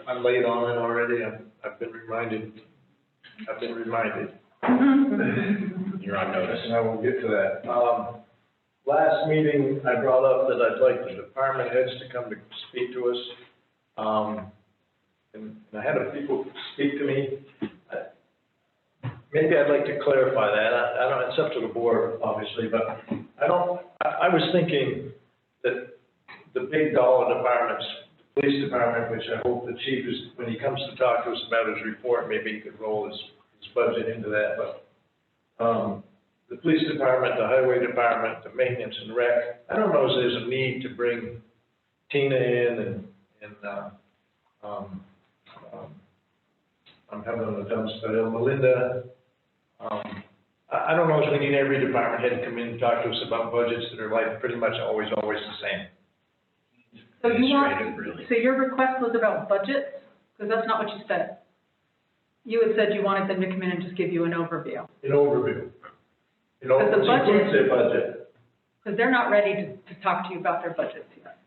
I'm late on it already. I've been reminded. You're on notice. And I will get to that. Last meeting, I brought up that I'd like the department heads to come to speak to us. And I had a people speak to me. Maybe I'd like to clarify that. I don't, it's up to the board, obviously, but I was thinking that the big dollar departments, the police department, which I hope the chief is, when he comes to talk to us about his report, maybe he could roll his budget into that, but, the police department, the highway department, the maintenance and rec, I don't know if there's a need to bring Tina in and I'm having a dumb spell, Melinda. I don't know if we need every department head to come in and talk to us about budgets that are like pretty much always the same. So you Administrative, really. so your request was about budgets? Because that's not what you said. You had said you wanted them to come in and just give you an overview. An overview. You know, But the which budget- includes their budget. Because they're not ready to talk to you about their budgets yet.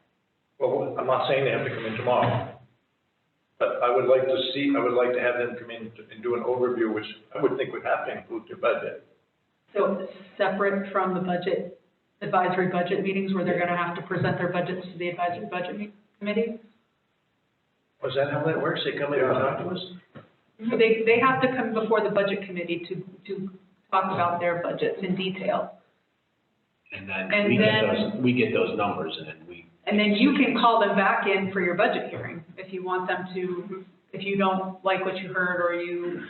Well, I'm not saying they have to come in tomorrow. But I would like to have them come in and do an overview, which I would think would have to include their budget. So it's separate from the advisory budget meetings where they're gonna have to present their budgets to the advisory budget meeting? committee. Was that how that works? They come in and talk to us? They have to come before the budget committee to talk about their budgets in detail. And then And we get those numbers and then And then you can call them back in for your budget hearing if you want them to, if you don't like what you heard or you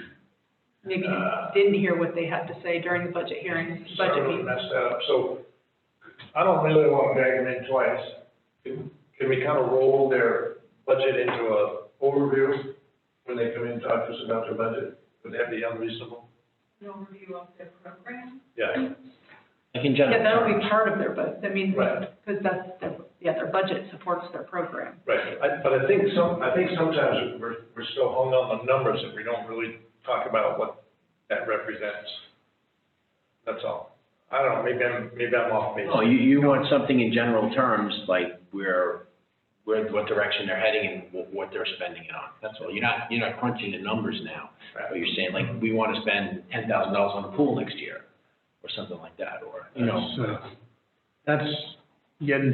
maybe didn't hear what they had to say during the budget hearing, budget meeting. Messed that up. So I don't really want to drag them in twice. Can we kind of roll their budget into a overview when they come in and talk to us about their budget? Would that be unreasonable? An overview of their program? Yeah. like in general. Yeah, that'll be part of their budget, I mean, Right. because that's, their budget supports their program. Right, but I think sometimes we're still hung on the numbers and we don't really talk about what that represents. That's all. I don't know, maybe I'm off base. Oh, you want something in general terms, like what direction they're heading and what they're spending it on. That's all. You're not crunching the numbers now. Right. But you're saying like, we want to spend $10,000 on the pool next year, or something like that, or, you know. That's getting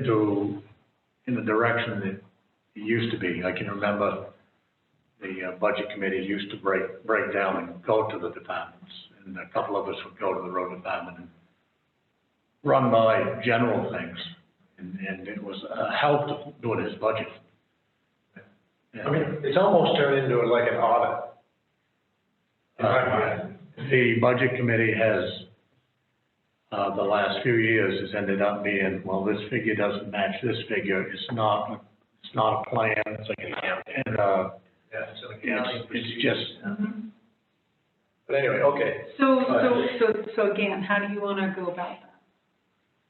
in the direction that it used to be. I can remember the budget committee used to break down and go to the departments. And a couple of us would go to the road department and run by general things. And it was a help to doing his budget. I mean, it's almost turned into like an audit. In my mind. The budget committee has, the last few years has ended up being, well, this figure doesn't match this figure. It's not a plan. It's like an account. And, Yeah, it's an accounting it's just, But anyway, okay. So again, how do you want to go about that?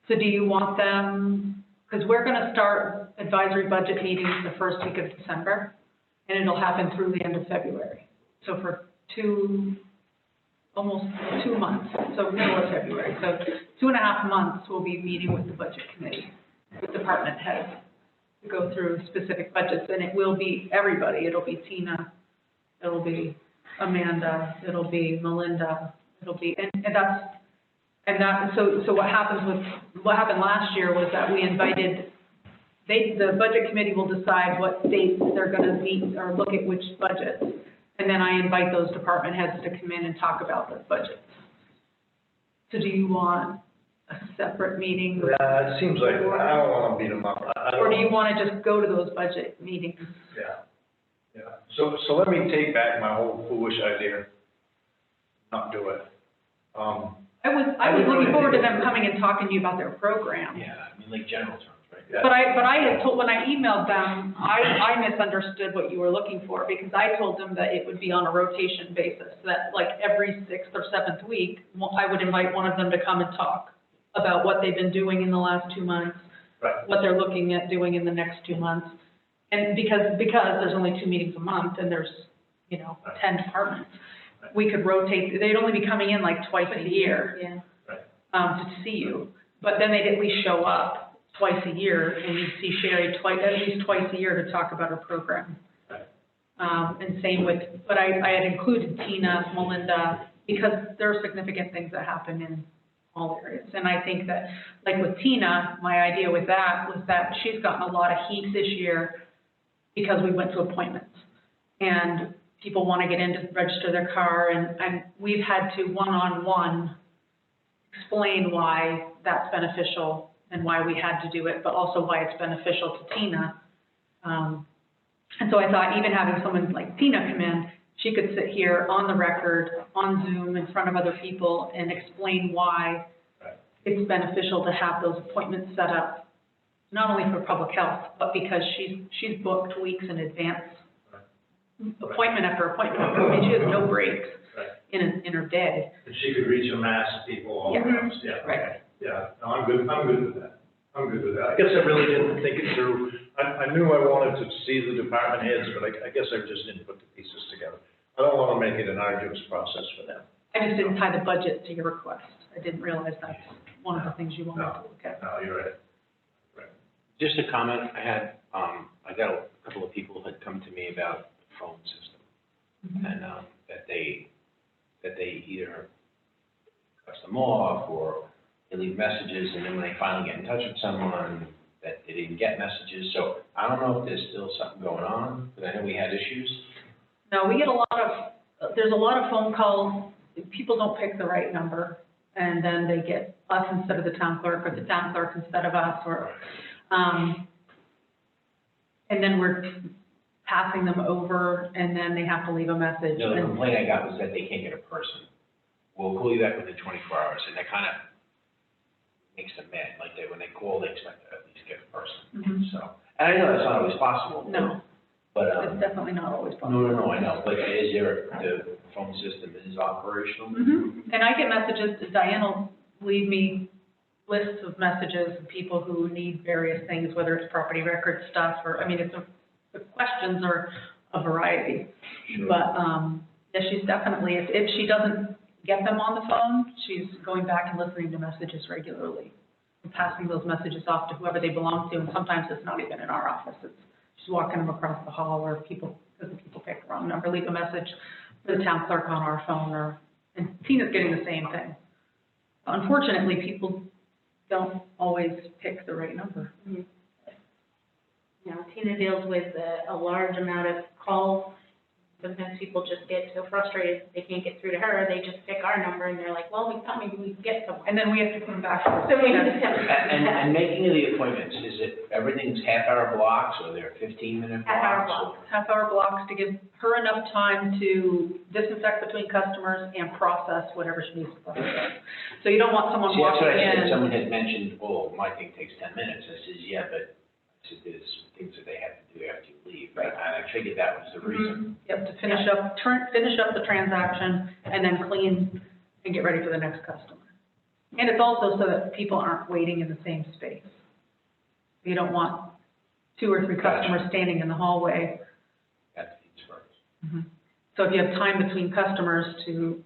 So do you want them, because we're going to start advisory budget meetings the first week of December, and it'll happen through the end of February. So for almost 2 months, so middle of February. So 2.5 months, we'll be meeting with the budget committee, with department heads, to go through specific budgets, and it will be everybody. It'll be Tina, it'll be Amanda, it'll be Melinda, it'll be, so what happened last year was that we invited, the budget committee will decide what dates they're gonna meet or look at which budgets. And then I invite those department heads to come in and talk about their budgets. So do you want a separate meeting? It seems like, I don't want to beat them up. Or do you want to just go to those budget meetings? Yeah. So let me take back my whole foolish idea, not do it. I was looking forward to them coming and talking to you about their program. Yeah, I mean, like general terms, right? Yeah. But I had told, when I emailed them, I misunderstood what you were looking for, because I told them that it would be on a rotation basis, that like every 6th or 7th week, I would invite one of them to come and talk about what they've been doing in the last 2 months, Right. what they're looking at doing in the next 2 months. And because there's only 2 meetings a month and there's, 10 departments, we could rotate, they'd only be coming in like twice a year. To see you, but then they'd at least show up twice a year, and you'd see Sherry at least twice a year to talk about her program. Right. And same with, but I had included Tina, Melinda, because there are significant things that happen in all areas. And I think that, like with Tina, my idea with that was that she's gotten a lot of heat this year because we went to appointments. And people want to get in to register their car, and we've had to one-on-one explain why that's beneficial and why we had to do it, but also why it's beneficial to Tina. And so I thought even having someone like Tina come in, she could sit here on the record, on Zoom, in front of other people and explain why it's beneficial to have those appointments set up, not only for public health, but because she's booked weeks in advance. Appointment after appointment, I mean, she has no breaks in her day. And she could reach a mass of people all at once, yeah. Right. Yeah, no, I'm good with that. I guess I really didn't think it through. I knew I wanted to see the department heads, but I guess I just didn't put the pieces together. I don't want to make it an arduous process for them. I just didn't tie the budget to your request. I didn't realize that's one of the things you wanted to look at. No, you're right. Just a comment, I got a couple of people who had come to me about the phone system, and that they either cut them off, or they leave messages, and then when they finally get in touch with someone, that they didn't get messages. So I don't know if there's still something going on, but I know we had issues. No, we get there's a lot of phone calls, people don't pick the right number, and then they get us instead of the town clerk, or the town clerk instead of us, or, and then we're passing them over, and then they have to leave a message. No, the And- complaint I got was that they can't get a person. We'll call you back within 24 hours, and that kind of makes them mad, like when they call, they expect to at least get a person, Mhm. so. And I know that's not always possible. No, But, it's definitely not always possible. no, I know, but is there, the phone system is operational? Mhm. And I get messages, Diane will leave me lists of messages of people who need various things, whether it's property record stuff, or, I mean, the questions are a variety. Sure. But, yeah, she's definitely, if she doesn't get them on the phone, she's going back and listening to messages regularly, and passing those messages off to whoever they belong to, and sometimes it's not even in our office, she's walking them across the hall, or because the people pick the wrong number, leave a message for the town clerk on our phone, and Tina's getting the same thing. Unfortunately, people don't always pick the right number. You know, Tina deals with a large amount of calls. Sometimes people just get so frustrated they can't get through to her, they just pick our number and they're like, well, we thought maybe we'd get someone. And then we have to put them back. So we just have to. And making of the appointments, is it, everything's half-hour blocks, or they're 15-minute blocks? Half-hour or- blocks. Half-hour blocks to give her enough time to disinfect between customers and process whatever she needs to process. So you don't want someone See, that's walking what I said, in. someone had mentioned, oh, my thing takes 10 minutes, I says, yeah, but I said, there's things that they have to do after you leave. Right. And I figured that was the reason. Yep, to finish up the transaction and then clean and get ready for the next customer. And it's also so that people aren't waiting in the same space. You don't want 2 or 3 customers standing in the hallway. That feeds first. So if you have time between customers to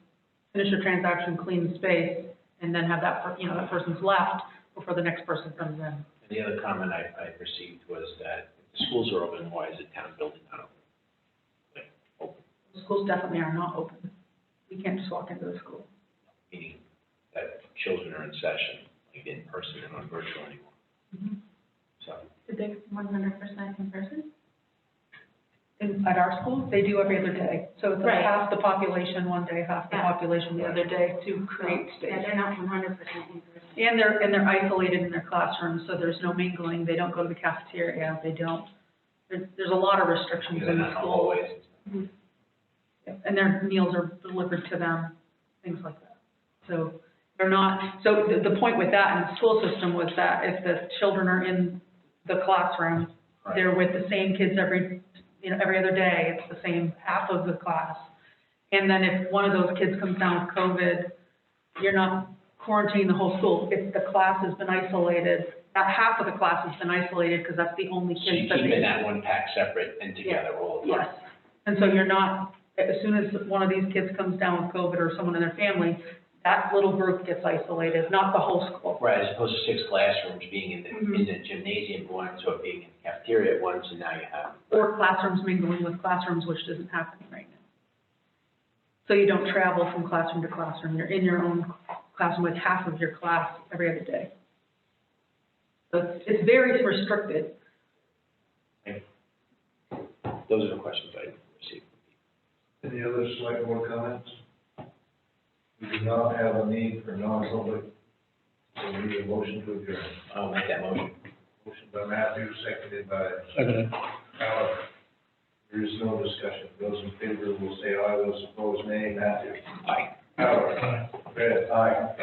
finish your transaction, clean the space, and then have that person's left before the next person comes in. And the other comment I received was that if the schools are open, why is the town building not open? Like, open, The schools definitely are not open. We can't just walk into the school. meaning that children are in session, like in person and not virtual anymore. So, Did they 100% in person? At our school, they do every other day. So it's Right. half the population one day, half the Yeah. population the other day to create Yeah, space. they're not 100% in person. And they're isolated in their classrooms, so there's no mingling. They don't go to the cafeteria. They don't, there's a lot of restrictions they're in not the in the school. hallways and stuff. Yep, and their meals are delivered to them, things like that. So they're not, so the point with that in the school system was that if the children are in the classroom, Right. they're with the same kids every other day, it's the same half of the class. And then if one of those kids comes down with COVID, you're not quarantining the whole school. If the class has been isolated, that half of the class has been isolated because that's the only So you're kids that keeping they. that one pack separate and together all the time? Yes, and so you're not, as soon as one of these kids comes down with COVID or someone in their family, that little group gets isolated, not the whole school. Right, as opposed to 6 classrooms being in Mhm. the gymnasium once, or being in the cafeteria at once, and now you have. Or classrooms mingling with classrooms, which isn't happening right now. So you don't travel from classroom to classroom, you're in your own classroom with half of your class every other day. So it's very restricted. Those are the questions I received. Any other select board comments? We do not have a need for non-public, so we need a motion to adjourn. I'll make that motion. Motion by Matthew, seconded by Second. Howard. There is no discussion. Those in favor will say aye, those opposed nay. Matthew? Aye. Howard? Fred? Aye.